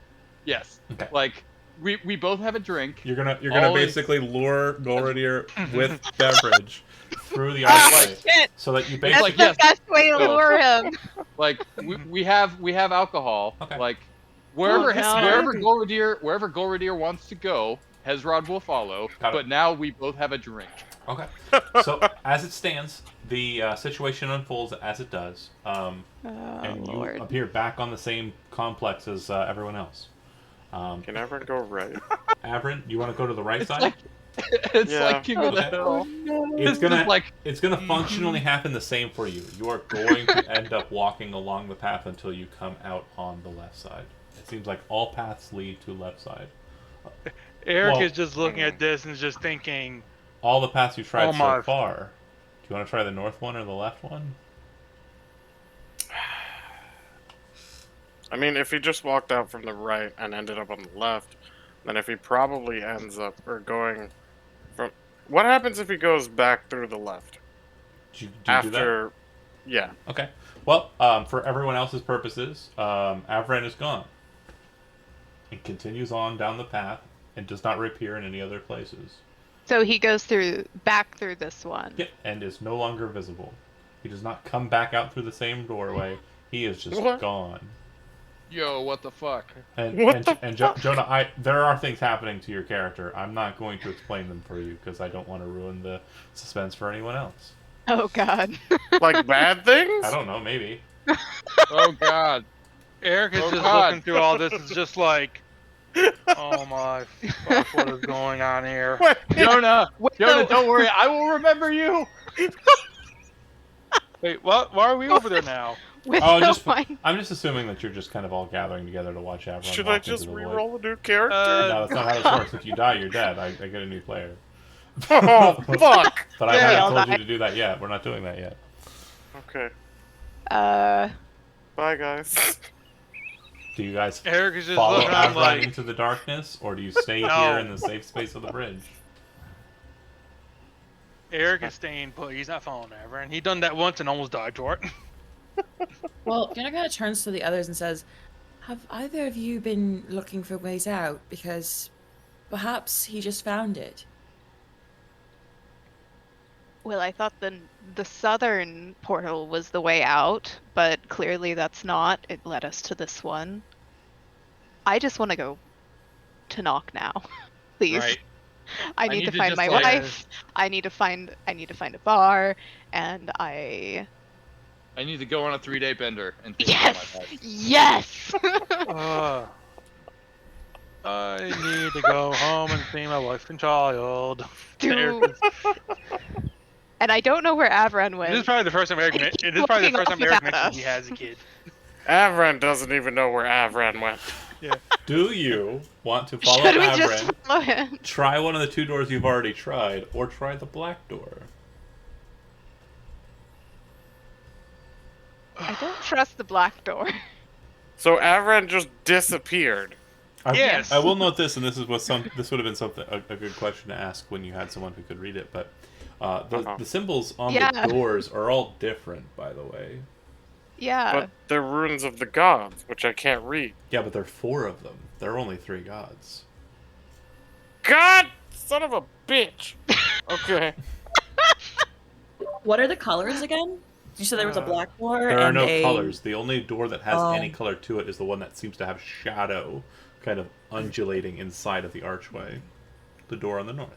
Yes. Okay. Like, we both have a drink. You're gonna All is- basically lure Golradier with beverage through the archway, Shit. so that you It's That's basically like, the yes. best way to No. lure him. Like, we have alcohol. Okay. Like, wherever Oh, no. wherever Golradier wants to go, Hezrod will follow. Got it. But now we both have a drink. Okay. So as it stands, the situation unfolds as it does, and you appear back on the same complex as everyone else. Can everyone go right? Avrin, you want to go to the right It's side? like it's Yeah. like King of the Okay. Hill. It's It's gonna just like it's gonna functionally happen the same for you. You are going to end up walking along the path until you come out on the left side. It seems like all paths lead to left side. Eric Well- is just looking at this and just thinking, All the paths you've tried Oh so my- far. Do you want to try the north one or the left one? I mean, if he just walked out from the right and ended up on the left, then if he probably ends up or going from. What happens if he goes back through the left Do you do that? after? Yeah. Okay. Well, for everyone else's purposes, Avren is gone. and continues on down the path and does not reappear in any other places. So he goes back through this one. Yep, and is no longer visible. He does not come back out through the same doorway. He is just What? gone. Yo, what the fuck? And What the fuck? Jonah, there are things happening to your character. I'm not going to explain them for you because I don't want to ruin the suspense for anyone else. Oh God. Like bad things? I don't know, maybe. Oh god. Eric is Oh, just God. looking through all this. Is just like, oh my fuck, what is going on here? Wait, Jonah, With Jonah, the- don't worry, I will remember you. Wait, what? Why are we over there now? With Oh, the just one- I'm just assuming that you're just kind of all gathering together to watch Avron should walk I just into the void. re-roll a new character? No, that's not how this works. If you die, you're dead. I get a new player. Oh, fuck! But I Yeah, haven't I'll told die. you to do that yet. We're not doing that yet. Okay. Uh, Bye, guys. Do you guys Eric is just follow looking around Avron like, into the darkness, or do you stay No. here in the safe space of the bridge? Eric is staying put. He's not following ever, and he done that once and almost died for it. Well, Fiona kind of turns to the others and says, "Have either of you been looking for ways out? Because perhaps he just found it." well, I thought the southern portal was the way out, but clearly that's not. It led us to this one. I just want to go to Knock now, please. Right. I need to need to find just, my like- wife. I need to find a bar, and I. I need to go on a 3-day bender and think about my Yes, life. yes. I need to go home and see my wife and child. Dude. Eric is- And I don't know where Avron went. This is probably the first time Eric. He It is probably the walking first off time Eric without mentioned he us. has a kid. Avran doesn't even know where Avran went. Do you want to follow Should we just Avron, follow him? try one of the two doors you've already tried, or try the black door? I don't trust the black door. So Avran just disappeared. Yes. I will note this, and this would have been something a good question to ask when you had someone who could read it. But the symbols on Yeah. the doors are all different, by the way. Yeah. But they're runes of the gods, which I can't read. Yeah, but there are 4 of them. There are only 3 gods. God! Son of a bitch! Okay. What are the colors again? You said there was a black door There are and no a... colors. The only door that has Oh. any color to it is the one that seems to have shadow kind of undulating inside of the archway. The door on the north.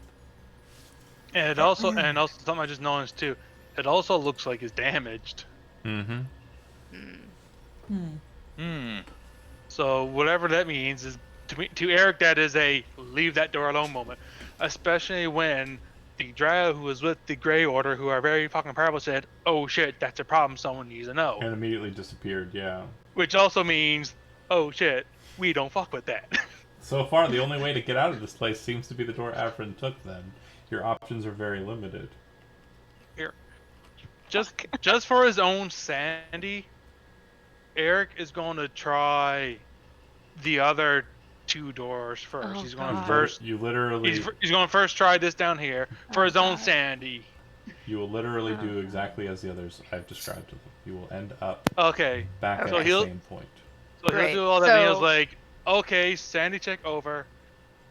And it also something I just noticed too. It also looks like it's damaged. Mm-hmm. So whatever that means is to Eric that is a leave that door alone moment, especially when the drow who was with the Grey Order, who are very fucking powerful, said, "Oh shit, that's a problem. Someone needs to know." And immediately disappeared, yeah. Which also means, oh shit, we don't fuck with that. So far, the only way to get out of this place seems to be the door Avron took, then. Your options are very limited. Just for his own sanity, Eric is going to try the other 2 doors first. Oh, He's going to God. first. You literally... He's going to first try this down here for Oh, his own God. sanity. You will literally do exactly as the others I've described to them. You will end up Okay. back So at the he'll- same point. So Great. he'll do all that. And So- he's like, okay, sanity check over.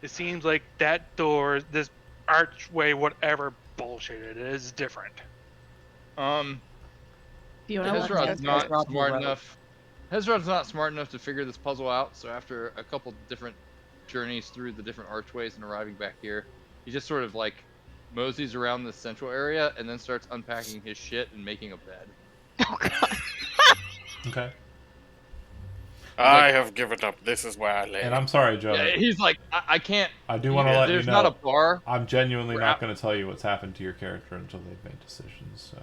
It seems like that door, this archway, whatever bullshit it is different. Fiona lets Hezrod's us not rob the smart road. enough. Hezrod's not smart enough to figure this puzzle out. So after a couple different journeys through the different archways and arriving back here, he just sort of like moseys around the central area and then starts unpacking his shit and making a bed. Oh God. Okay. I have given up. This is where I live. And I'm sorry, Joe. Yeah, he's like, I can't. I do want to let you There's know. not a bar. I'm genuinely We're not out. going to tell you what's happened to your character until they've made decisions, so...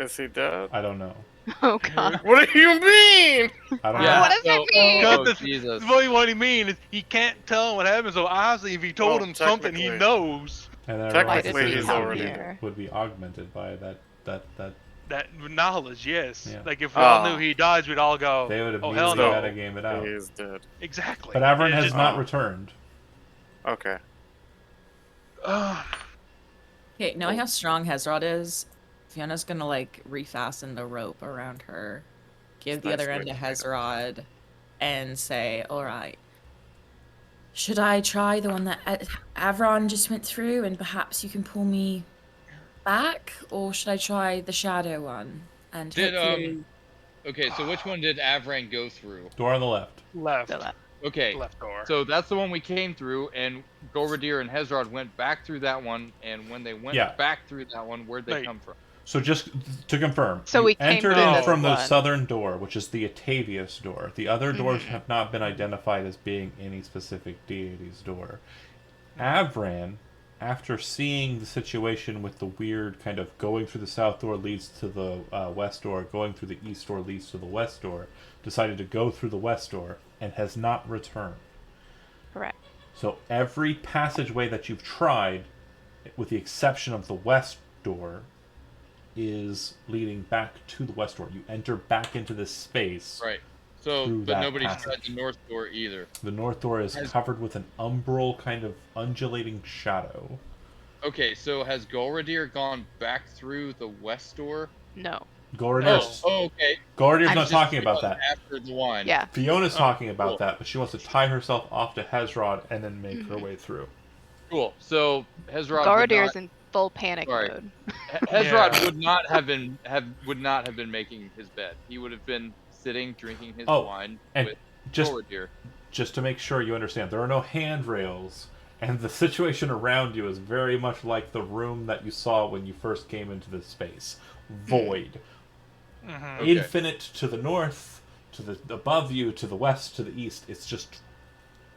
Is he dead? I don't know. Oh God. What do you mean? I don't Yeah. know. What does it mean? Oh, Because Jesus. what he means is he can't tell him what happened. So obviously, if he told Well, him something, he technically. knows. And then Technically, everyone's he's decisions already would be augmented by that That knowledge, yes. Yeah. Like if we all Ah. knew he dies, we'd all go, they would "Oh hell immediately no!" metagame it out. He is dead. Exactly. But Avron It's has just- not returned. Okay. Okay, knowing how strong Hezrod is, Fiona's gonna like refasten the rope around her, give the Nice other end way to to do it. Hezrod, and say, "All right, Should I try the one that Avron just went through, and perhaps you can pull me back, or should I try the shadow one and Did hopefully? Okay, so which one did Avran go through? Door on the left. Left. The left. Okay, Left door. so that's the one we came through, and Golradir and Hezrod went back through that one, and when they went Yeah. back through that one, where'd they Wait. come from? So just to confirm, So you we came entered through in this from the one. southern door, which is the Atavius door. The other doors Mm-hmm. have not been identified as being any specific deity's door. Avran, after seeing the situation with the weird kind of going through the south door leads to the west door, going through the east door leads to the west door, decided to go through the west door and has not returned. Correct. So every passageway that you've tried, with the exception of the west door, is leading back to the west door. You enter back into this space. Right. So, Through but that nobody's passage. tried the north door either. The north door is Has- covered with an umbral kind of undulating shadow. Okay, so has Golradir gone back through the west door? No. Goradir's okay. Goradir's I'm not just talking about that. After the wine. Yeah. Fiona's talking about cool. that, but she wants to tie herself off to Hezrod and then make her way through. Cool. So Hezrod Garadir's in full panic Sorry. mode. Hezrod Yeah. would not have been making his bed. He would have been sitting drinking his Oh, wine and with just Golradir. just to make sure you understand, there are no handrails, and the situation around you is very much like the room that you saw when you first came into this space. Void. Mm-hmm. Okay. Infinite to the north, to the above you, to the west, to the east. It's just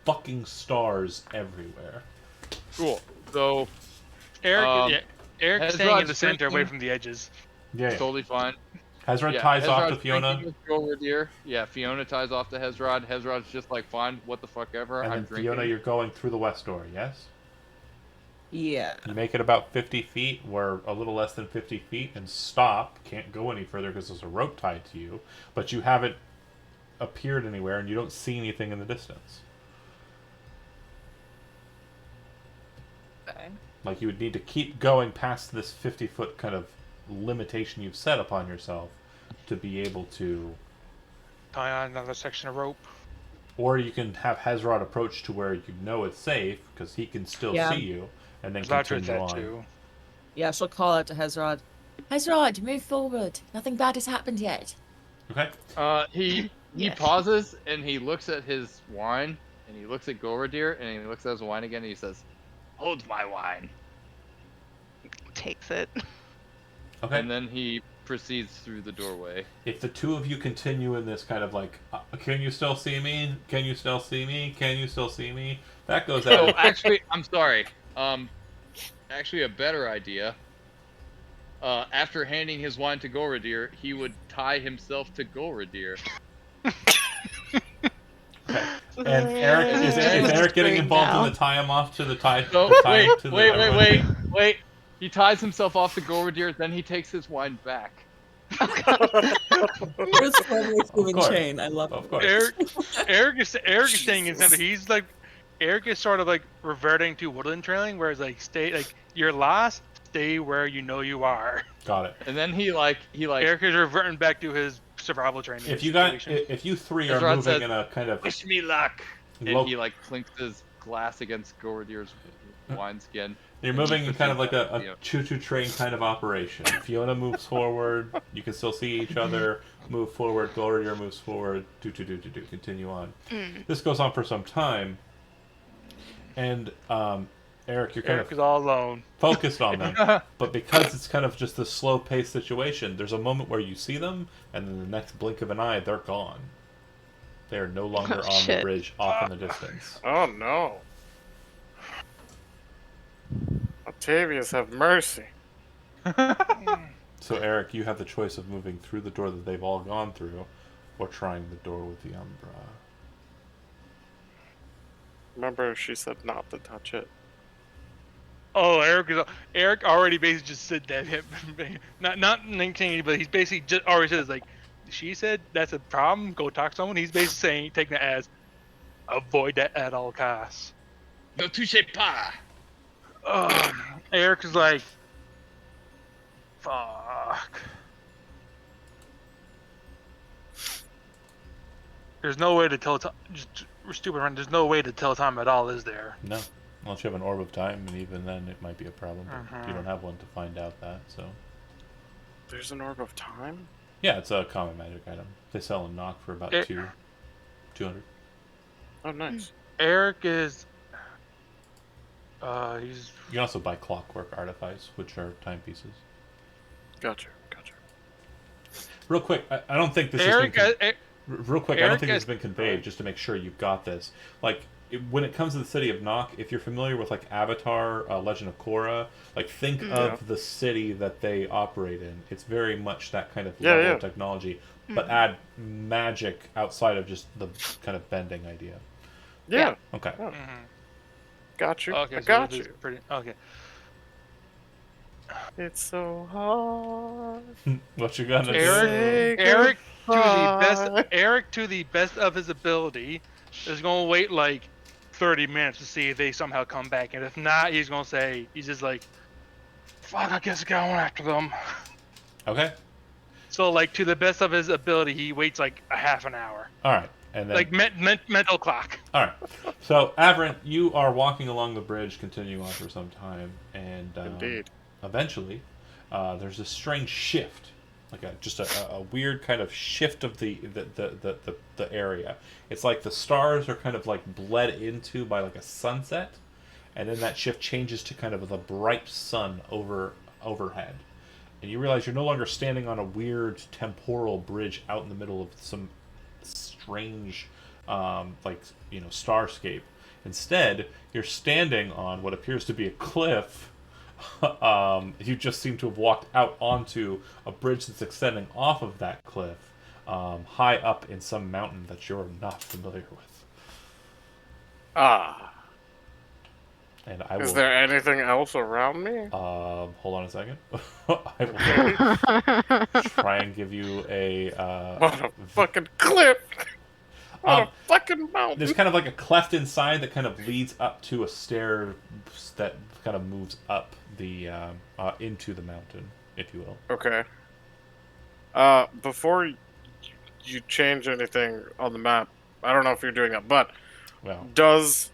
fucking stars everywhere. Cool. So Eric, Eric's staying in the Hezrod's center, away drinking- from the edges. Yeah. totally fine. Hezrod Yeah, ties off to Hezrod's Fiona, drinking with Golradir. Yeah, Fiona ties off to Hezrod. Hezrod's just like, fine, what the fuck ever. and I'm then drinking. Fiona, you're going through the west door. Yes. Yeah. You make it about 50 feet, or a little less than 50 feet, and stop. Can't go any further because there's a rope tied to you, but you haven't appeared anywhere, and you don't see anything in the distance. Okay. Like, you would need to keep going past this 50-foot kind of limitation you've set upon yourself to be able to... Tie on another section of rope. Or you can have Hezrod approach to where you know it's safe, because he can still Yeah. see you, and then Zlatra continue that on. too. Yeah, she'll call out to Hezrod. Hezrod, move forward. Nothing bad has happened yet. Okay? He Yes. pauses and he looks at his wine and he looks at Golradir and he looks at his wine again and he says, Hold my wine. Takes it. Okay. and then he proceeds through the doorway. If the two of you continue in this kind of like, can you still see me? Can you still see me? Can you still see me? That goes Oh, out. actually, I'm sorry. Actually, a better idea. After handing his wine to Golradir, he would tie himself to Golradir. Okay. And Eric is Eric getting involved in the tie him off to the tie? So the tie wait, to the wait. He ties himself off to Golradir, then he takes his wine back. It's totally human course. chain. I love Of it. course. Eric is staying in center. He's like, Eric is sort of like reverting to woodland trailing, whereas like you're lost, stay where you know you are. Got it. And then he Eric is reverting back to his survival training. If you three are Hezrod moving says, in a kind of Wish me luck. and he clinks his glass against Golradir's wineskin. you're and moving he in kind of like proceeds a to- choo-choo train kind of operation. Fiona moves forward. You can still see each other. Move forward. Golradir moves forward. Do. Continue on. This goes on for some time. And Eric, you're kind Eric of is all alone. focused on them, but because it's kind of just a slow-paced situation, there's a moment where you see them, and then the next blink of an eye, they're gone. They're no longer Oh, on the shit. bridge, off in the distance. Oh no. Octavius, have mercy. So Eric, you have the choice of moving through the door that they've all gone through, or trying the door with the Umbra. Remember, she said not to touch it. Oh, Eric already basically just said that. Not maintaining, but he's basically just already says like, she said that's a problem. Go talk to someone. He's basically saying, taking that as, avoid that at all costs. No touche pas. Eric is like, fuck. There's no way to tell time. Just stupid run. There's no way to tell time at all, is there? No, unless you have an orb of time, and even then it might be a problem. But you don't have one to find out that. So There's an orb of time? yeah, it's a common magic item. They sell in Nock for about It- 200. Oh, nice. Eric is. He's. You can also buy clockwork artifice, which are timepieces. Gotcha. Real quick, I don't think this Eric. has been real quick. I don't Eric think this has- has been conveyed. Just to make sure you've got this. Like when it comes to the city of Nock, if you're familiar with like Avatar, Legend of Korra, like think of the city that they operate in. It's very much that kind of level of technology, but add magic outside of just the kind of bending idea. Yeah. Okay. Oh. Got you. Okay, I so got this is you. pretty. Okay. It's so hard. What you gonna Eric, do? Eric to the goodbye. best. Eric to the best of his ability is gonna wait like 30 minutes to see if they somehow come back, and if not, he's gonna say he's just like, "Fuck, I guess going after them." Okay. So like to the best of his ability, he waits like a half an hour, All right. And then like mental clock. all right. So Avrin, you are walking along the bridge, continuing on for some time, and Indeed. eventually, there's a strange shift, like just a weird kind of shift of the area. It's like the stars are kind of like bled into by like a sunset, and then that shift changes to kind of the bright sun overhead, and you realize you're no longer standing on a weird temporal bridge out in the middle of some strange, starscape. Instead, you're standing on what appears to be a cliff. You just seem to have walked out onto a bridge that's extending off of that cliff, high up in some mountain that you're not familiar with. Ah. And I Is will. there anything else around me? Hold on a second. I will try and give you a. What a fucking cliff! What a fucking mountain! There's kind of like a cleft inside that kind of leads up to a stair that kind of moves up the into the mountain, if you will. Okay. Before you change anything on the map, I don't know if you're doing that, but Well, does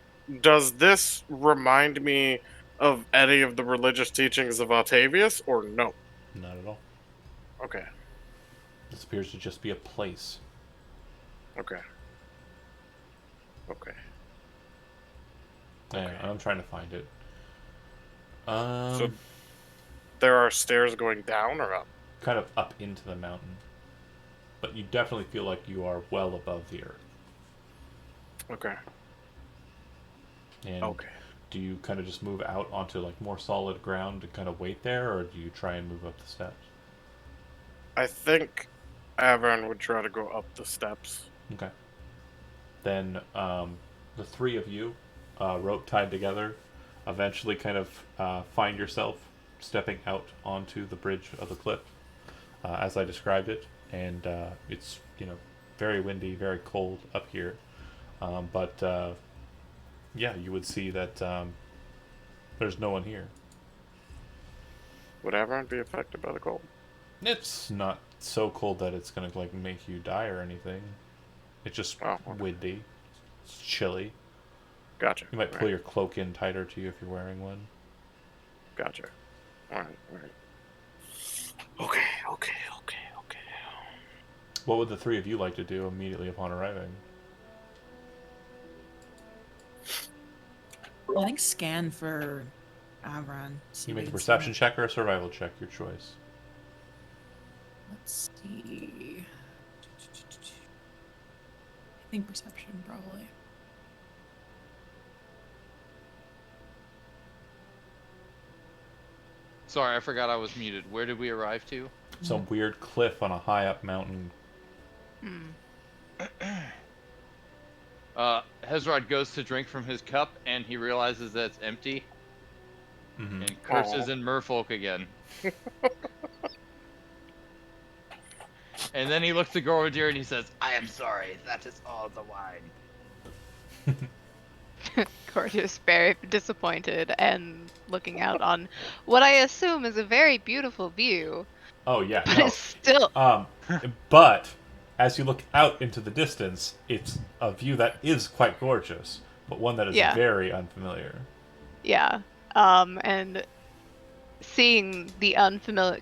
this remind me of any of the religious teachings of Octavius, or no? not at all. Okay. This appears to just be a place. Okay. Yeah, I'm trying to find it. So there are stairs going down or up? Kind of up into the mountain, but you definitely feel like you are well above the earth. Okay. And do you kind of just move out onto like more solid ground and kind of wait there, or do you try and move up the steps? I think Avern would try to go up the steps. Okay. Then the three of you, rope tied together, eventually kind of find yourself stepping out onto the bridge of the cliff, as I described it, and it's very windy, very cold up here, but yeah, you would see that there's no one here. Would Avern be affected by the cold? It's not so cold that it's gonna like make you die or anything. It's just windy. It's chilly. Gotcha. You might pull your cloak in tighter to you if you're wearing one. Gotcha. Alright. Okay. What would the three of you like to do immediately upon arriving? Well, I think scan for Avron. You make a perception check or a survival check, your choice. Let's see. I think perception, probably. Sorry, I forgot I was muted. Where did we arrive to? Some weird cliff on a high up mountain. Hezrod goes to drink from his cup, and he realizes that it's empty, and curses in merfolk again. And then he looks to Gorodir and he says, I am sorry, that is all the wine. Gorgeous, very disappointed, and looking out on what I assume is a very beautiful view. Oh yeah. But No. it's still. But as you look out into the distance, it's a view that is quite gorgeous, but one that is Yeah. very unfamiliar. Yeah. And seeing the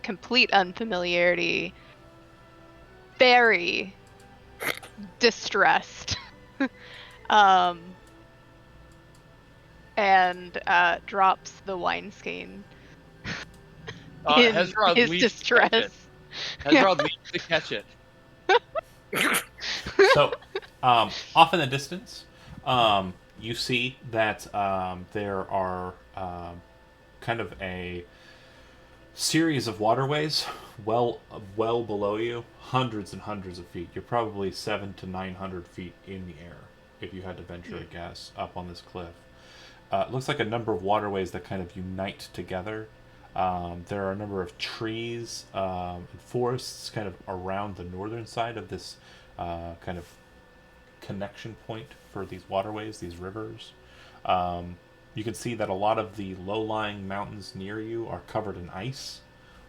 complete unfamiliarity, very distressed. And drops the wine skein in Hezrod his leaps to catch it. distress. Hezrod leaps to catch it. So, off in the distance, you see that there are kind of a series of waterways well below you, hundreds and hundreds of feet. You're probably 700 to 900 feet in the air if you had to venture a guess up on this cliff. It looks like a number of waterways that kind of unite together. There are a number of trees and forests kind of around the northern side of this kind of connection point for these waterways, these rivers. You can see that a lot of the low-lying mountains near you are covered in ice,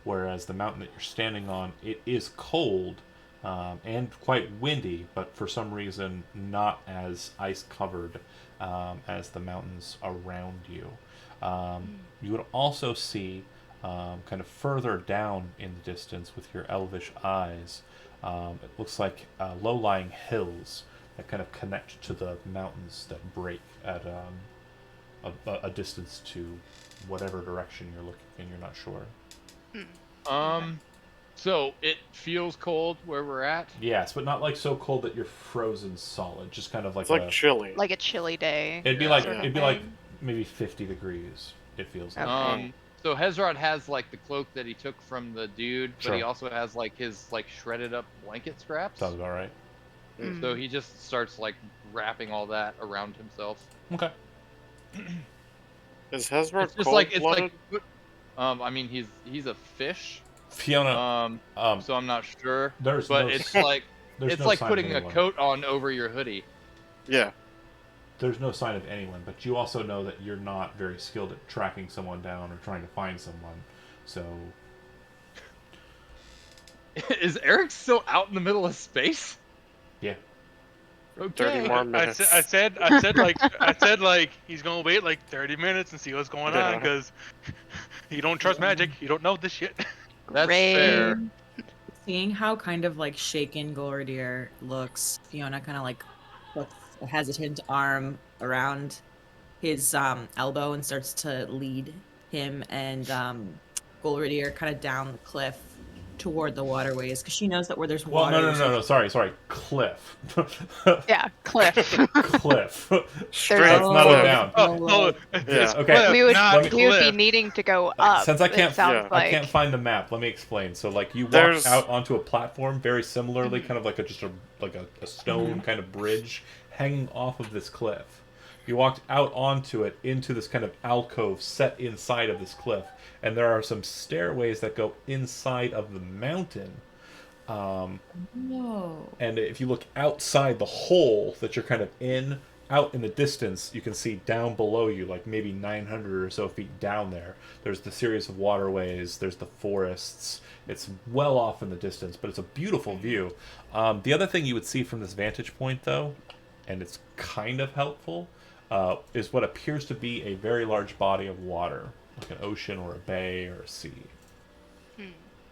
whereas the mountain that you're standing on, it is cold and quite windy, but for some reason not as ice-covered as the mountains around you. You would also see, kind of further down in the distance with your elvish eyes, it looks like low-lying hills that kind of connect to the mountains that break at a distance to whatever direction you're looking in. You're not sure. So it feels cold where we're at. Yes, but not like so cold that you're frozen solid. Just kind of like It's like chilly. Like a chilly day. it'd be Yeah. like sort of it'd be like thing. maybe 50 degrees. It feels like. Okay. So Hezrod has like the cloak that he took from the dude, but he Sure. also has like his like shredded up blanket scraps. Sounds about right. So he just starts like wrapping all that around himself. Okay. Is Hezrod It's just like cold-blooded? I mean he's a fish. Fiona. So I'm not sure. There's But no it's s- like there's it's no like sign putting of a anyone. coat on over your hoodie. Yeah. There's no sign of anyone, but you also know that you're not very skilled at tracking someone down or trying to find someone. So Is Eric still out in the middle of space? yeah. 30 more minutes. I said like he's gonna wait like 30 minutes and see what's going on Yeah. because you don't trust magic. You don't know this shit. That's fair. Rain. Seeing how kind of like shaken Golridir looks, Fiona kind of like puts a hesitant arm around his elbow and starts to lead him and Golridir kind of down the cliff toward the waterways because she knows that where there's Well, water. no. Sorry. Cliff. Yeah, cliff. Cliff. Straight That's not a cliff. down. Oh, Yeah. Okay. we would not we would be cliff. needing to go up. Since I it can't, sounds yeah, like. I can't find the map. Let me explain. So, like, you walk There's- out onto a platform, very similarly, kind of like a stone kind of bridge hanging off of this cliff. You walked out onto it into this kind of alcove set inside of this cliff, and there are some stairways that go inside of the mountain. No. And if you look outside the hole that you're kind of in, out in the distance, you can see down below you, like maybe 900 or so feet down there. There's the series of waterways, there's the forests. It's well off in the distance, but it's a beautiful view. The other thing you would see from this vantage point, though, and it's kind of helpful, is what appears to be a very large body of water, like an ocean or a bay or a sea.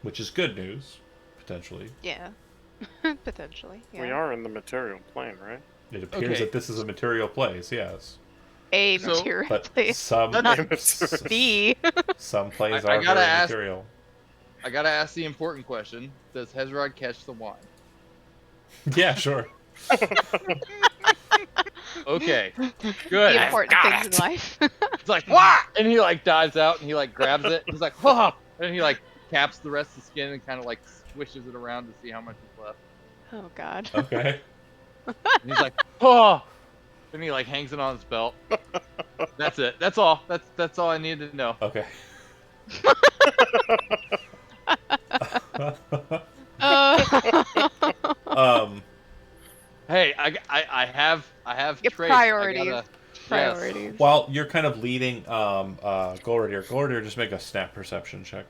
Which is good news, potentially. Yeah. Potentially. Yeah. We are in the material plane, right? It appears Okay. that this is a material place, yes. A So- material But place. some Not Material. the. some plays I are gotta very ask- material. I gotta ask the important question: does Hezrod catch the wine? Yeah, sure. Okay, good. The important things in life. It's like what? And he like dives out and he like grabs it. He's like whoa, and he like caps the rest of the skin and kind of like swishes it around to see how much is left. Oh God. Okay. And he's like oh, and he like hangs it on his belt. That's it. That's all. That's all I needed to know. Okay. um, Hey, I have Your traits. I priorities. gotta- Priorities. while you're kind of leading Golridir, just make a snap perception check.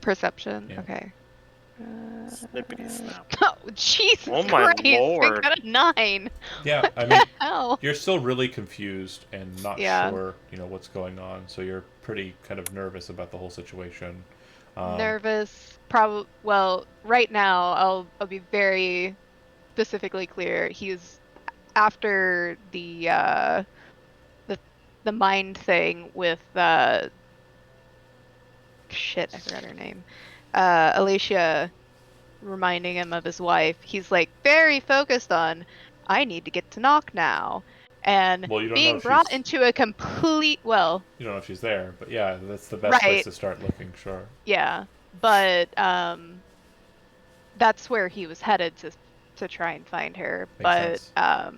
Perception. Yeah. Okay. Snippity snap. Oh, Jesus Oh my Christ! lord. I got a 9. Yeah, What I the mean, hell? you're still really confused and not Yeah. sure, what's going on. So you're pretty kind of nervous about the whole situation. Nervous. Probably. Well, right now, I'll be very specifically clear. He's after the mind thing with shit. I forgot her name. Alicia reminding him of his wife. He's like very focused on. I need to get to Knock now, and Well, you don't know being if brought she's into a complete you don't know if she's there, but yeah, that's the best place right. to start looking. Sure. Yeah, but that's where he was headed to try and find her. Makes But sense.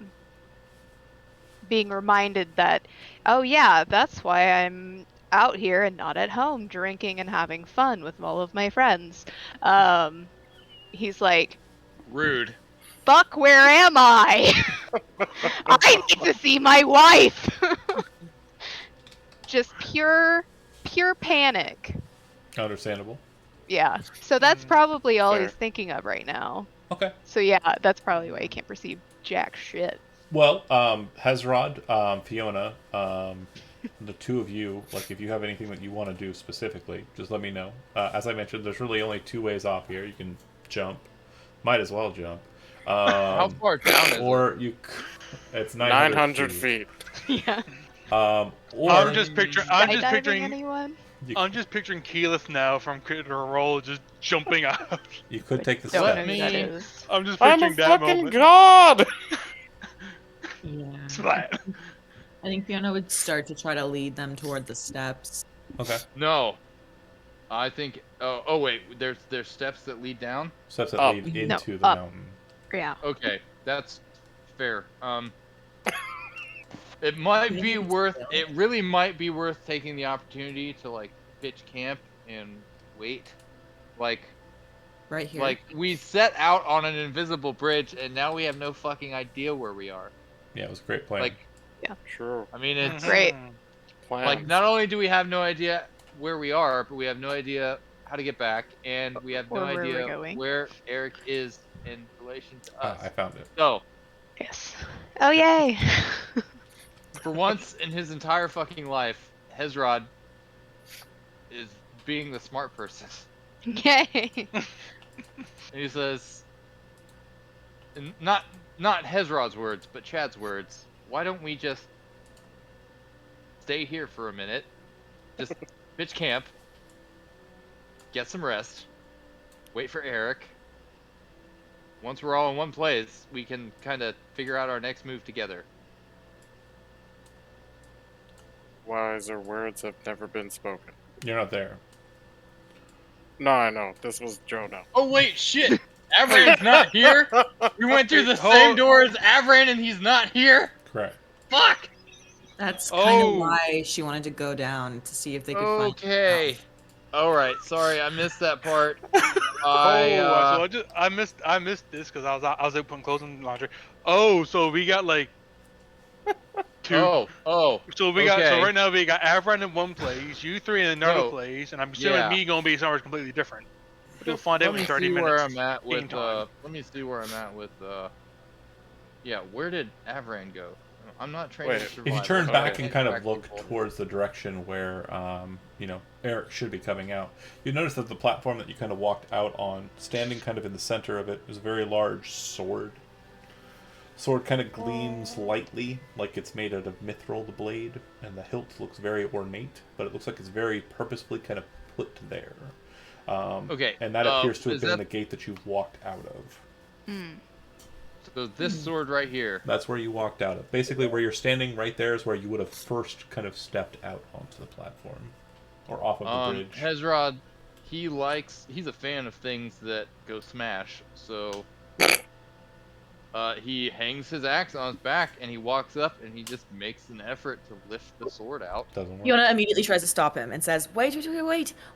being reminded that, oh yeah, that's why I'm out here and not at home drinking and having fun with all of my friends. He's like, Rude. fuck, where am I? I need to see my wife. Just pure panic. Understandable. Yeah. So that's probably all Fair. he's thinking of right now. Okay. So yeah, that's probably why he can't perceive jack shit. Well, Hezrod, Fiona, the two of you, like, if you have anything that you want to do specifically, just let me know. As I mentioned, there's really only 2 ways off here. You can jump. Might as well jump. How far down is Or it's 900, 900 feet. Yeah. Or I'm just picturing. I'm just Skydiving picturing. anyone? I'm just picturing Keyleth now from Critical Role just jumping out. you could take the Don't step. know who that me- is. I'm just I'm picturing a that fucking moment. god! Yeah. Splat. I think Fiona would start to try to lead them toward the steps. Okay. No. I think. Oh wait. There's steps that lead down. Steps that Up. lead No, into the up. mountain. Yeah. Okay, that's fair. It might Maybe be it's worth. still- It really might be worth taking the opportunity to like pitch camp and wait. Like Right here. like we set out on an invisible bridge and now we have no fucking idea where we are. Yeah, it was a great plan. Like True. I mean it's Great. Plan. like not only do we have no idea where we are, but we have no idea how to get back, and we have no Or where we're idea going. where Eric is in relation to us. I found it. So Yes. Oh yay. for once in his entire fucking life, Hezrod is being the smart person. Yay. And he says, and not Hezrod's words, but Chad's words, why don't we just stay here for a minute, just pitch camp, get some rest, wait for Eric. Once we're all in one place, we can kind of figure out our next move together. Wiser words have never been spoken. You're not there. No, I know. This was Jonah. Oh wait, shit! Avran's not here. We went through the Hold- same door as Avran, and he's not here. Correct. Fuck. That's kind of Oh. why she wanted to go down to see if they could find. Okay. All right. Sorry, I missed that part. So I I missed this because I was out putting clothes in the laundry. Oh, so we got like two. Oh. So we got so okay. right now we got Avron in one place, you three in another No. place, and I'm assuming Yeah. me gonna be somewhere completely different. But you'll find out Let in me 30 see minutes. where I'm at game with. time. Let me see where I'm at with. Yeah, where did Avran go? I'm not trained. Wait, to if you If you survive. turn Okay. back and kind of Back look people. towards the direction where, Eric should be coming out, you notice that the platform that you kind of walked out on, standing kind of in the center of it, is a very large sword. Sword kind of gleams lightly, like it's made out of mithril, the blade, and the hilt looks very ornate, but it looks like it's very purposefully kind of put there. Okay, And that appears to have is been that- the gate that you've walked out of. So this sword right here. That's where you walked out of. Basically, where you're standing right there is where you would have first kind of stepped out onto the platform. Or off of the bridge. Hezrod, he's a fan of things that go smash, so he hangs his axe on his back and he walks up and he just makes an effort to lift the sword out. Doesn't work. Fiona immediately tries to stop him and says, "Wait!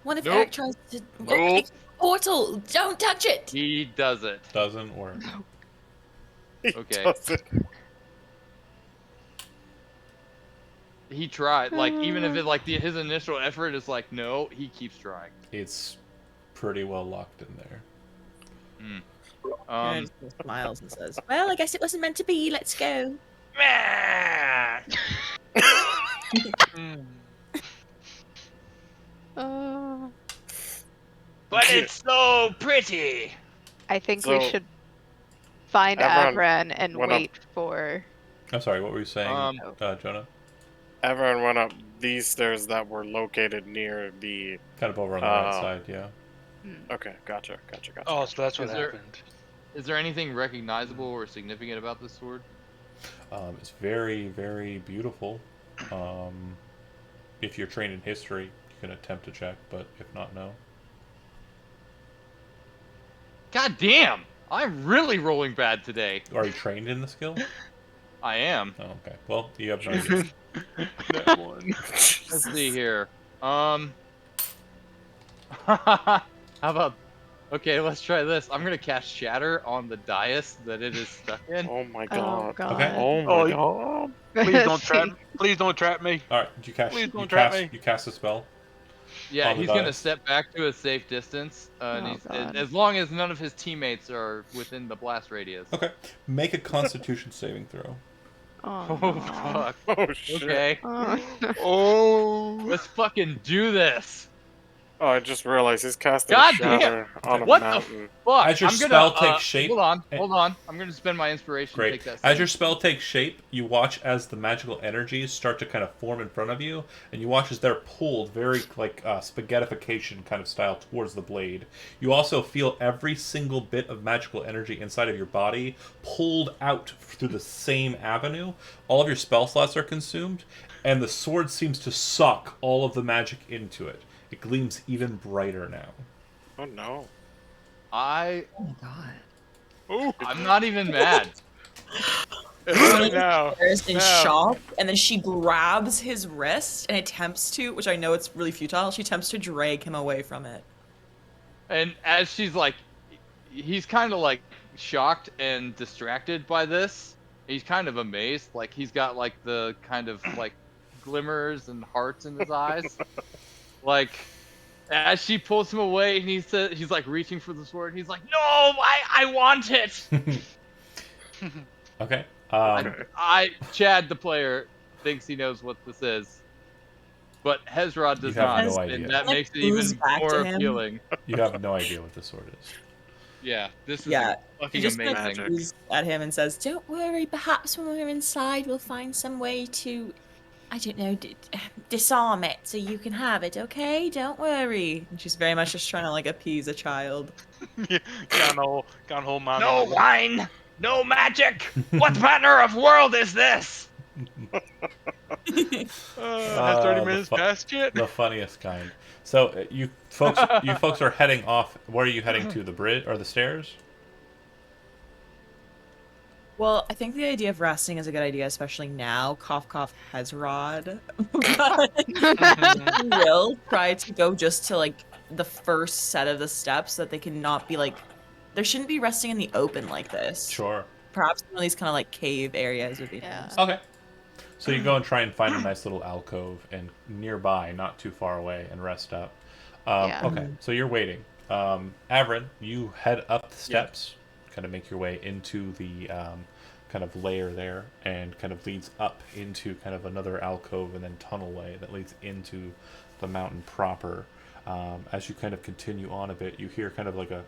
What if Nope. Eric tries to? Nope. It's a portal! Don't touch it!" He does it. Doesn't work. He Okay. doesn't. He tried, like even if it his initial effort is like no, he keeps trying. It's pretty well locked in there. Fiona just smiles and says, "Well, I guess it wasn't meant to be. Let's go." Mm. Uh, But it's so pretty. I think we So, should find everyone Avran and went up- wait for. I'm sorry, what were you saying, Oh. Jonah? Everyone went up these stairs that were located near the. Kind of over on the right side, yeah. Okay, gotcha. Oh, so that's what Is there- happened. Is there anything recognizable or significant about this sword? It's very, very beautiful. If you're trained in history, you can attempt to check, but if not, no. God damn! I'm really rolling bad today. Are you trained in the skill? I am. Oh, okay. Well, you have no idea. That one. Let's see here. How about? Okay, let's try this. I'm gonna cast Shatter on the dais that it is stuck in. Oh my Oh god. god. Okay. Oh my god. Please don't trap. Please don't trap me. All right, you cast. Please don't trap me. You cast a spell. Yeah, On the he's gonna dais. step back to a safe distance, and Oh, he's, God. as long as none of his teammates are within the blast radius. Okay. Make a Constitution saving throw. Oh, Oh no. fuck. Oh shit. Okay, Oh, no. Oh. let's fucking do this. Oh, I just realized he's casting God a shatter on a What the mountain. Fuck. As your I'm gonna, spell takes shape- Hold on, and- hold on. I'm gonna spend my inspiration. To Great. take that As your save. spell takes shape, you watch as the magical energies start to kind of form in front of you, and you watch as they're pulled very like spaghettification kind of style towards the blade. You also feel every single bit of magical energy inside of your body pulled out through the same avenue. All of your spell slots are consumed, and the sword seems to suck all of the magic into it. It gleams even brighter now. Oh no. I. Oh my god. Oh. I'm not even mad. No. Is in No. shock, and then she grabs his wrist and attempts to, which I know it's really futile, she attempts to drag him away from it. And as she's like, he's kind of like shocked and distracted by this. He's kind of amazed. Like he's got like the kind of like glimmers and hearts in his eyes. Like as she pulls him away, and he's like reaching for the sword. And he's like, "No, I want it." Okay. Chad, the player, thinks he knows what this is, but Hezrod does You have not, no idea. and that Like, makes it ooze even back more to him. appealing. You have no idea what the sword is. Yeah, this is Yeah, He fucking just amazing. Magic. looks at him and says, "Don't worry, perhaps when we're inside we'll find some way to, I don't know, disarm it so you can have it, okay? Don't worry." And she's very much just trying to like appease a child. Got whole mom. No wine, no magic. What manner of world is this? Has 30 the minutes fu- passed yet? The funniest kind. So you folks are heading off. Where are you heading to? The bridge or the stairs? Well, I think the idea of resting is a good idea, especially now. Cough, cough, Hezrod. But we will try to go just to like the first set of the steps so that they cannot be like. There shouldn't be resting in the open like this. Sure. Perhaps one of these kind of like cave areas would be Yeah. nice. Okay. So you go and try and find a nice little alcove and nearby, not too far away, and rest up. Yeah. Okay. So you're waiting. Avrin, you head up the steps, kind of make your way into the kind of layer there, and kind of leads up into kind of another alcove and then tunnelway that leads into the mountain proper. As you kind of continue on a bit, you hear kind of like a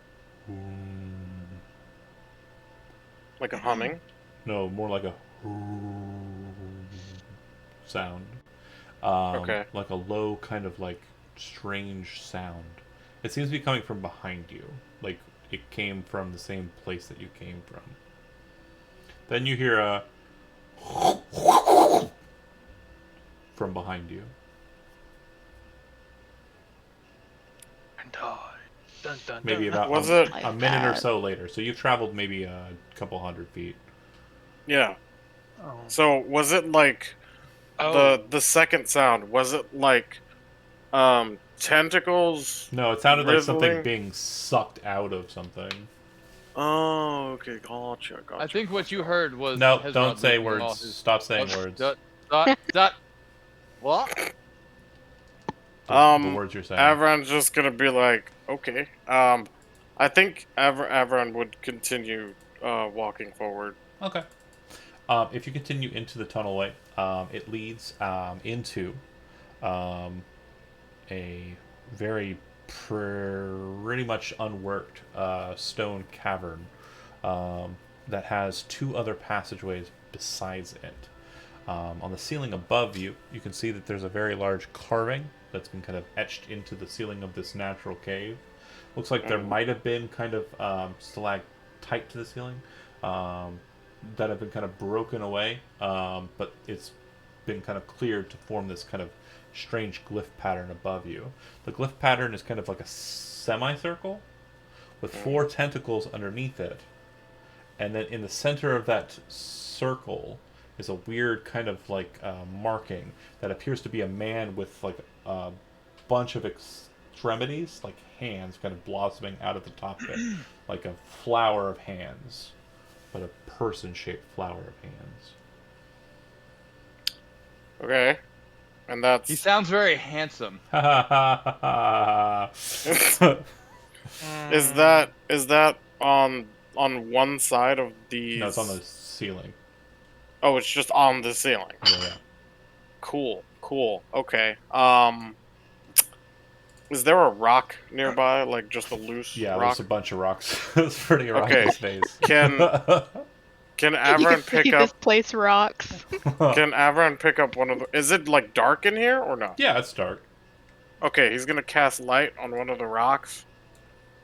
Like a humming. no, more like a sound. Okay. Like a low kind of like strange sound. It seems to be coming from behind you. Like it came from the same place that you came from. Then you hear a from behind you. And die. Dun, dun, Maybe dun. about Was a, it- a minute or God. so later. So you've traveled maybe a couple hundred feet. Yeah. Oh. So was it like Oh. the second sound? Was it like tentacles? No, it sounded like something Rizzling? being sucked out of something. Oh, okay, gotcha. I think what you heard was No, Hezrod don't say losing all words. his- Stop saying Oh, words. Dot. What? The words you're saying. Avron's just gonna be like, okay, I think Avron would continue walking forward. Okay. If you continue into the tunnelway, it leads into a very pretty much unworked stone cavern that has two other passageways besides it. On the ceiling above you, you can see that there's a very large carving that's been kind of etched into the ceiling of this natural cave. Looks like there might have been kind of stalactite to the ceiling that have been kind of broken away, but it's been kind of cleared to form this kind of strange glyph pattern above you. The glyph pattern is kind of like a semicircle with four tentacles underneath it, and then in the center of that circle is a weird kind of like marking that appears to be a man with like a bunch of extremities, like hands, kind of blossoming out of the top of it, like a flower of hands, but a person-shaped flower of hands. Okay. And that's... He sounds very handsome. Ha ha ha ha. Is that on one side of these? No, it's on the ceiling. Oh, it's just on the ceiling. Yeah. Cool. Okay. Is there a rock nearby, like just a loose Yeah, rock? there's a bunch of rocks. It's pretty rocky Okay. space. Can You can Avron see pick this up? place rocks. Can Avron pick up one of the? Is it like dark in here or no? Yeah, it's dark. Okay, he's gonna cast light on one of the rocks,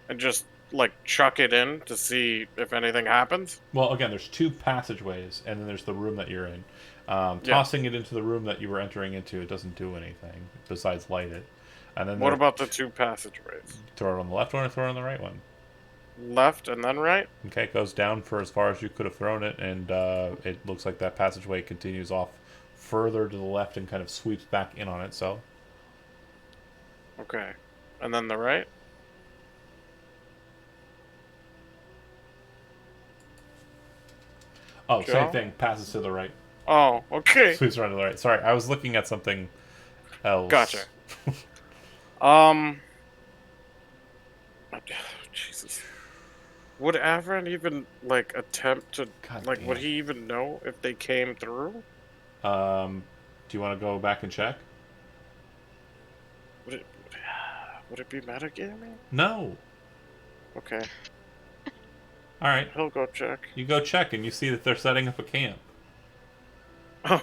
and just like chuck it in to see if anything happens. Well, again, there's two passageways, and then there's the room that you're in. Tossing it into the room that you were entering into, it doesn't do anything besides light it. And then What about the two passageways? throw it on the left one or throw it on the right one? Left and then right? Okay, it goes down for as far as you could have thrown it, and it looks like that passageway continues off further to the left and kind of sweeps back in on itself. Okay. And then the right? Oh, Joe? same thing. Passes to the right. Oh, okay. Sweeps around to the right. Sorry, I was looking at something else. Gotcha. Jesus. Would Avron even like attempt to God like? damn. Would he even know if they came through? Do you want to go back and check? Would it be metagaming? No. Okay, All right. he'll go check. You go check, and you see that they're setting up a camp. Oh,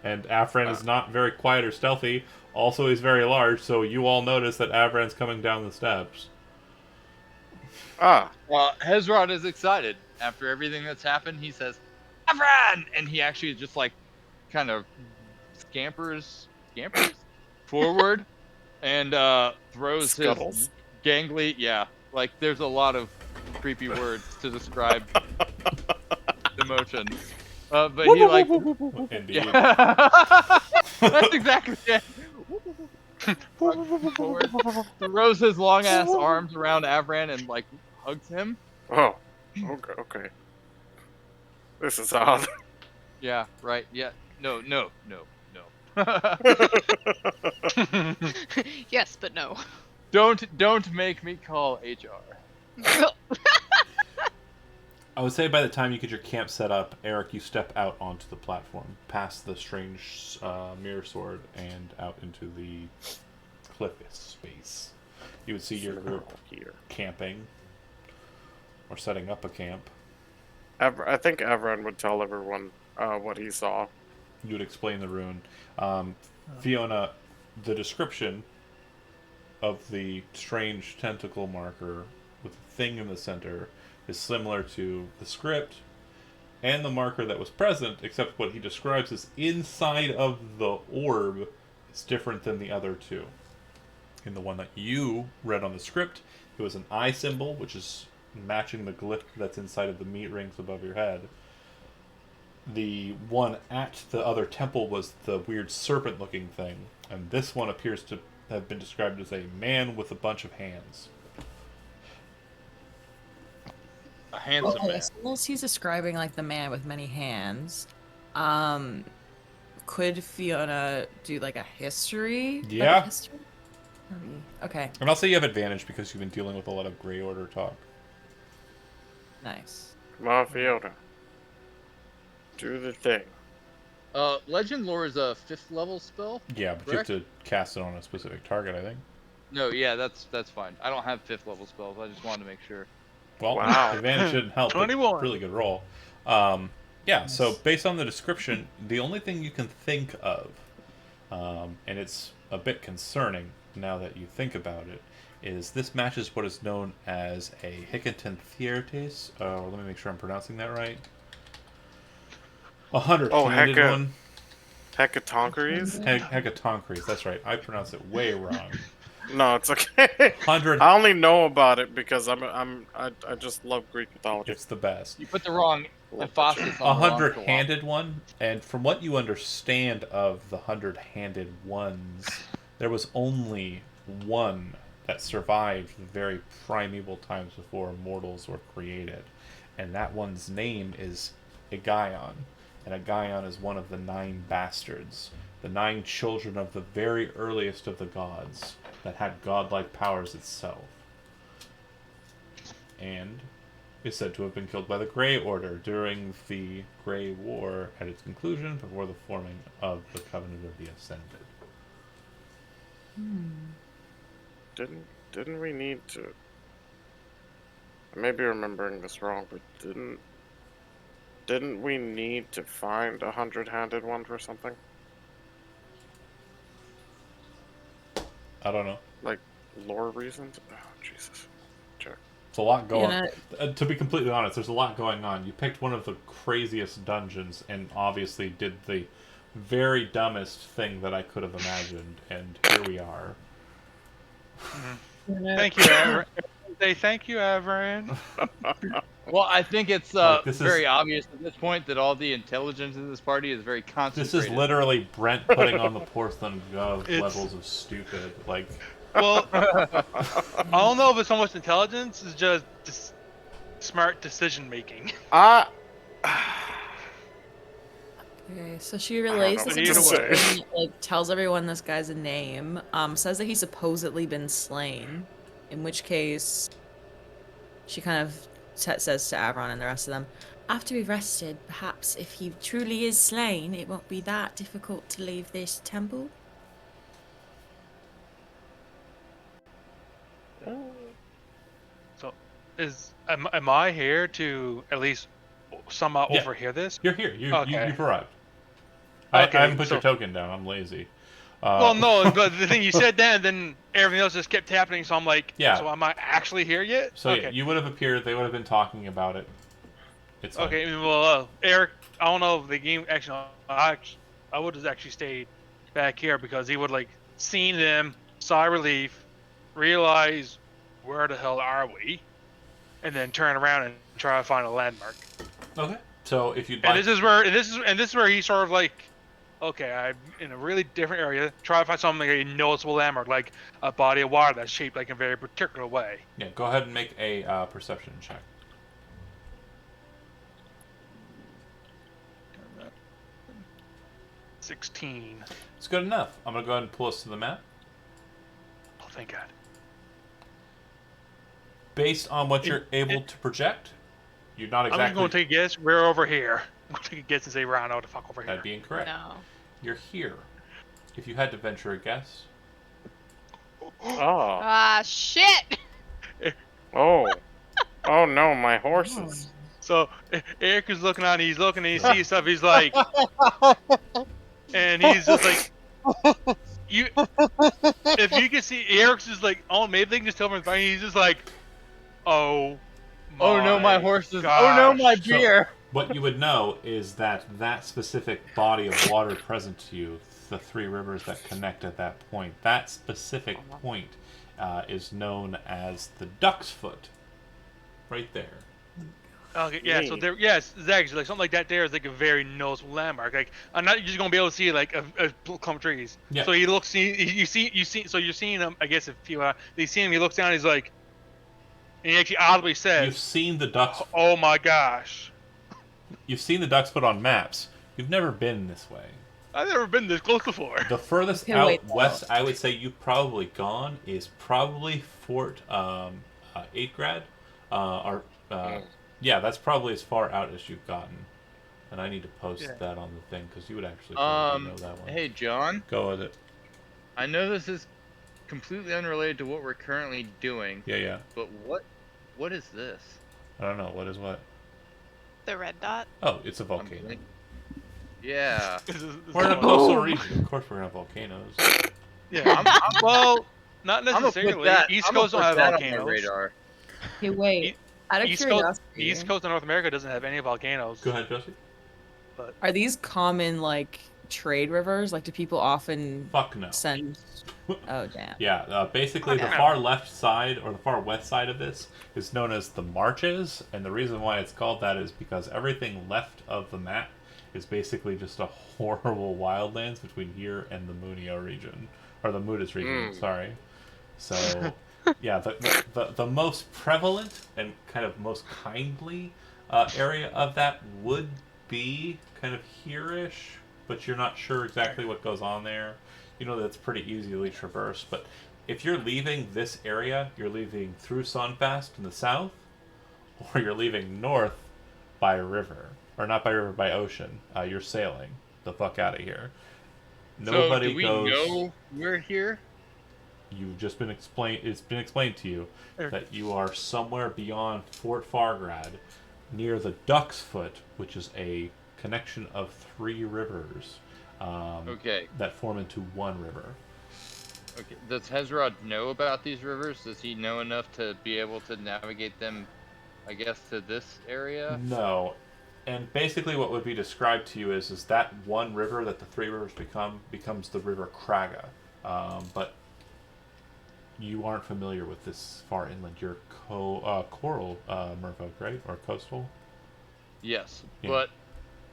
And Afran is not very quiet or stealthy. Also, he's very large, so you all notice that Avran's coming down the steps. ah, Well, Hezron is excited. After everything that's happened, he says, "Avran!" And he actually just like kind of scampers forward and throws Scuttles? his gangly. Yeah, like there's a lot of creepy words to describe the motion. But he like, Indeed. yeah, that's exactly it. Forward, throws his long ass arms around Avran and like hugs him. oh, okay. This is odd. Yeah, right. Yeah. No. Yes, but no. Don't make me call HR. I would say by the time you get your camp set up, Eric, you step out onto the platform, past the strange mirror sword, and out into the cliff space. You would see your group here. camping, or setting up a camp. I think Avron would tell everyone what he saw. You would explain the rune. Fiona, the description of the strange tentacle marker with the thing in the center is similar to the script and the marker that was present, except what he describes as inside of the orb is different than the other two. In the one that you read on the script, it was an eye symbol, which is matching the glyph that's inside of the meat rings above your head. The one at the other temple was the weird serpent-looking thing, and this one appears to have been described as a man with a bunch of hands. A handsome Okay, man. so unless he's describing like the man with many hands, could Fiona do like a history? Yeah. History? Okay, And I'll say you have advantage because you've been dealing with a lot of Grey Order talk. nice. Come on, Fiona. Do the thing. Legend Lore is a 5th level spell. Yeah, but Correct? you have to cast it on a specific target, I think. No, yeah, that's fine. I don't have 5th level spells. I just wanted to make sure. Well, Wow. advantage shouldn't help. But 21. really good roll. Yeah, so based on the description, the only thing you can think of, and it's a bit concerning now that you think about it, is this matches what is known as a Hickenton Theates. Let me make sure I'm pronouncing that right. A 100-handed one. Hecatoncheires? Hecatoncheires, that's right. I pronounced it way wrong. No, it's okay. 100. I only know about it because I just love Greek mythology. It's the best. You put the wrong emphasis A on the wrong 100-handed one, and from what you understand of the 100-handed ones, there was only one that survived the very primeval times before mortals were created, and that one's name is Aegion, and Aegion is one of the 9 bastards, the 9 children of the very earliest of the gods that had godlike powers itself, and is said to have been killed by the Grey Order during the Grey War at its conclusion before the forming of the Covenant of the Ascended. Didn't we need to? I may be remembering this wrong, but didn't we need to find a 100-handed one for something? I don't know. Like lore reasons? Oh Jesus. Check. It's a lot going know- to be completely honest, there's a lot going on. You picked one of the craziest dungeons and obviously did the very dumbest thing that I could have imagined, and here we are. Thank you, Avran. Say thank you, Avran. Well, I think it's Like, this is- very obvious at this point that all the intelligence in this party is very concentrated. This is literally Brent putting on the porcelain glove It's- levels of stupid. Like, Well, I don't know if it's so much intelligence, it's just smart decision making. Okay, so she relays know this what to say. information, like tells everyone this guy's a name, says that he's supposedly been slain, in which case she kind of says to Avron and the rest of them, after we've rested, perhaps if he truly is slain, it won't be that difficult to leave this temple. So, am I here to at least somehow Yeah. overhear this? you're here. Okay. You've arrived. Okay, I haven't put your so- token down. I'm lazy. Well, no, but the thing you said then everything else just kept happening. So I'm like, Yeah. So am I actually here yet? So okay. yeah, you would have appeared. They would have been talking about it. It's fine. Okay. Well, Eric, I don't know if the game actually. I would have actually stayed back here because he would like seen them, sigh relief, realize where the hell are we, and then turn around and try to find a landmark. Okay. So if you'd And like, this is where he sort of like, okay, I'm in a really different area. Try to find something like a noticeable landmark, like a body of water that's shaped like in a very particular way. yeah, go ahead and make a perception check. 16. It's good enough. I'm gonna go ahead and pull us to the map. Oh, thank God. Based on what you're able to project, you're not I'm exactly. just going to take a guess. We're over here. I'm going to take a guess and say we're the fuck over here. That'd be incorrect. No. You're here. If you had to venture a guess, Oh. Ah, shit! Oh. Oh no, my horses. So Eric is looking on. He's looking and he sees stuff. He's like, and he's just like, you. If you can see, Eric's just like, oh, maybe they can just tell him. He's just like, oh. Oh no, my horses! gosh. Oh no, my So- beer! what you would know is that that specific body of water present to you, the 3 rivers that connect at that point, that specific point is known as the Duck's Foot. Right there. Okay, yeah. So Neat. there, yes, exactly. Like something like that. There is like a very noticeable landmark. Like I'm not just gonna be able to see like a clump of trees. Yeah. So he looks. You see. So you're seeing him. I guess if you you see him, he looks down. He's like, and he actually audibly You've says, seen the Duck's "Oh my gosh." You've seen the Duck's Foot on maps. You've never been this way. I've never been this close before. The furthest Okay, out wait, west I would say you've probably gone is probably Fort 8 Grad. Or, yeah, that's probably as far out as you've gotten. And I need to post Yeah. that on the thing because you would actually probably know that one. Hey John, Go with it. I know this is completely unrelated to what we're currently doing, Yeah. but what is this? I don't know. What is what? The red dot. Oh, it's a I'm volcano. blank. Yeah. This is We're in a one. coastal region. Of course we're going to have volcanoes. Yeah. Well, not I'm gonna necessarily. put that. East I'm gonna Coast don't put have that on my volcanoes. radar. Okay, wait. Out of East Coast, curiosity, East Coast of North America doesn't have any volcanoes. Go ahead, Josie. are these common like trade rivers? Like, do people often Fuck no. send? Oh damn. Yeah, basically the Okay. far left side or the far west side of this is known as the Marches, and the reason why it's called that is because everything left of the map is basically just a horrible wildlands between here and the Munio region, or the Mudas region, sorry. So, yeah, the most prevalent and kind of most kindly area of that would be kind of here-ish, but you're not sure exactly what goes on there. You know that's pretty easily traversed, but if you're leaving this area, you're leaving through Sunfast in the south, or you're leaving north by river. Or not by river, by ocean. You're sailing the fuck out of here. Nobody so do we goes... know we're here? You've just been explained. It's been explained to you that you are somewhere beyond Fort Fargrad, near the Duck's Foot, which is a connection of 3 rivers Okay. that form into one river. Okay. Does Hezrod know about these rivers? Does he know enough to be able to navigate them, I guess, to this area? No. And basically what would be described to you is that one river that the 3 rivers becomes the River Kraga. But you aren't familiar with this far inland. You're coral merfolk, right? Or coastal? Yes, Yeah.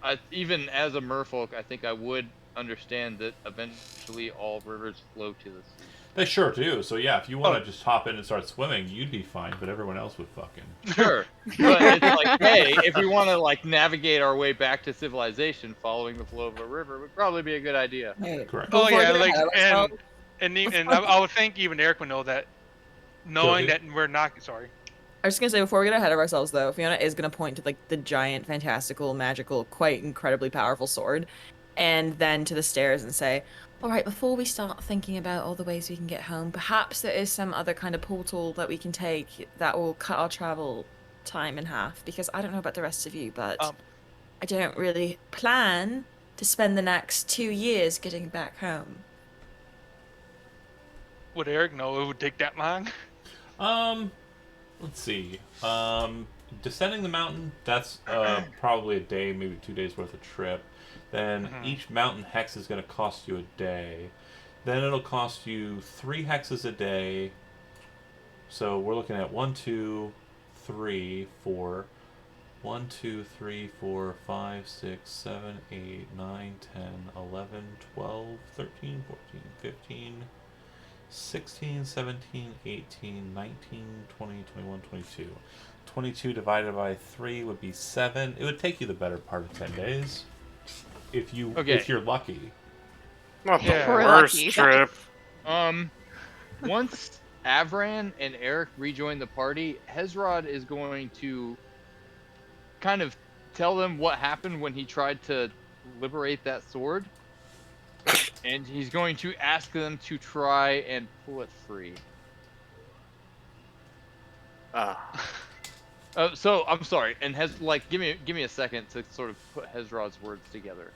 but even as a merfolk, I think I would understand that eventually all rivers flow to the sea. They sure do. So yeah, if you want to just hop in and start swimming, you'd be fine, but everyone else would fucking... Sure, but it's like, hey, if we want to like navigate our way back to civilization, following the flow of a river would probably be a good idea. Hey, Correct. Oh before yeah, we like get ahead of ourselves- and I would think even Eric would know that, knowing Josie? that we're not. Sorry. I was just gonna say, before we get ahead of ourselves, though, Fiona is gonna point to like the giant, fantastical, magical, quite incredibly powerful sword, and then to the stairs and say, "All right, before we start thinking about all the ways we can get home, perhaps there is some other kind of portal that we can take that will cut our travel time in half. Because I don't know about the rest of you, but I don't really plan to spend the next 2 years getting back home." Would Eric know it would take that long? Let's see. Descending the mountain, that's probably a day, maybe 2 days worth of trip. Then each mountain hex is going to cost you a day. Then it'll cost you 3 hexes a day. So we're looking at 1, 2, 3, 4. 1, 2, 3, 4, 5, 6, 7, 8, 9, 10, 11, 12, 13, 14, 15, 16, 17, 18, 19, 20, 21, 22. 22 divided by 3 would be 7. It would take you the better part of 10 days. If you're lucky. Not the Yeah. We're worst lucky. trip. Once Avran and Eric rejoin the party, Hezrod is going to kind of tell them what happened when he tried to liberate that sword. And he's going to ask them to try and pull it free. So I'm sorry, and give me a second to sort of put Hezrod's words together.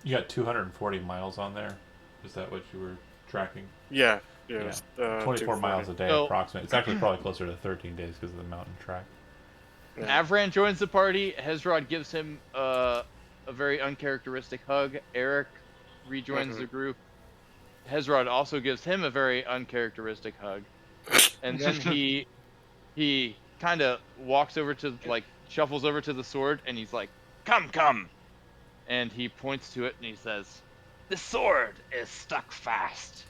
You got 240 miles on there. Is that what you were tracking? Yeah. Yeah. It was, 24 miles a 240. day So- approximately. It's actually probably closer to 13 days because of the mountain track. Yeah. Avran joins the party. Hezrod gives him a very uncharacteristic hug. Eric rejoins the group. Hezrod also gives him a very uncharacteristic hug. And then he kind of walks over to, like, shuffles over to the sword, and he's like, "Come, come!" And he points to it, and he says, "The sword is stuck fast.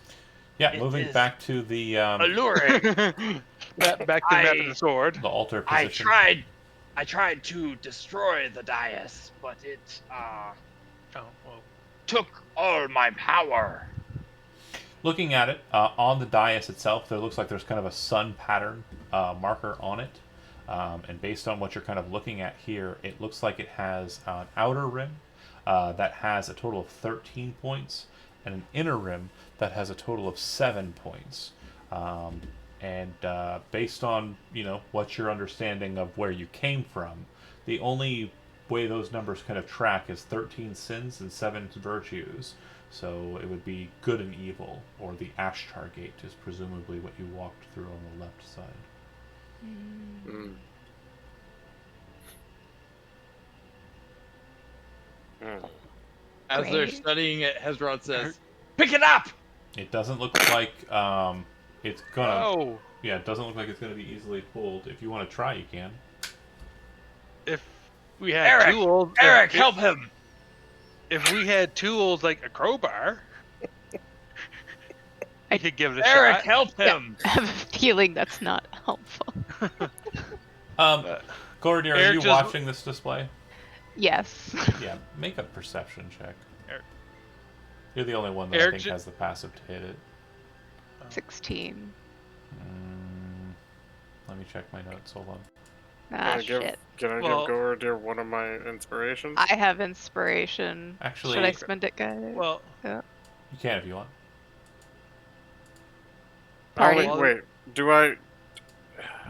Yeah, It moving is back to the Alluring. Back to the map and the sword. altar I position. I tried to destroy the dais, but it Oh, well. took all my power. Looking at it, on the dais itself, there looks like there's kind of a sun pattern marker on it. And based on what you're kind of looking at here, it looks like it has an outer rim that has a total of 13 points, and an inner rim that has a total of 7 points. And based on what your understanding of where you came from, the only way those numbers kind of track is 13 sins and 7 virtues. So it would be good and evil, or the Ashtar Gate is presumably what you walked through on the left side. Mm. Mm. As they're Great. studying it, Hezron says, Pick it up! It doesn't look like it's gonna. Oh, Yeah, it doesn't look like it's gonna be easily pulled. If you want to try, you can. if we had Eric! tools, Eric, if, help him! If we had tools like a crowbar, I could give it a Eric, shot. help him! I have a feeling that's not helpful. Gordy, are Eric you just- watching this display? Yes. Yeah, make a perception check. Eric- You're the only one that I Eric think ju- has the passive to hit it. 16. Let me check my notes. Hold on. Ah, shit. Can I Well- give Gordir one of my inspirations? I have inspiration. Actually, Should I spend it, guys? Well, you can if you want. Party. Wait, do I?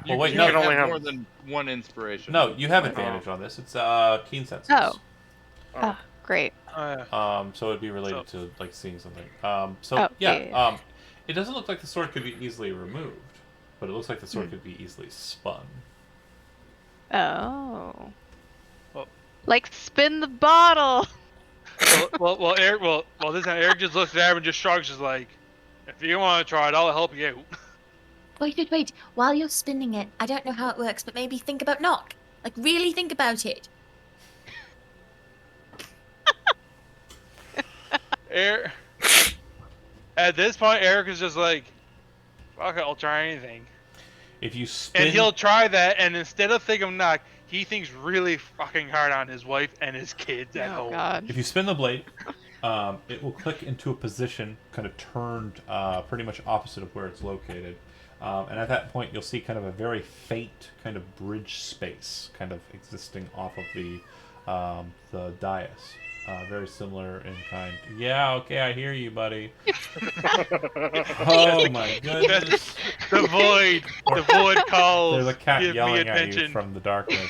you wait, can no, have only have- more than one inspiration. No, you have advantage on this. It's keen senses. Oh. Oh, great. So it'd be related to like seeing something. Oh, Yeah. yeah. It doesn't look like the sword could be easily removed, but it looks like the sword could be easily spun. Oh. Well- Like spin the bottle. well, Eric. Well, this time Eric just looks at him and just shrugs, just like, "If you want to try it, I'll help you out." Wait. While you're spinning it, I don't know how it works, but maybe think about knock. Like, really think about it. Eric. At this point, Eric is just like, "Fuck it, I'll try anything." If you spin, And he'll try that, and instead of thinking of knock, he thinks really fucking hard on his wife and his kids at Oh home. god. if you spin the blade, it will click into a position kind of turned pretty much opposite of where it's located. And at that point, you'll see kind of a very faint kind of bridge space kind of existing off of the dais. Very similar in kind. Yeah, okay, I hear you, buddy. Oh my goodness. The void calls. There's a cat Give me yelling at you attention. from the darkness.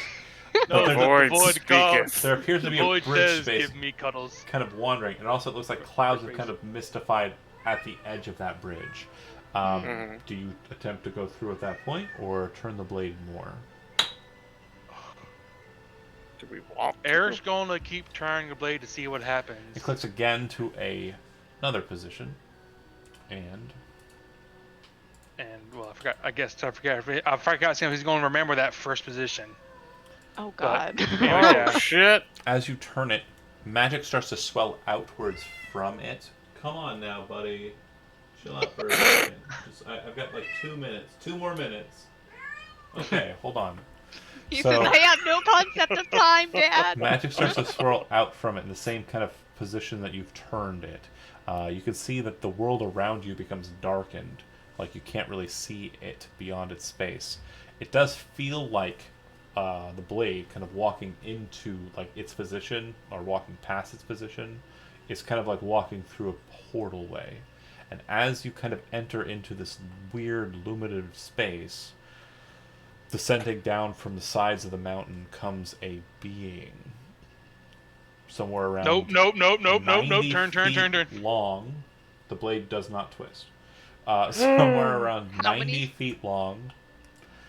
No, But the void void calls. speaketh. There appears to be The a void bridge says, space "Give me cuddles." kind of wandering, and also it looks like clouds have kind of mystified at the edge of that bridge. Do you attempt to go through at that point, or turn the blade more? Do we walk? Eric's going to keep turning the blade to see what happens. It clicks again to another position, and And well, I forgot. He's going to remember that first position. Oh But- god. Yeah. Oh shit! as you turn it, magic starts to swell outwards from it. Come on now, buddy. Chill out for a second. I've got like 2 minutes. 2 more minutes. Okay, hold on. He So- says, I have no concept of time, Dad. Magic starts to swirl out from it in the same kind of position that you've turned it. You can see that the world around you becomes darkened, like you can't really see it beyond its space. It does feel like the blade kind of walking into like its position or walking past its position is kind of like walking through a portal way. And as you kind of enter into this weird luminative space, descending down from the sides of the mountain comes a being. Somewhere around Nope. 90 Turn. feet long. The blade does not twist. Somewhere around How 90 many? feet long,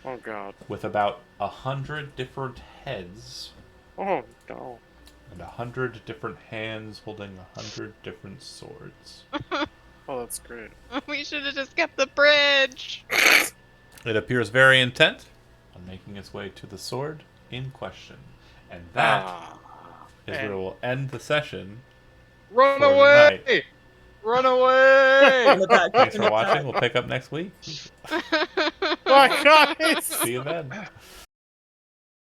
Oh god. with about 100 different heads Oh no. and 100 different hands holding 100 different swords. Oh, that's great. We should have just kept the bridge. It appears very intent on making its way to the sword in question. And that is where we'll end the session. Run For away! tonight. Run away! In the back, Thanks in for the watching. back. We'll pick up next week. Bye, guys! See you then.